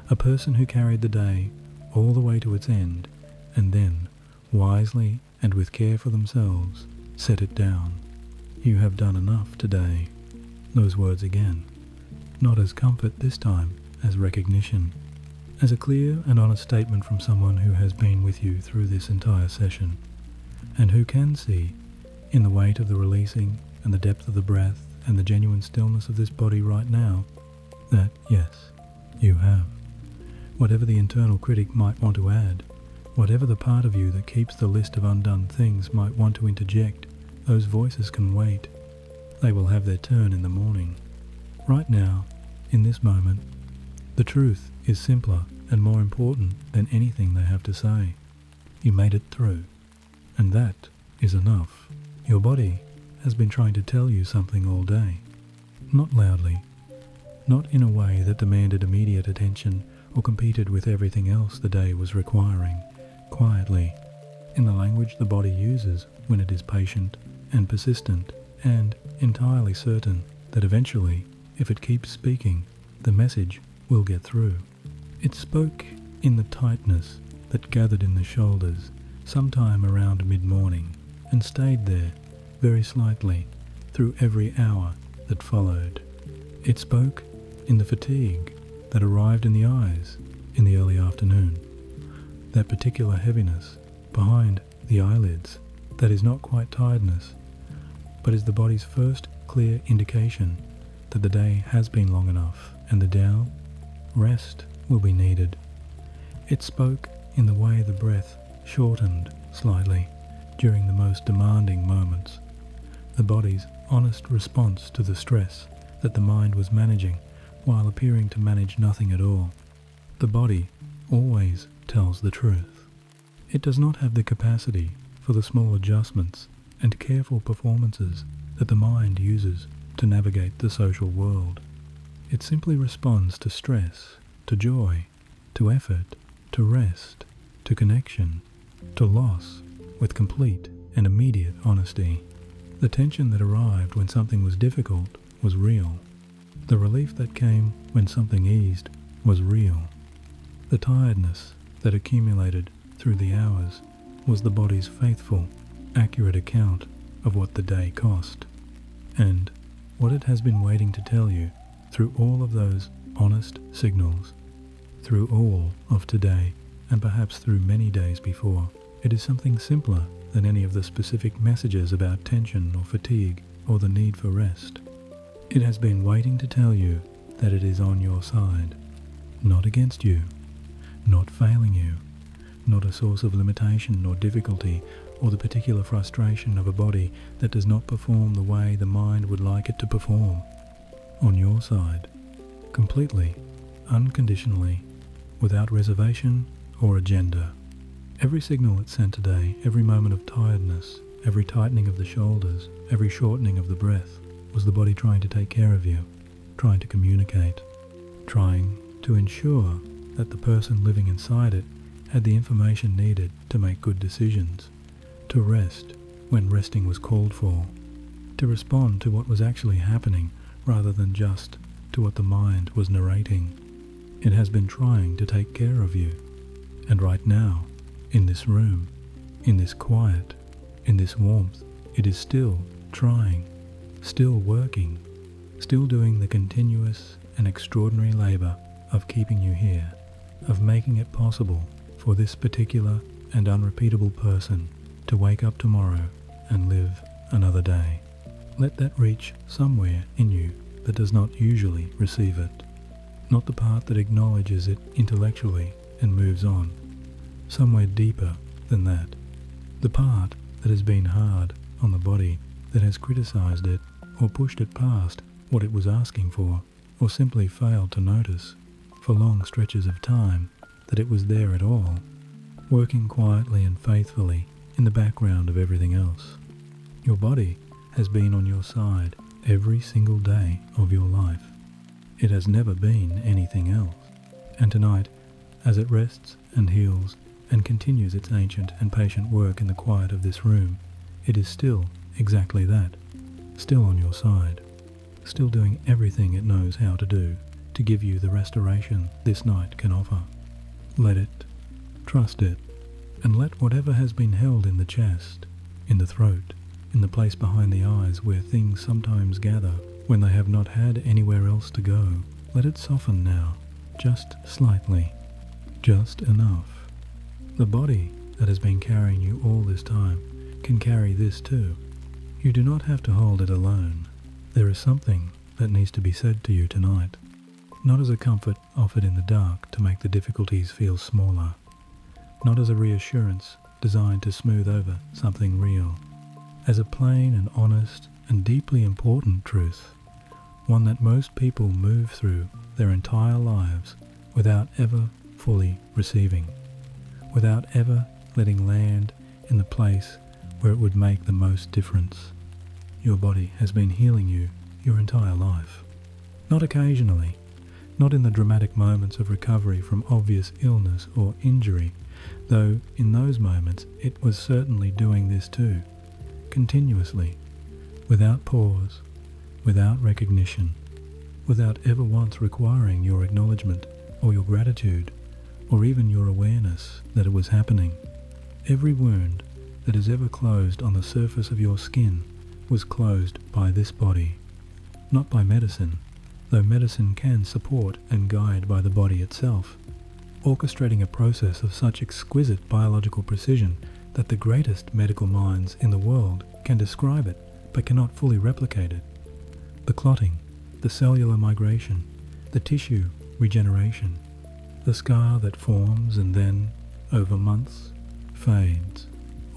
a person who carried the day all the way to its end, and then, wisely and with care for themselves, set it down. You have done enough today. Those words again, not as comfort this time, as recognition, as a clear and honest statement from someone who has been with you through this entire session, and who can see, in the weight of the releasing and the depth of the breath and the genuine stillness of this body right now, that, yes, you have. Whatever the internal critic might want to add, whatever the part of you that keeps the list of undone things might want to interject, those voices can wait. They will have their turn in the morning. Right now, in this moment, the truth is simpler and more important than anything they have to say. You made it through, and that is enough. Your body has been trying to tell you something all day. Not loudly, not in a way that demanded immediate attention or competed with everything else the day was requiring. Quietly, in the language the body uses when it is patient and persistent and entirely certain that eventually, if it keeps speaking, the message will get through. It spoke in the tightness that gathered in the shoulders sometime around mid-morning and stayed there very slightly through every hour that followed. It spoke in the fatigue that arrived in the eyes in the early afternoon, that particular heaviness behind the eyelids that is not quite tiredness, but is the body's first clear indication that the day has been long enough and the down, rest, will be needed. It spoke in the way the breath shortened slightly during the most demanding moments, the body's honest response to the stress that the mind was managing while appearing to manage nothing at all. The body always tells the truth. It does not have the capacity for the small adjustments and careful performances that the mind uses to navigate the social world. It simply responds to stress, to joy, to effort, to rest, to connection, to loss, with complete and immediate honesty. The tension that arrived when something was difficult was real. The relief that came when something eased was real. The tiredness that accumulated through the hours was the body's faithful, accurate account of what the day cost, and what it has been waiting to tell you through all of those honest signals, through all of today, and perhaps through many days before. It is something simpler than any of the specific messages about tension or fatigue or the need for rest. It has been waiting to tell you that it is on your side, not against you, not failing you, not a source of limitation or difficulty or the particular frustration of a body that does not perform the way the mind would like it to perform. On your side, completely, unconditionally, without reservation or agenda. Every signal it sent today, every moment of tiredness, every tightening of the shoulders, every shortening of the breath, was the body trying to take care of you, trying to communicate, trying to ensure that the person living inside it had the information needed to make good decisions, to rest when resting was called for, to respond to what was actually happening rather than just to what the mind was narrating. It has been trying to take care of you, and right now, in this room, in this quiet, in this warmth, it is still trying, still working, still doing the continuous and extraordinary labor of keeping you here, of making it possible for this particular and unrepeatable person to wake up tomorrow and live another day. Let that reach somewhere in you that does not usually receive it, not the part that acknowledges it intellectually and moves on, somewhere deeper than that, the part that has been hard on the body, that has criticized it or pushed it past what it was asking for, or simply failed to notice for long stretches of time that it was there at all, working quietly and faithfully in the background of everything else. Your body has been on your side every single day of your life. It has never been anything else. And tonight, as it rests and heals and continues its ancient and patient work in the quiet of this room, it is still exactly that, still on your side, still doing everything it knows how to do to give you the restoration this night can offer. Let it, trust it, and let whatever has been held in the chest, in the throat, in the place behind the eyes where things sometimes gather when they have not had anywhere else to go, let it soften now, just slightly, just enough. The body that has been carrying you all this time can carry this too. You do not have to hold it alone. There is something that needs to be said to you tonight, not as a comfort offered in the dark to make the difficulties feel smaller, not as a reassurance designed to smooth over something real, as a plain and honest and deeply important truth, one that most people move through their entire lives without ever fully receiving, without ever letting land in the place where it would make the most difference. Your body has been healing you your entire life. Not occasionally, not in the dramatic moments of recovery from obvious illness or injury, though in those moments it was certainly doing this too, continuously, without pause, without recognition, without ever once requiring your acknowledgement or your gratitude, or even your awareness that it was happening. Every wound that is ever closed on the surface of your skin was closed by this body, not by medicine, though medicine can support and guide by the body itself, orchestrating a process of such exquisite biological precision that the greatest medical minds in the world can describe it but cannot fully replicate it. The clotting, the cellular migration, the tissue regeneration, the scar that forms and then, over months, fades,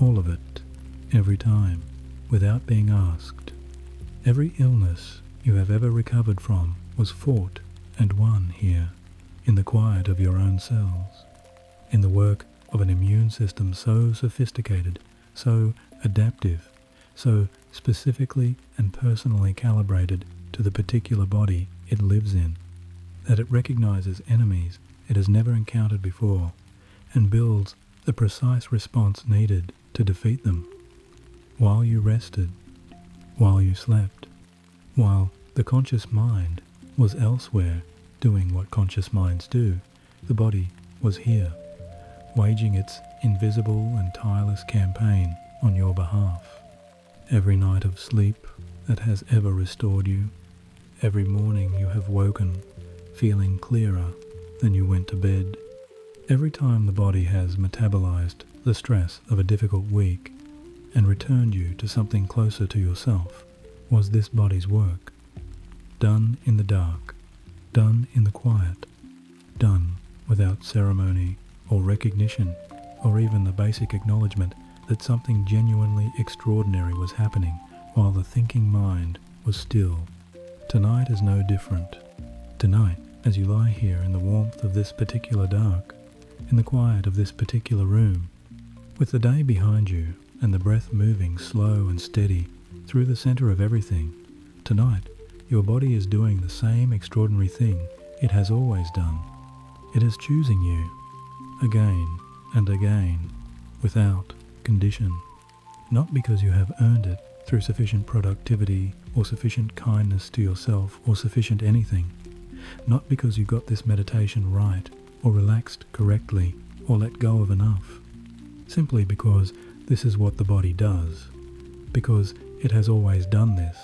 all of it, every time, without being asked. Every illness you have ever recovered from was fought and won here, in the quiet of your own cells, in the work of an immune system so sophisticated, so adaptive, so specifically and personally calibrated to the particular body it lives in, that it recognizes enemies it has never encountered before and builds the precise response needed to defeat them. While you rested, while you slept, while the conscious mind was elsewhere doing what conscious minds do, the body was here, waging its invisible and tireless campaign on your behalf. Every night of sleep that has ever restored you, every morning you have woken feeling clearer than you went to bed, every time the body has metabolized the stress of a difficult week and returned you to something closer to yourself, was this body's work, done in the dark, done in the quiet, done without ceremony or recognition or even the basic acknowledgement that something genuinely extraordinary was happening while the thinking mind was still. Tonight is no different. Tonight, as you lie here in the warmth of this particular dark, in the quiet of this particular room, With the day behind you and the breath moving slow and steady through the center of everything, tonight your body is doing the same extraordinary thing it has always done. It is choosing you, again and again, without condition. Not because you have earned it through sufficient productivity or sufficient kindness to yourself or sufficient anything. Not because you got this meditation right or relaxed correctly or let go of enough. Simply because this is what the body does. Because it has always done this.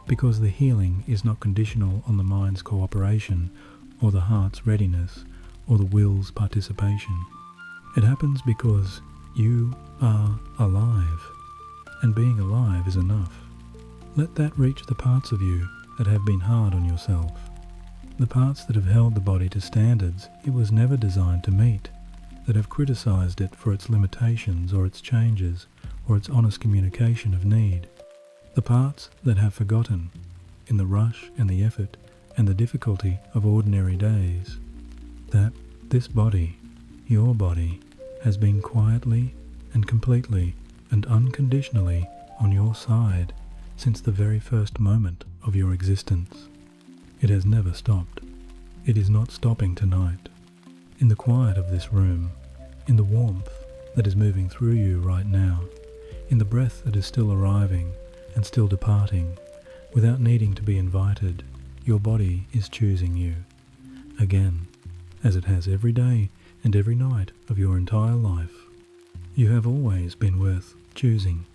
Because the healing is not conditional on the mind's cooperation or the heart's readiness or the will's participation. It happens because you are alive, and being alive is enough. Let that reach the parts of you that have been hard on yourself, the parts that have held the body to standards it was never designed to meet, that have criticized it for its limitations or its changes or its honest communication of need, the parts that have forgotten, in the rush and the effort and the difficulty of ordinary days, that this body, your body, has been quietly and completely and unconditionally on your side since the very first moment of your existence. It has never stopped. It is not stopping tonight. In the quiet of this room, in the warmth that is moving through you right now, in the breath that is still arriving and still departing, without needing to be invited, your body is choosing you, again, as it has every day and every night of your entire life. You have always been worth choosing.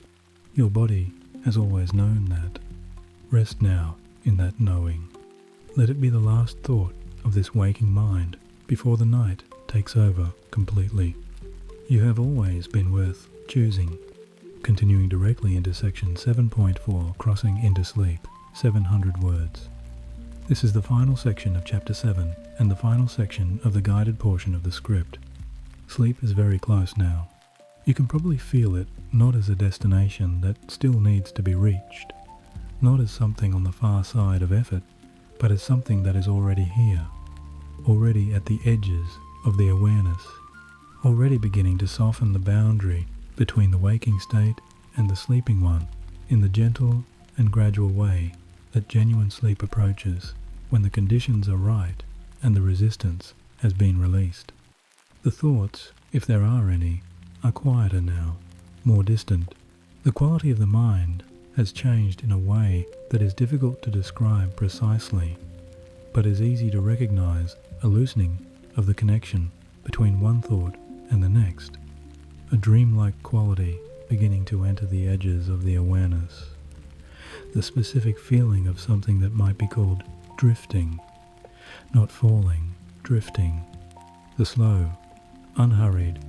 Your body has always known that. Rest now in that knowing. Let it be the last thought of this waking mind before the night takes over completely. You have always been worth choosing. Continuing directly into section 7.4, crossing into sleep, 700 words. This is the final section of chapter 7 and the final section of the guided portion of the script. Sleep is very close now. You can probably feel it not as a destination that still needs to be reached, not as something on the far side of effort, but as something that is already here, already at the edges of the awareness, already beginning to soften the boundary between the waking state and the sleeping one in the gentle and gradual way that genuine sleep approaches when the conditions are right and the resistance has been released. The thoughts, if there are any, are quieter now, more distant. The quality of the mind has changed in a way that is difficult to describe precisely, but is easy to recognize a loosening of the connection between one thought and the next, a dreamlike quality beginning to enter the edges of the awareness, the specific feeling of something that might be called drifting, not falling, drifting, the slow, unhurried,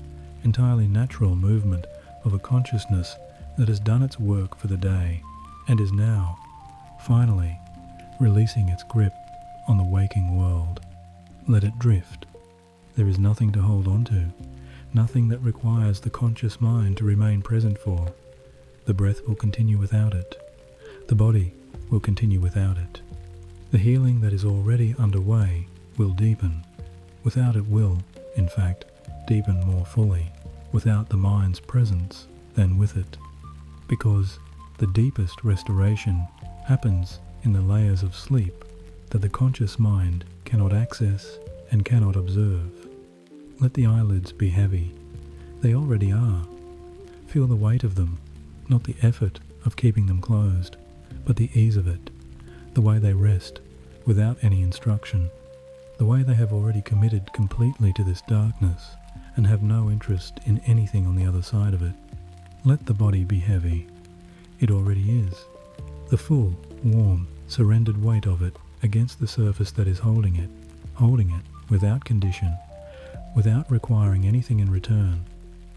entirely natural movement of a consciousness that has done its work for the day and is now, finally, releasing its grip on the waking world. Let it drift. There is nothing to hold on to, nothing that requires the conscious mind to remain present for. The breath will continue without it. The body will continue without it. The healing that is already underway will deepen. Without it will, in fact, deepen more fully, without the mind's presence than with it. Because the deepest restoration happens in the layers of sleep that the conscious mind cannot access and cannot observe. Let the eyelids be heavy. They already are. Feel the weight of them, not the effort of keeping them closed, but the ease of it, the way they rest without any instruction, the way they have already committed completely to this darkness and have no interest in anything on the other side of it. Let the body be heavy. It already is. The full, warm, surrendered weight of it against the surface that is holding it without condition, without requiring anything in return,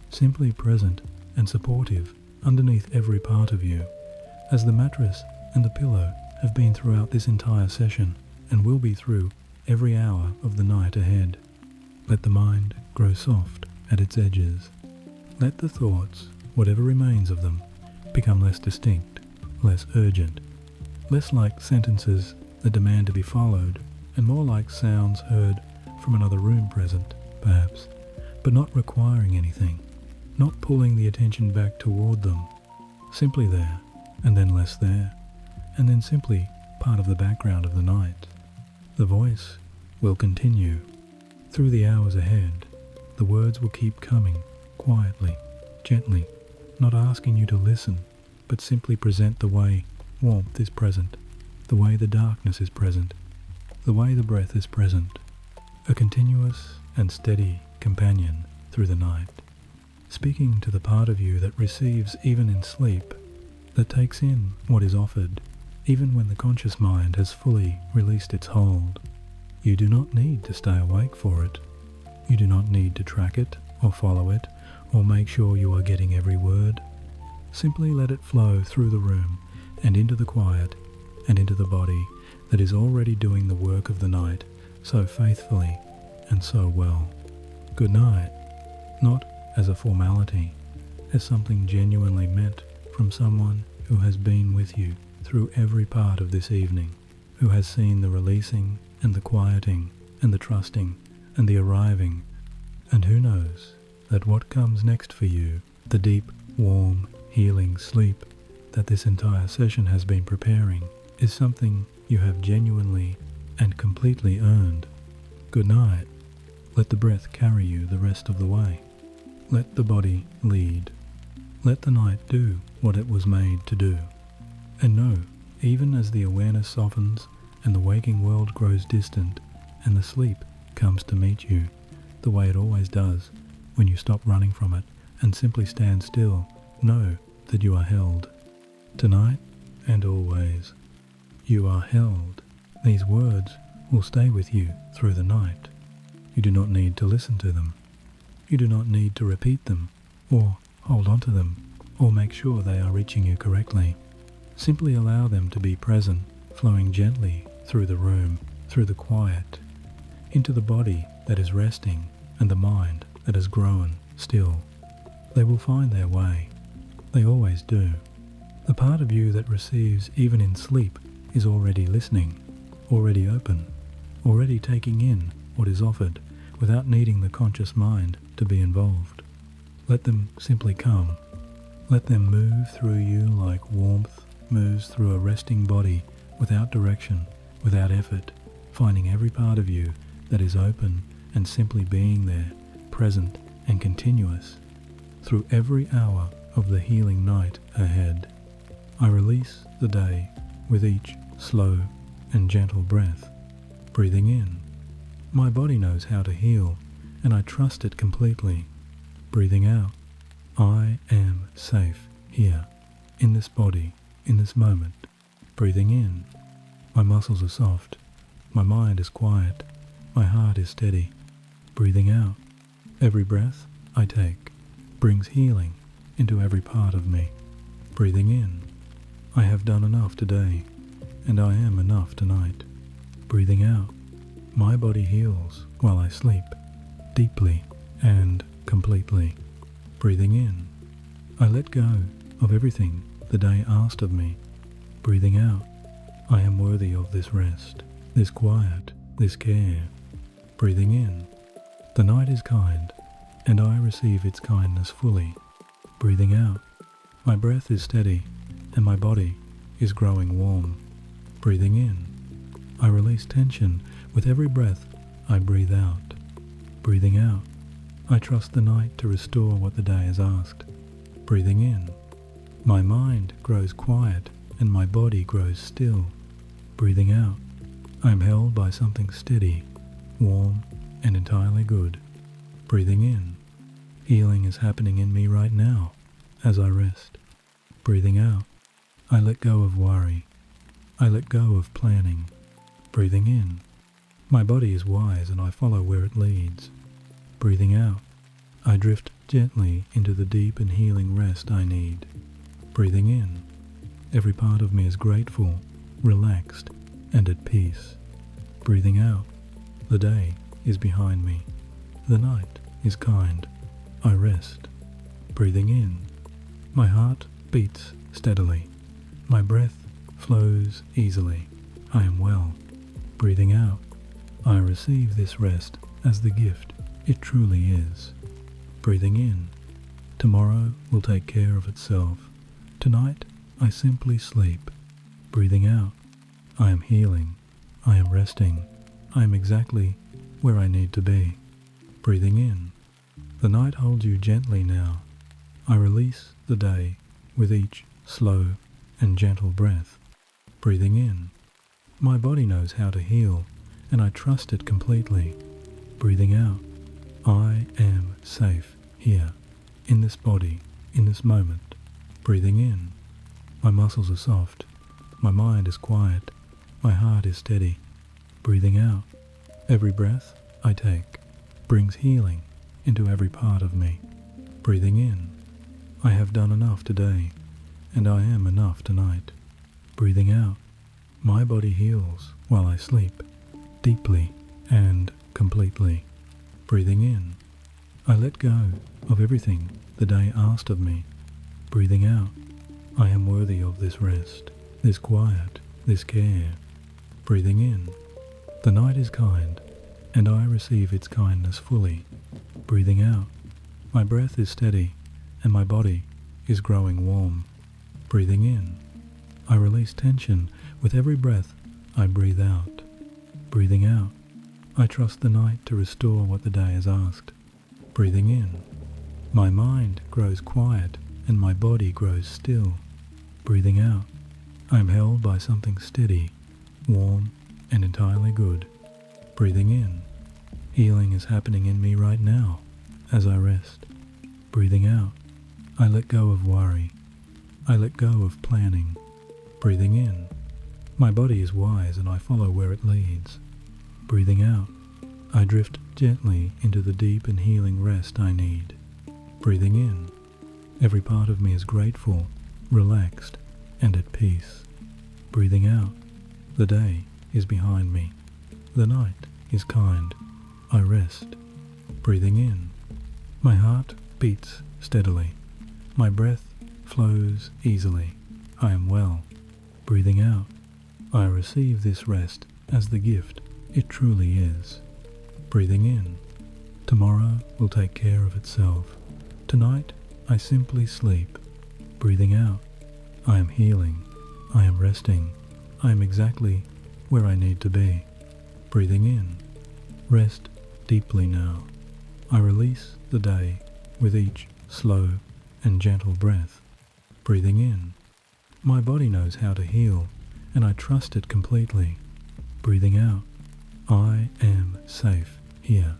simply present and supportive underneath every part of you, as the mattress and the pillow have been throughout this entire session and will be through every hour of the night ahead. Let the mind grow soft at its edges. Let the thoughts, whatever remains of them, become less distinct, less urgent, less like sentences that demand to be followed, and more like sounds heard from another room present, perhaps, but not requiring anything, not pulling the attention back toward them, simply there, and then less there, and then simply part of the background of the night. The voice will continue. Through the hours ahead, the words will keep coming, quietly, gently, not asking you to listen, but simply present the way warmth is present, the way the darkness is present, the way the breath is present, a continuous and steady companion through the night, speaking to the part of you that receives even in sleep, that takes in what is offered, even when the conscious mind has fully released its hold. You do not need to stay awake for it. You do not need to track it or follow it or make sure you are getting every word. Simply let it flow through the room and into the quiet and into the body that is already doing the work of the night so faithfully and so well. Good night, not as a formality, as something genuinely meant from someone who has been with you through every part of this evening, who has seen the releasing and the quieting and the trusting and the arriving, and who knows that what comes next for you, the deep, warm, healing sleep that this entire session has been preparing, is something you have genuinely and completely earned. Good night. Let the breath carry you the rest of the way. Let the body lead. Let the night do what it was made to do. And know, even as the awareness softens and the waking world grows distant and the sleep comes to meet you, the way it always does when you stop running from it and simply stand still, know that you are held. Tonight and always, you are held. These words will stay with you through the night. You do not need to listen to them. You do not need to repeat them, or hold on to them, or make sure they are reaching you correctly. Simply allow them to be present, flowing gently through the room, through the quiet, into the body that is resting and the mind that has grown still. They will find their way. They always do. The part of you that receives even in sleep is already listening, already open, already taking in what is offered without needing the conscious mind to be involved. Let them simply come. Let them move through you like warmth moves through a resting body without direction, without effort, finding every part of you that is open and simply being there, present and continuous, through every hour of the healing night ahead. I release the day with each slow and gentle breath, breathing in. My body knows how to heal, and I trust it completely. Breathing out. I am safe here, in this body, in this moment. Breathing in. My muscles are soft. My mind is quiet. My heart is steady. Breathing out. Every breath I take brings healing into every part of me. Breathing in. I have done enough today, and I am enough tonight. Breathing out. My body heals while I sleep, deeply and completely. Breathing in. I let go of everything the day asked of me. Breathing out. I am worthy of this rest, this quiet, this care. Breathing in. The night is kind, and I receive its kindness fully. Breathing out. My breath is steady, and my body is growing warm. Breathing in. I release tension with every breath I breathe out. Breathing out. I trust the night to restore what the day has asked. Breathing in. My mind grows quiet and my body grows still. Breathing out. I am held by something steady, warm, and entirely good. Breathing in. Healing is happening in me right now as I rest. Breathing out. I let go of worry. I let go of planning. Breathing in. My body is wise and I follow where it leads. Breathing out. I drift gently into the deep and healing rest I need. Breathing in. Every part of me is grateful, relaxed, and at peace. Breathing out. The day is behind me. The night is kind. I rest. Breathing in. My heart beats steadily. My breath flows easily. I am well. Breathing out. I receive this rest as the gift it truly is. Breathing in. Tomorrow will take care of itself. Tonight I simply sleep. Breathing out. I am healing. I am resting. I am exactly where I need to be. Breathing in. The night holds you gently now. I release the day with each slow and gentle breath. Breathing in. My body knows how to heal, and I trust it completely. Breathing out. I am safe here, in this body, in this moment. Breathing in. My muscles are soft. My mind is quiet. My heart is steady. Breathing out. Every breath I take brings healing into every part of me. Breathing in. I have done enough today, and I am enough tonight. Breathing out. My body heals while I sleep, deeply and completely. Breathing in. I let go of everything the day asked of me. Breathing out. I am worthy of this rest, this quiet, this care. Breathing in. The night is kind, and I receive its kindness fully. Breathing out. My breath is steady, and my body is growing warm. Breathing in. I release tension with every breath I breathe out. Breathing out. I trust the night to restore what the day has asked. Breathing in. My mind grows quiet and my body grows still. Breathing out. I am held by something steady, warm, and entirely good. Breathing in. Healing is happening in me right now as I rest. Breathing out. I let go of worry. I let go of planning. Breathing in. My body is wise and I follow where it leads. Breathing out. I drift gently into the deep and healing rest I need. Breathing in. Every part of me is grateful, relaxed, and at peace. Breathing out. The day is behind me. The night is kind. I rest. Breathing in. My heart beats steadily. My breath flows easily. I am well. Breathing out. I receive this rest as the gift it truly is. Breathing in. Tomorrow will take care of itself. Tonight I simply sleep. Breathing out. I am healing. I am resting. I am exactly where I need to be. Breathing in. Rest deeply now. I release the day with each slow and gentle breath. Breathing in. My body knows how to heal, and I trust it completely. Breathing out. I am safe here,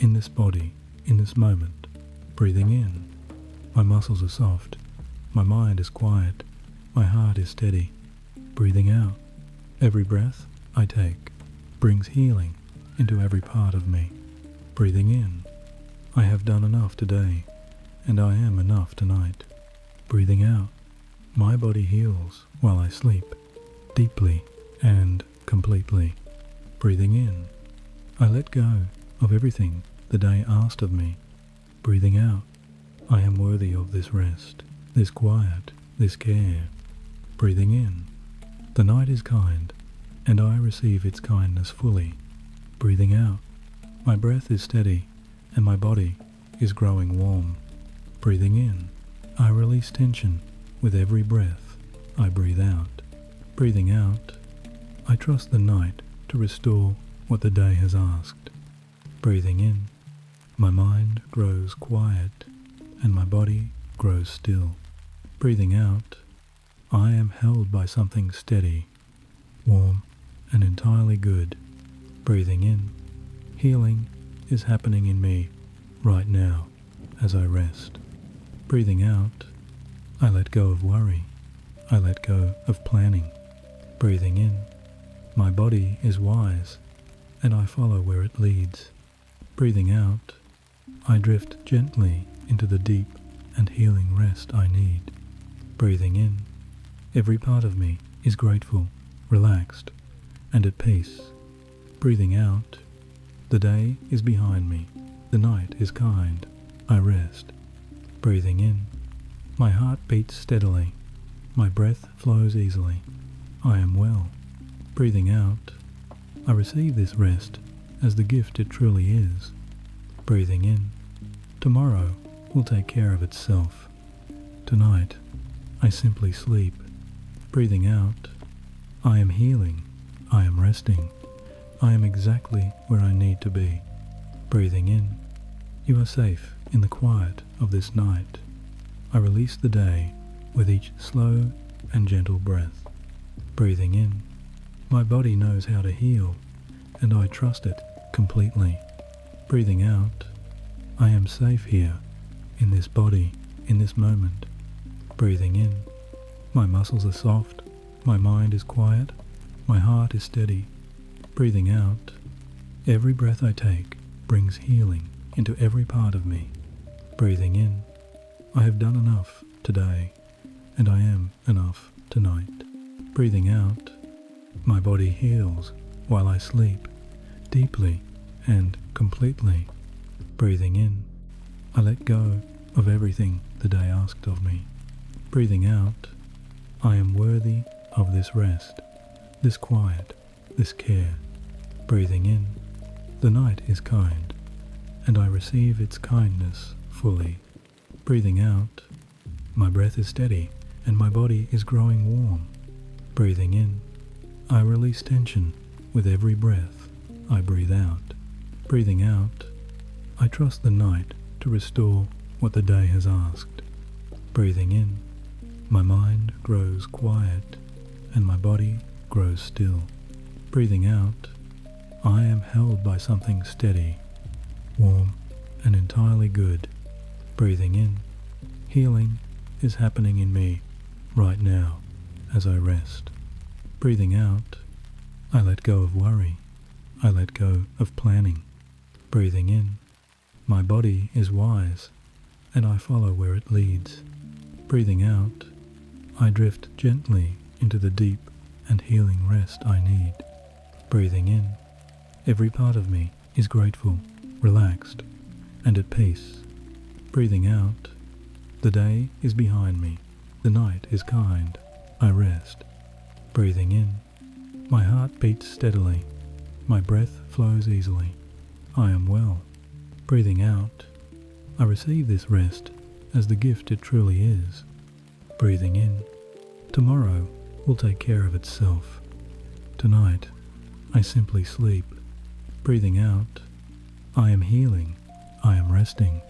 in this body, in this moment. Breathing in. My muscles are soft. My mind is quiet. My heart is steady. Breathing out. Every breath I take brings healing into every part of me. Breathing in. I have done enough today, and I am enough tonight. Breathing out. My body heals while I sleep, deeply and completely. Breathing in. I let go of everything the day asked of me. Breathing out. I am worthy of this rest, this quiet, this care. Breathing in. The night is kind, and I receive its kindness fully. Breathing out. My breath is steady, and my body is growing warm. Breathing in. I release tension with every breath I breathe out. Breathing out. I trust the night to restore what the day has asked. Breathing in. My mind grows quiet, and my body grows still. Breathing out. I am held by something steady, warm, and entirely good. Breathing in. Healing is happening in me right now as I rest. Breathing out. I let go of worry. I let go of planning. Breathing in. My body is wise, and I follow where it leads. Breathing out. I drift gently into the deep and healing rest I need. Breathing in. Every part of me is grateful, relaxed, and at peace. Breathing out. The day is behind me. The night is kind. I rest. Breathing in. My heart beats steadily. My breath flows easily. I am well. Breathing out. I receive this rest as the gift it truly is. Breathing in. Tomorrow will take care of itself. Tonight, I simply sleep. Breathing out, I am healing. I am resting. I am exactly where I need to be. Breathing in, you are safe in the quiet of this night. I release the day with each slow and gentle breath. Breathing in, my body knows how to heal, and I trust it completely. Breathing out, I am safe here, in this body, in this moment. Breathing in, my muscles are soft, my mind is quiet, my heart is steady. Breathing out, every breath I take brings healing into every part of me. Breathing in, I have done enough today, and I am enough tonight. Breathing out, my body heals while I sleep, deeply and completely. Breathing in, I let go of everything the day asked of me. Breathing out, I am worthy of this rest, this quiet, this care. Breathing in, the night is kind, and I receive its kindness fully. Breathing out, my breath is steady and my body is growing warm. Breathing in, I release tension with every breath I breathe out. Breathing out, I trust the night to restore what the day has asked. Breathing in, my mind grows quiet and my body grows still. Breathing out, I am held by something steady, warm, and entirely good. Breathing in, healing is happening in me right now as I rest. Breathing out, I let go of worry. I let go of planning. Breathing in, my body is wise, and I follow where it leads. Breathing out, I drift gently into the deep and healing rest I need. Breathing in, every part of me is grateful, relaxed, and at peace. Breathing out, the day is behind me, the night is kind, I rest. Breathing in, my heart beats steadily, my breath flows easily, I am well. Breathing out, I receive this rest as the gift it truly is. Breathing in, tomorrow will take care of itself. Tonight, I simply sleep. Breathing out, I am healing, I am resting,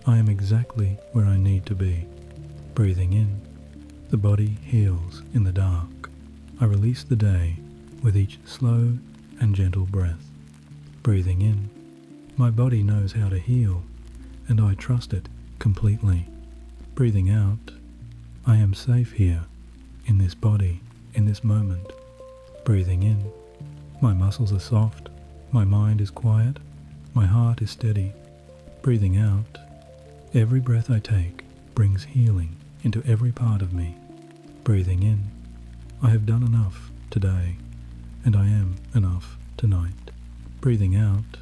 I am exactly where I need to be. Breathing in, the body heals in the dark. I release the day with each slow and gentle breath. Breathing in, my body knows how to heal, and I trust it completely. Breathing out, I am safe here, in this body, in this moment. Breathing in, my muscles are soft, my mind is quiet, my heart is steady. Breathing out, every breath I take brings healing into every part of me. Breathing in, I have done enough today, and I am enough tonight. Breathing out,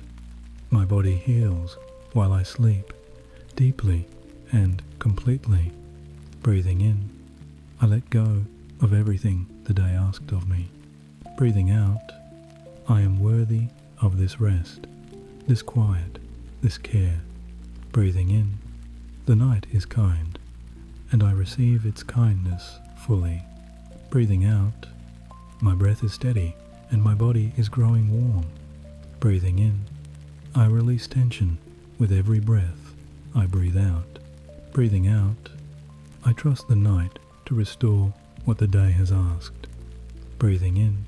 my body heals while I sleep, deeply and completely. Breathing in, I let go of everything the day asked of me. Breathing out, I am worthy of this rest, this quiet, this care. Breathing in, the night is kind, and I receive its kindness fully. Breathing out, my breath is steady and my body is growing warm. Breathing in, I release tension with every breath I breathe out. Breathing out, I trust the night to restore what the day has asked. Breathing in,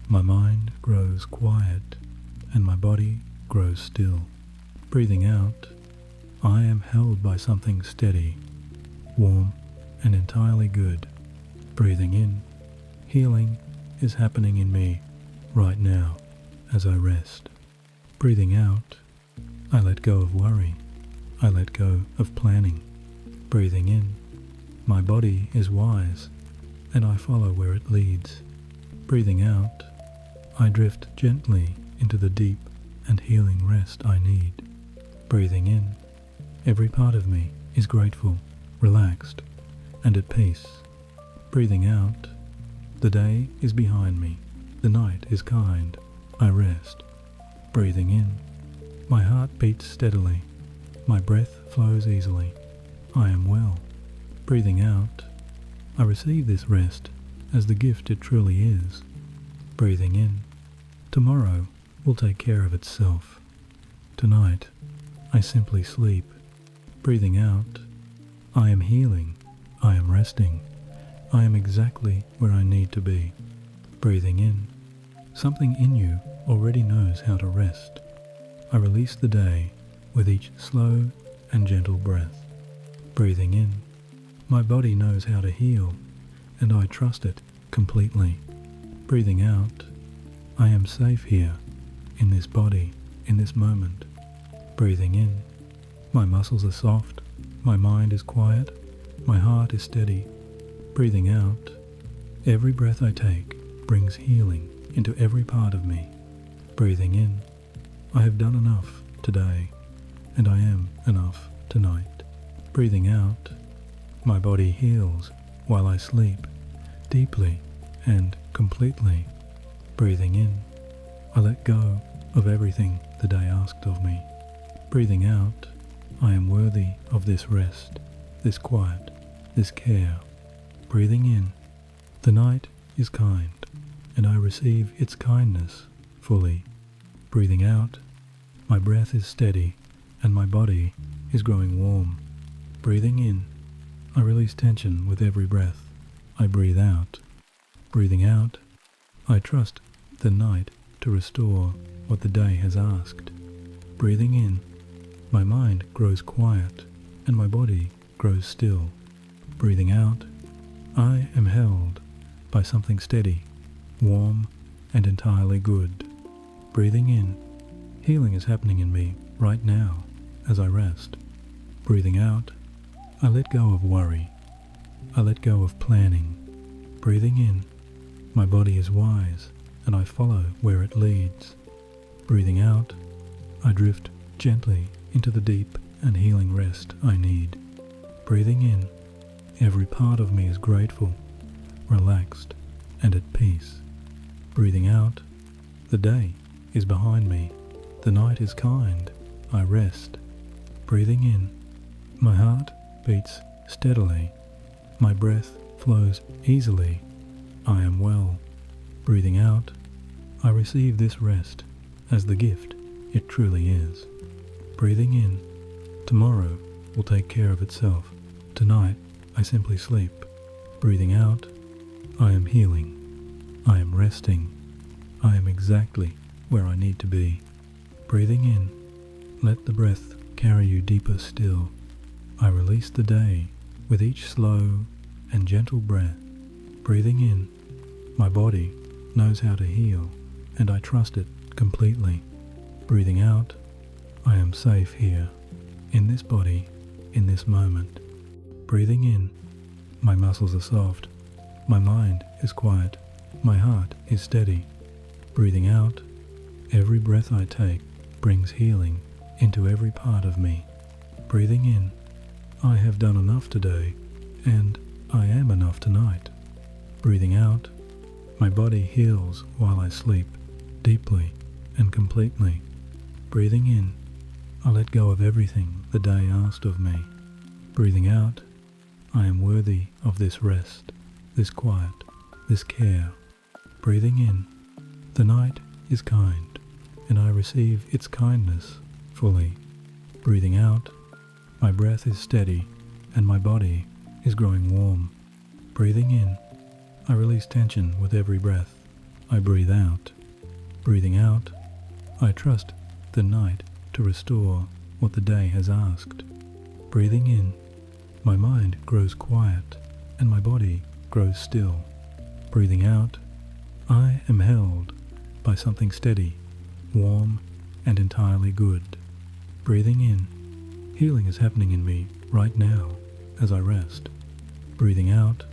my mind grows quiet and my body grows still. Breathing out, I am held by something steady, warm, and entirely good. Breathing in, healing is happening in me right now as I rest. Breathing out, I let go of worry. I let go of planning. Breathing in, my body is wise, and I follow where it leads. Breathing out, I drift gently into the deep and healing rest I need. Breathing in, every part of me is grateful, relaxed, and at peace. Breathing out, the day is behind me, the night is kind, I rest. Breathing in, my heart beats steadily, My breath flows easily. I am well. Breathing out, I receive this rest as the gift it truly is. Breathing in, tomorrow will take care of itself. Tonight, I simply sleep. Breathing out, I am healing. I am resting. I am exactly where I need to be. Breathing in, something in you already knows how to rest. I release the day with each slow and gentle breath. Breathing in, my body knows how to heal, and I trust it completely. Breathing out, I am safe here, in this body, in this moment. Breathing in, my muscles are soft, my mind is quiet, my heart is steady. Breathing out, every breath I take brings healing into every part of me. Breathing in, I have done enough today, and I am enough tonight. Breathing out, my body heals while I sleep, deeply and completely. Breathing in, I let go of everything the day asked of me. Breathing out, I am worthy of this rest, this quiet, this care. Breathing in, the night is kind, and I receive its kindness fully. Breathing out, my breath is steady, and my body is growing warm. Breathing in, I release tension with every breath I breathe out. Breathing out, I trust the night to restore what the day has asked. Breathing in, my mind grows quiet and my body grows still. Breathing out, I am held by something steady, warm, and entirely good. Breathing in, healing is happening in me right now as I rest. Breathing out, I let go of worry. I let go of planning. Breathing in, my body is wise and I follow where it leads. Breathing out, I drift gently into the deep and healing rest I need. Breathing in, every part of me is grateful, relaxed, and at peace. Breathing out, the day is behind me. The night is kind. I rest. Breathing in, my heart beats steadily. My breath flows easily. I am well. Breathing out, I receive this rest as the gift it truly is. Breathing in, tomorrow will take care of itself. Tonight, I simply sleep. Breathing out, I am healing. I am resting. I am exactly where I need to be. Breathing in, let the breath carry you deeper still. I release the day with each slow and gentle breath. Breathing in, my body knows how to heal, and I trust it completely. Breathing out, I am safe here, in this body, in this moment. Breathing in, my muscles are soft, my mind is quiet, my heart is steady. Breathing out, every breath I take brings healing into every part of me. Breathing in, I have done enough today, and I am enough tonight. Breathing out, my body heals while I sleep, deeply and completely. Breathing in, I let go of everything the day asked of me. Breathing out, I am worthy of this rest, this quiet, this care. Breathing in, the night is kind, and I receive its kindness fully. Breathing out, my breath is steady, and my body is growing warm. Breathing in, I release tension with every breath I breathe out. Breathing out, I trust the night to restore what the day has asked. Breathing in, my mind grows quiet and my body grows still. Breathing out, I am held by something steady, warm, and entirely good. Breathing in, healing is happening in me right now as I rest. Breathing out,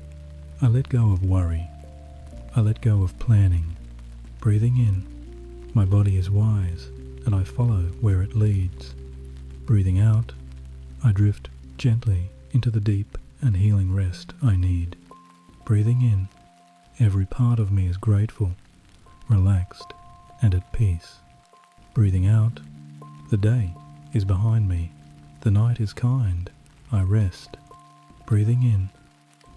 I let go of worry. I let go of planning. Breathing in, my body is wise and I follow where it leads. Breathing out, I drift gently into the deep and healing rest I need. Breathing in, every part of me is grateful, relaxed, and at peace. Breathing out, the day is behind me. The night is kind. I rest. Breathing in.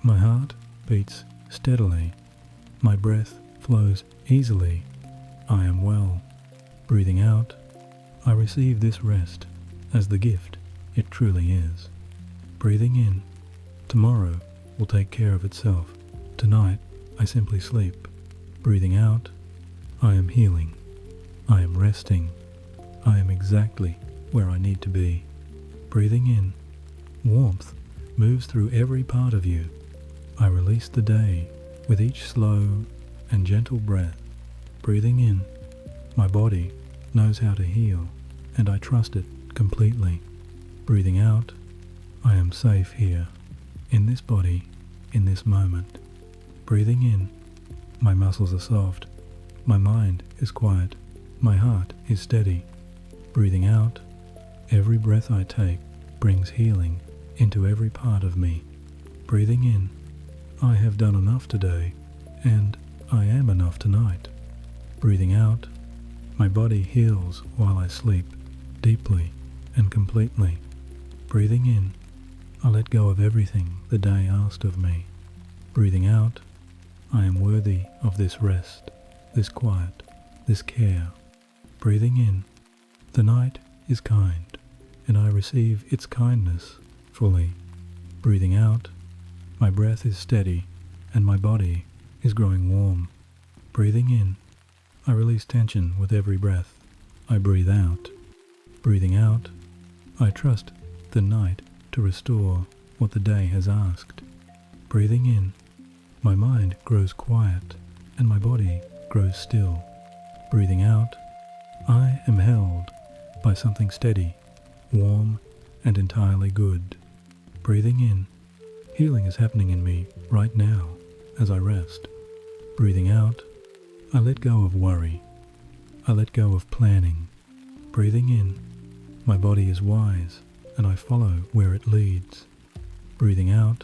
My heart beats steadily. My breath flows easily. I am well. Breathing out. I receive this rest as the gift it truly is. Breathing in. Tomorrow will take care of itself. Tonight I simply sleep. Breathing out. I am healing. I am resting. I am exactly where I need to be. Breathing in. Warmth moves through every part of you. I release the day with each slow and gentle breath. Breathing in. My body knows how to heal, and I trust it completely. Breathing out. I am safe here, in this body, in this moment. Breathing in. My muscles are soft. My mind is quiet. My heart is steady. Breathing out. Every breath I take brings healing into every part of me. Breathing in. I have done enough today, and I am enough tonight. Breathing out. My body heals while I sleep, deeply and completely. Breathing in. I let go of everything the day asked of me. Breathing out. I am worthy of this rest, this quiet, this care. Breathing in. The night is kind, and I receive its kindness fully. Breathing out. My breath is steady, and my body is growing warm. Breathing in. I release tension with every breath I breathe out. Breathing out. I trust the night to restore what the day has asked. Breathing in. My mind grows quiet, and my body grows still. Breathing out. I am held by something steady, warm, and entirely good. Breathing in. Healing is happening in me right now as I rest. Breathing out. I let go of worry. I let go of planning. Breathing in. My body is wise, and I follow where it leads. Breathing out.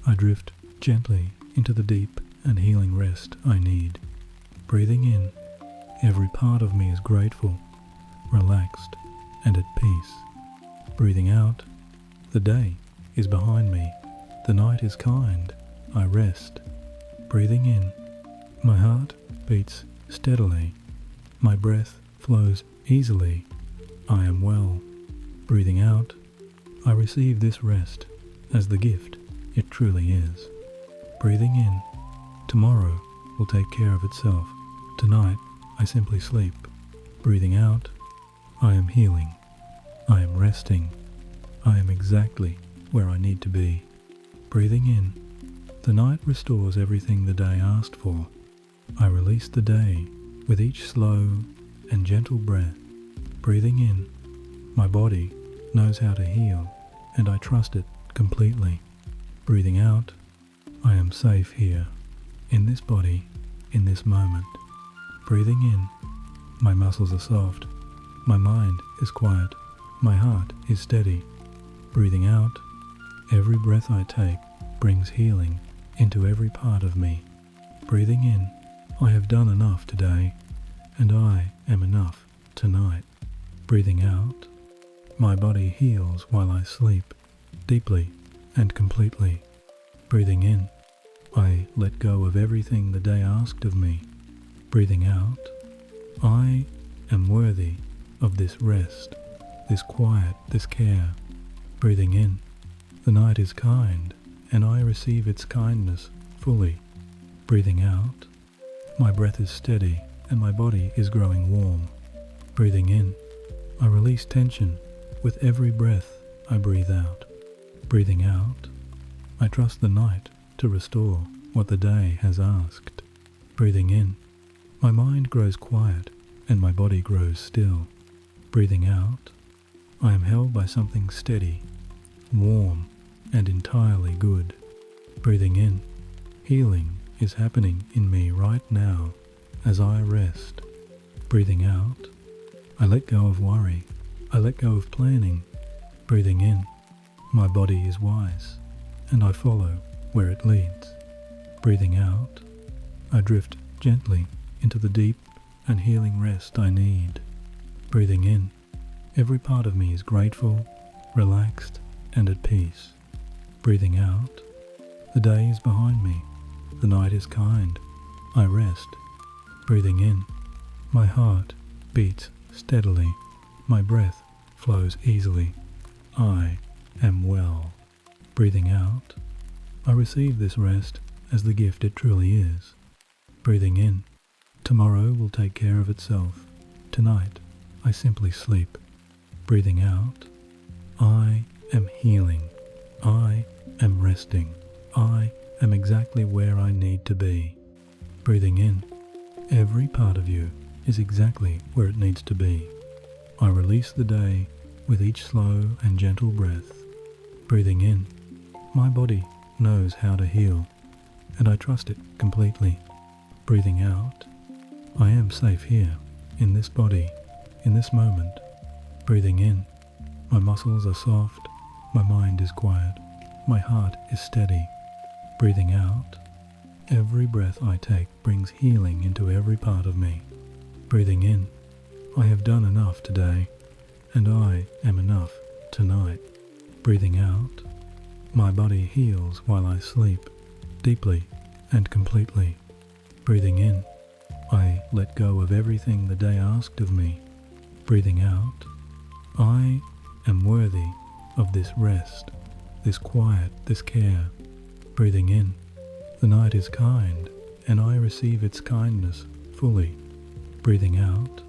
I drift gently into the deep and healing rest I need. Breathing in. Every part of me is grateful, relaxed, and at peace. Breathing out. The day is behind me. The night is kind. I rest. Breathing in. My heart beats steadily. My breath flows easily. I am well. Breathing out. I receive this rest as the gift it truly is. Breathing in. Tomorrow will take care of itself. Tonight I simply sleep. Breathing out. I am healing. I am resting. I am exactly where I need to be. Breathing in. The night restores everything the day asked for. I release the day with each slow and gentle breath. Breathing in. My body knows how to heal, and I trust it completely. Breathing out. I am safe here, in this body, in this moment. Breathing in. My muscles are soft. My mind is quiet. My heart is steady. Breathing out. Every breath I take brings healing into every part of me. Breathing in. I have done enough today, and I am enough tonight. Breathing out. My body heals while I sleep, deeply and completely. Breathing in. I let go of everything the day asked of me. Breathing out. I am worthy of this rest, this quiet, this care. Breathing in. The night is kind, and I receive its kindness fully. Breathing out. My breath is steady, and my body is growing warm. Breathing in. I release tension with every breath I breathe out. Breathing out. I trust the night to restore what the day has asked. Breathing in. My mind grows quiet, and my body grows still. Breathing out. I am held by something steady, warm, and entirely good. Breathing in. Healing is happening in me right now as I rest. Breathing out. I let go of worry. I let go of planning. Breathing in. My body is wise, and I follow where it leads. Breathing out. I drift gently into the deep and healing rest I need. Breathing in. Every part of me is grateful, relaxed and at peace. Breathing out, the day is behind me, the night is kind, I rest. Breathing in, my heart beats steadily, my breath flows easily, I am well. Breathing out, I receive this rest as the gift it truly is. Breathing in, tomorrow will take care of itself, tonight I simply sleep. Breathing out, I am healing, I am resting, I am exactly where I need to be. Breathing in, every part of you is exactly where it needs to be. I release the day with each slow and gentle breath. Breathing in, my body knows how to heal, and I trust it completely. Breathing out, I am safe here, in this body, in this moment. Breathing in, my muscles are soft, my mind is quiet, my heart is steady. Breathing out, every breath I take brings healing into every part of me. Breathing in, I have done enough today, and I am enough tonight. Breathing out, my body heals while I sleep, deeply and completely. Breathing in, I let go of everything the day asked of me. Breathing out, I am worthy of this rest, this quiet, this care. Breathing in, the night is kind, and I receive its kindness fully. Breathing out,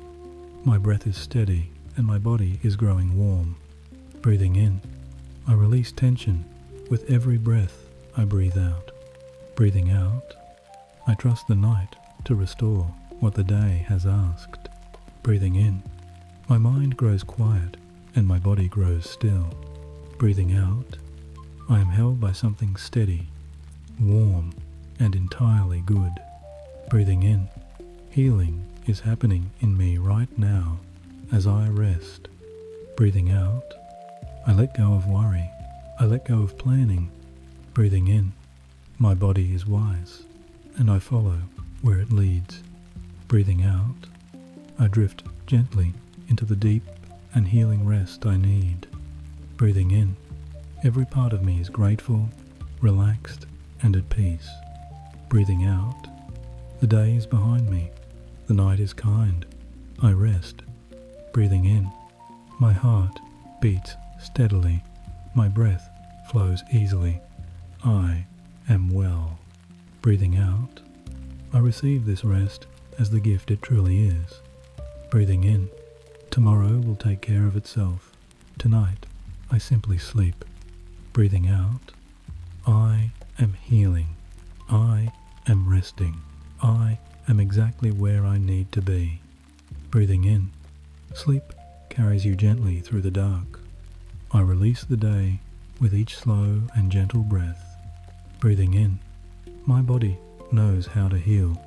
my breath is steady and my body is growing warm. Breathing in, I release tension with every breath I breathe out. Breathing out, I trust the night to restore what the day has asked. Breathing in, my mind grows quiet and my body grows still. Breathing out, I am held by something steady, warm, and entirely good. Breathing in, healing is happening in me right now as I rest. Breathing out, I let go of worry, I let go of planning. Breathing in, my body is wise, and I follow where it leads. Breathing out, I drift gently into the deep and healing rest I need. Breathing in, every part of me is grateful, relaxed, and at peace. Breathing out, the day is behind me, the night is kind, I rest. Breathing in, my heart beats steadily, my breath flows easily, I am well. Breathing out, I receive this rest as the gift it truly is. Breathing in, tomorrow will take care of itself, tonight I simply sleep. Breathing out, I am healing, I am resting, I am exactly where I need to be. Breathing in, sleep carries you gently through the dark. I release the day with each slow and gentle breath. Breathing in, my body knows how to heal,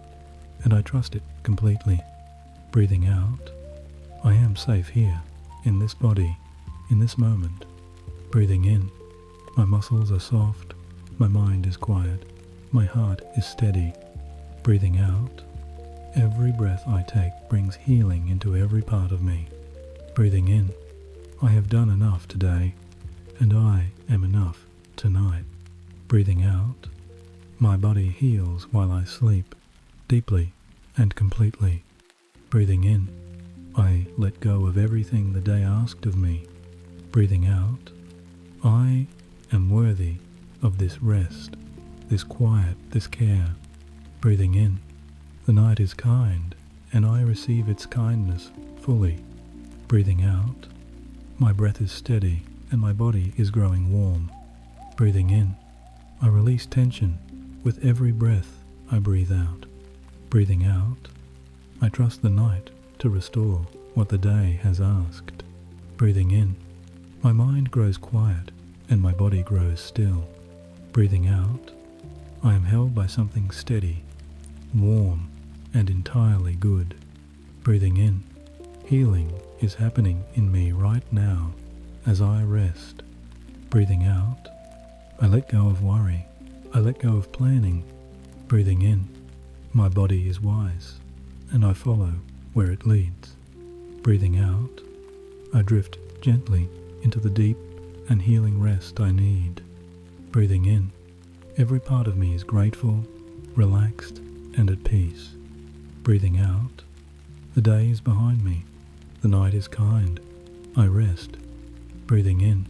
and I trust it completely. Breathing out, I am safe here, in this body, in this moment. Breathing in, my muscles are soft, my mind is quiet, my heart is steady. Breathing out, every breath I take brings healing into every part of me. Breathing in, I have done enough today, and I am enough tonight. Breathing out, my body heals while I sleep, deeply and completely. Breathing in, I let go of everything the day asked of me. Breathing out, I am worthy of this rest, this quiet, this care. Breathing in, the night is kind, and I receive its kindness fully. Breathing out, my breath is steady and my body is growing warm. Breathing in, I release tension with every breath I breathe out. Breathing out, I trust the night to restore what the day has asked. Breathing in, my mind grows quiet and my body grows still. Breathing out, I am held by something steady, warm, and entirely good. Breathing in, healing is happening in me right now as I rest. Breathing out, I let go of worry, I let go of planning. Breathing in, my body is wise, and I follow where it leads. Breathing out, I drift gently into the deep and healing rest I need. Breathing in, every part of me is grateful, relaxed, and at peace. Breathing out, the day is behind me, the night is kind, I rest. Breathing in,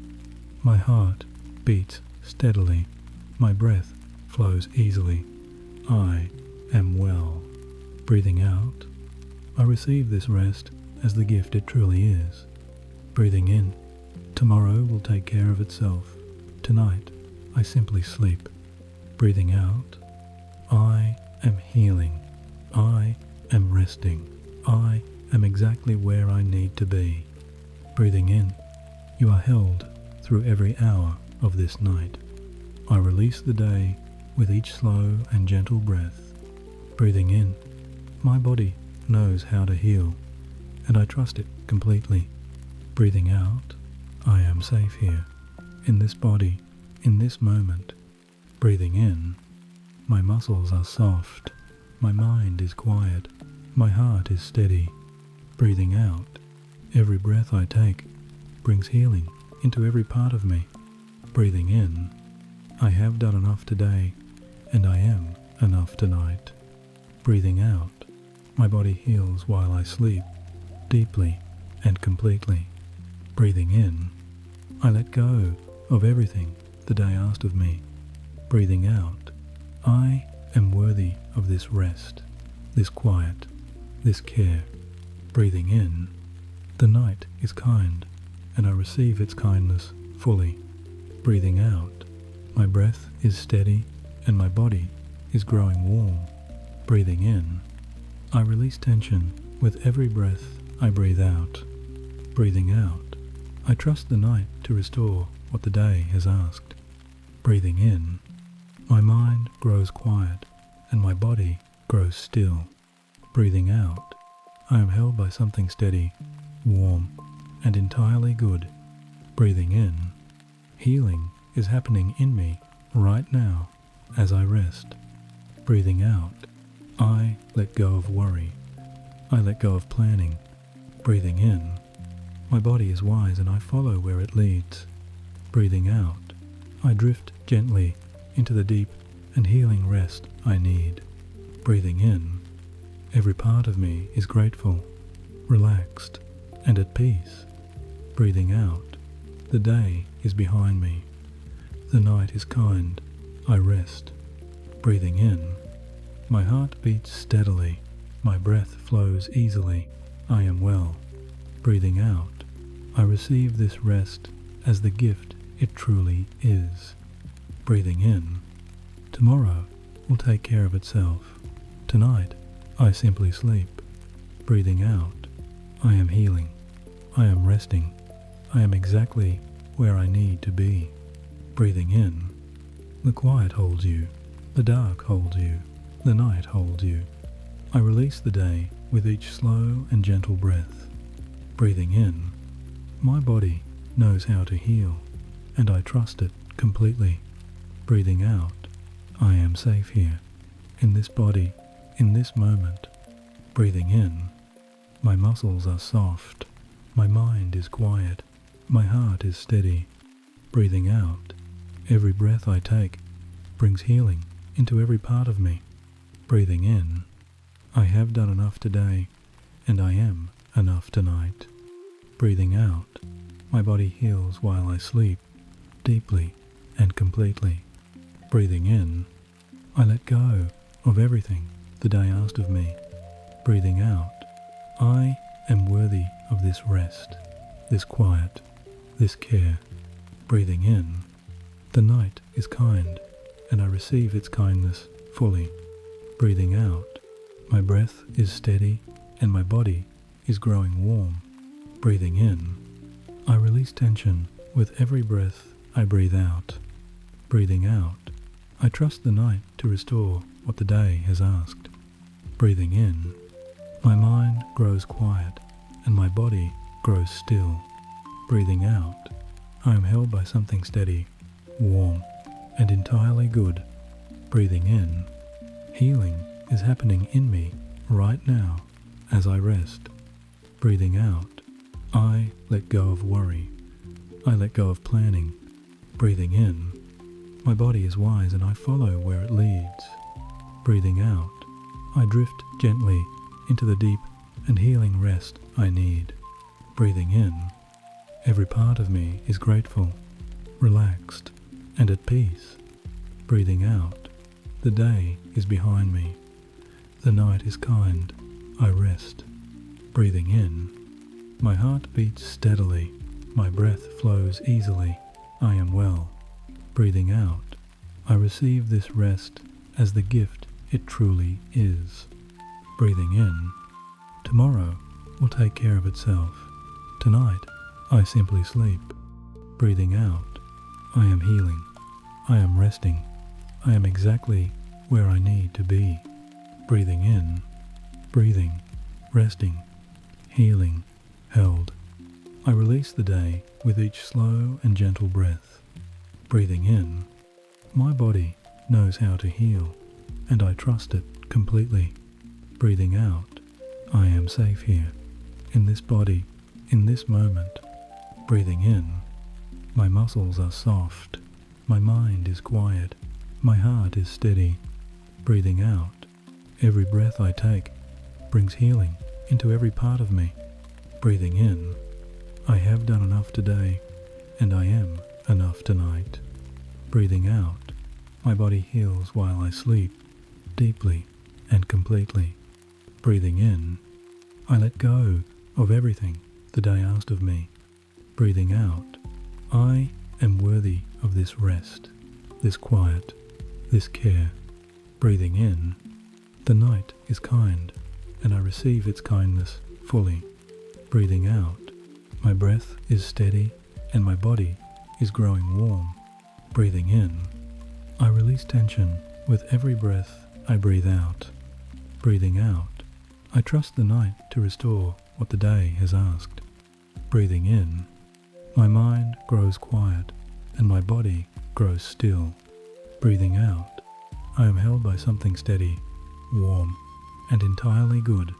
my heart beats steadily, my breath flows easily, I am well. Breathing out, I receive this rest as the gift it truly is. Breathing in, tomorrow will take care of itself. Tonight, I simply sleep. Breathing out, I am healing. I am resting. I am exactly where I need to be. Breathing in, you are held through every hour of this night. I release the day with each slow and gentle breath. Breathing in, my body knows how to heal, and I trust it completely. Breathing out, I am safe here, in this body, in this moment. Breathing in, my muscles are soft, my mind is quiet, my heart is steady. Breathing out, every breath I take brings healing into every part of me. Breathing in, I have done enough today, and I am enough tonight. Breathing out, my body heals while I sleep, deeply and completely. Breathing in, I let go of everything the day asked of me. Breathing out, I am worthy of this rest, this quiet, this care. Breathing in, the night is kind, and I receive its kindness fully. Breathing out, my breath is steady, and my body is growing warm. Breathing in, I release tension with every breath I breathe out. Breathing out, I trust the night to restore what the day has asked. Breathing in, my mind grows quiet and my body grows still. Breathing out, I am held by something steady, warm, and entirely good. Breathing in, healing is happening in me right now as I rest. Breathing out, I let go of worry. I let go of planning. Breathing in, my body is wise and I follow where it leads. Breathing out, I drift gently into the deep and healing rest I need. Breathing in, every part of me is grateful, relaxed, and at peace. Breathing out, the day is behind me. The night is kind, I rest. Breathing in, my heart beats steadily, my breath flows easily, I am well. Breathing out, I receive this rest as the gift it truly is. Breathing in, tomorrow will take care of itself. Tonight, I simply sleep. Breathing out, I am healing. I am resting. I am exactly where I need to be. Breathing in, the quiet holds you, the dark holds you, the night holds you. I release the day with each slow and gentle breath. Breathing in, my body knows how to heal, and I trust it completely. Breathing out, I am safe here, in this body, in this moment. Breathing in, my muscles are soft, my mind is quiet, my heart is steady. Breathing out, every breath I take brings healing into every part of me. Breathing in, I have done enough today, and I am enough tonight. Breathing out, my body heals while I sleep, deeply and completely. Breathing in, I let go of everything the day asked of me. Breathing out, I am worthy of this rest, this quiet, this care. Breathing in, the night is kind, and I receive its kindness fully. Breathing out, my breath is steady, and my body is growing warm. Breathing in, I release tension with every breath I breathe out. Breathing out, I trust the night to restore what the day has asked. Breathing in, my mind grows quiet and my body grows still. Breathing out, I am held by something steady, warm, and entirely good. Breathing in, healing is happening in me right now as I rest. Breathing out, I let go of worry. I let go of planning. Breathing in, my body is wise and I follow where it leads. Breathing out, I drift gently into the deep and healing rest I need. Breathing in, every part of me is grateful, relaxed, and at peace. Breathing out, the day is behind me. The night is kind, I rest. Breathing in, my heart beats steadily, my breath flows easily, I am well. Breathing out, I receive this rest as the gift it truly is. Breathing in, tomorrow will take care of itself. Tonight, I simply sleep. Breathing out, I am healing. I am resting. I am exactly where I need to be. Breathing in, breathing, resting, healing, held. I release the day with each slow and gentle breath. Breathing in, my body knows how to heal, and I trust it completely. Breathing out, I am safe here, in this body, in this moment. Breathing in, my muscles are soft, my mind is quiet, my heart is steady. Breathing out, every breath I take brings healing into every part of me. Breathing in, I have done enough today, and I am enough tonight. Breathing out, my body heals while I sleep, deeply and completely. Breathing in, I let go of everything the day asked of me. Breathing out, I am worthy of this rest, this quiet, this care. Breathing in, the night is kind, and I receive its kindness fully. Breathing out, my breath is steady, and my body is growing warm. Breathing in, I release tension with every breath I breathe out. Breathing out, I trust the night to restore what the day has asked. Breathing in, my mind grows quiet, and my body grows still. Breathing out, I am held by something steady, warm, and entirely good.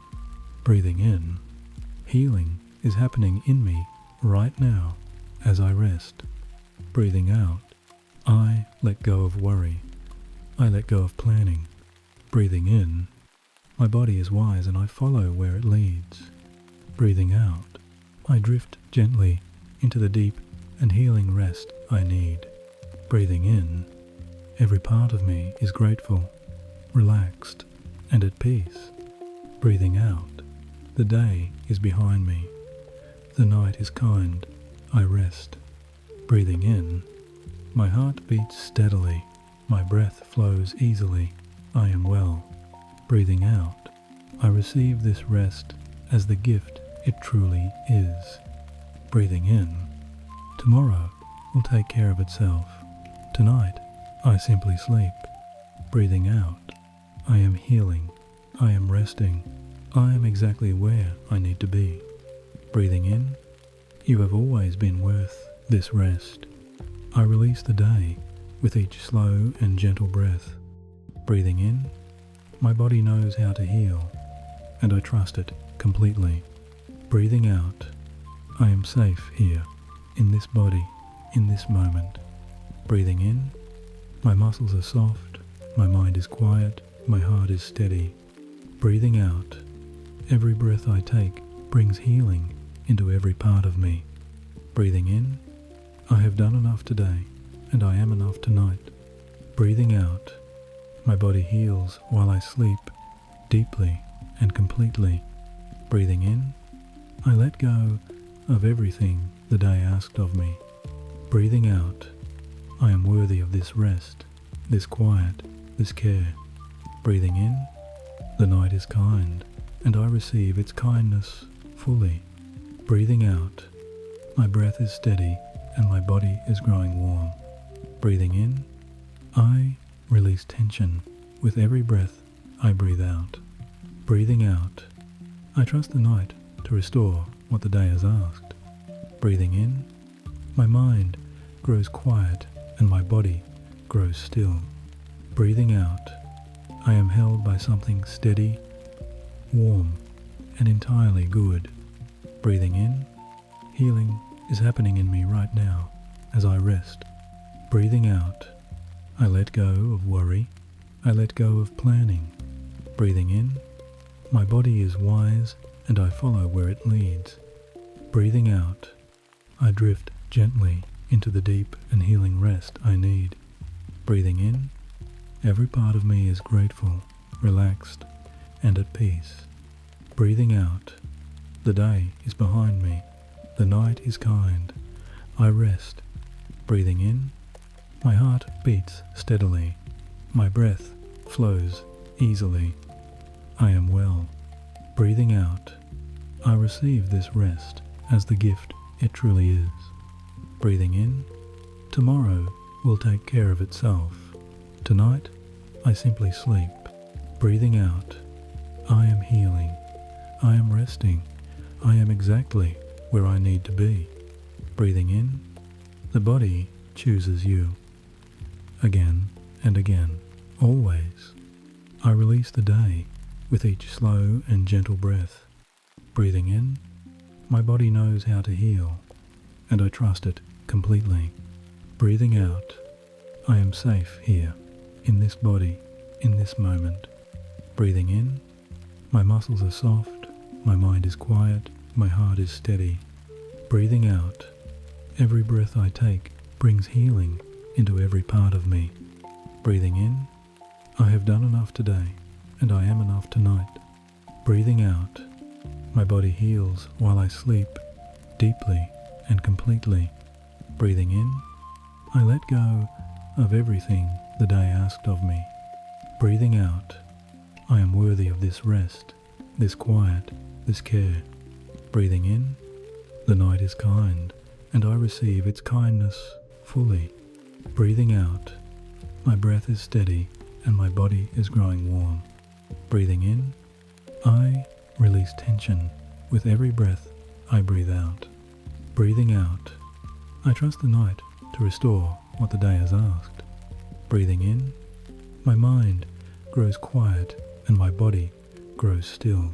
Breathing in, healing is happening in me right now as I rest. Breathing out, I let go of worry. I let go of planning. Breathing in, my body is wise and I follow where it leads. Breathing out, I drift gently into the deep and healing rest I need. Breathing in, every part of me is grateful, relaxed, and at peace. Breathing out, the day is behind me. The night is kind, I rest. Breathing in, my heart beats steadily, my breath flows easily, I am well. Breathing out, I receive this rest as the gift it truly is. Breathing in, tomorrow will take care of itself. Tonight, I simply sleep. Breathing out, I am healing, I am resting, I am exactly where I need to be. Breathing in, you have always been worth this rest. I release the day with each slow and gentle breath. Breathing in, my body knows how to heal, and I trust it completely. Breathing out, I am safe here, in this body, in this moment. Breathing in, my muscles are soft, my mind is quiet, my heart is steady. Breathing out, every breath I take brings healing into every part of me. Breathing in, I have done enough today, and I am enough tonight. Breathing out, my body heals while I sleep, deeply and completely. Breathing in, I let go of everything the day asked of me. Breathing out, I am worthy of this rest, this quiet, this care. Breathing in, the night is kind, and I receive its kindness fully. Breathing out, my breath is steady and my body is growing warm. Breathing in, I release tension with every breath I breathe out. Breathing out, I trust the night to restore what the day has asked. Breathing in, my mind grows quiet and my body grows still. Breathing out, I am held by something steady, warm, and entirely good. Breathing in, healing is happening in me right now as I rest. Breathing out, I let go of worry. I let go of planning. Breathing in, my body is wise and I follow where it leads. Breathing out, I drift gently into the deep and healing rest I need. Breathing in, every part of me is grateful, relaxed, and at peace. Breathing out, the day is behind me. The night is kind. I rest. Breathing in, my heart beats steadily. My breath flows easily. I am well. Breathing out, I receive this rest as the gift it truly is. Breathing in, tomorrow will take care of itself. Tonight, I simply sleep. Breathing out, I am healing. I am resting. I am exactly where I need to be. Breathing in, the body chooses you. Again and again, always. I release the day with each slow and gentle breath. Breathing in, my body knows how to heal, and I trust it completely. Breathing out, I am safe here, in this body, in this moment. Breathing in, my muscles are soft, my mind is quiet, my heart is steady. Breathing out, every breath I take brings healing into every part of me. Breathing in, I have done enough today, and I am enough tonight. Breathing out, my body heals while I sleep, deeply and completely. Breathing in, I let go of everything the day asked of me. Breathing out, I am worthy of this rest, this quiet, this care. Breathing in, the night is kind, and I receive its kindness fully. Breathing out, my breath is steady and my body is growing warm. Breathing in, I release tension with every breath I breathe out. Breathing out, I trust the night to restore what the day has asked. Breathing in, my mind grows quiet and my body grows still.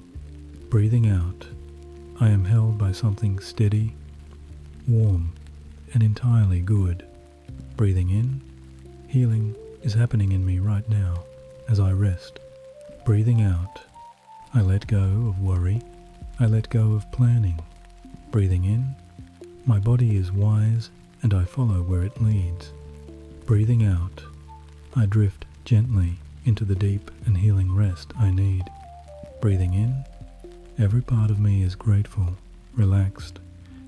Breathing out, I am held by something steady, warm, and entirely good. Breathing in, healing is happening in me right now as I rest. Breathing out, I let go of worry. I let go of planning. Breathing in, my body is wise and I follow where it leads. Breathing out, I drift gently into the deep and healing rest I need. Breathing in, every part of me is grateful, relaxed,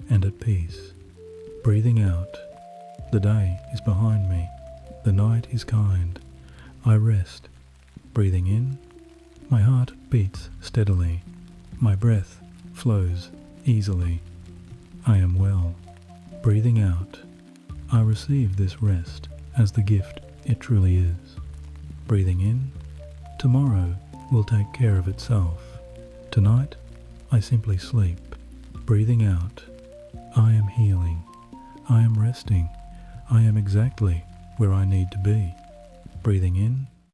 and at peace. Breathing out, the day is behind me. The night is kind. I rest. Breathing in, my heart beats steadily. My breath flows easily. I am well. Breathing out, I receive this rest as the gift it truly is. Breathing in, tomorrow will take care of itself. Tonight, I simply sleep. Breathing out, I am healing. I am resting. I am exactly where I need to be. Breathing in,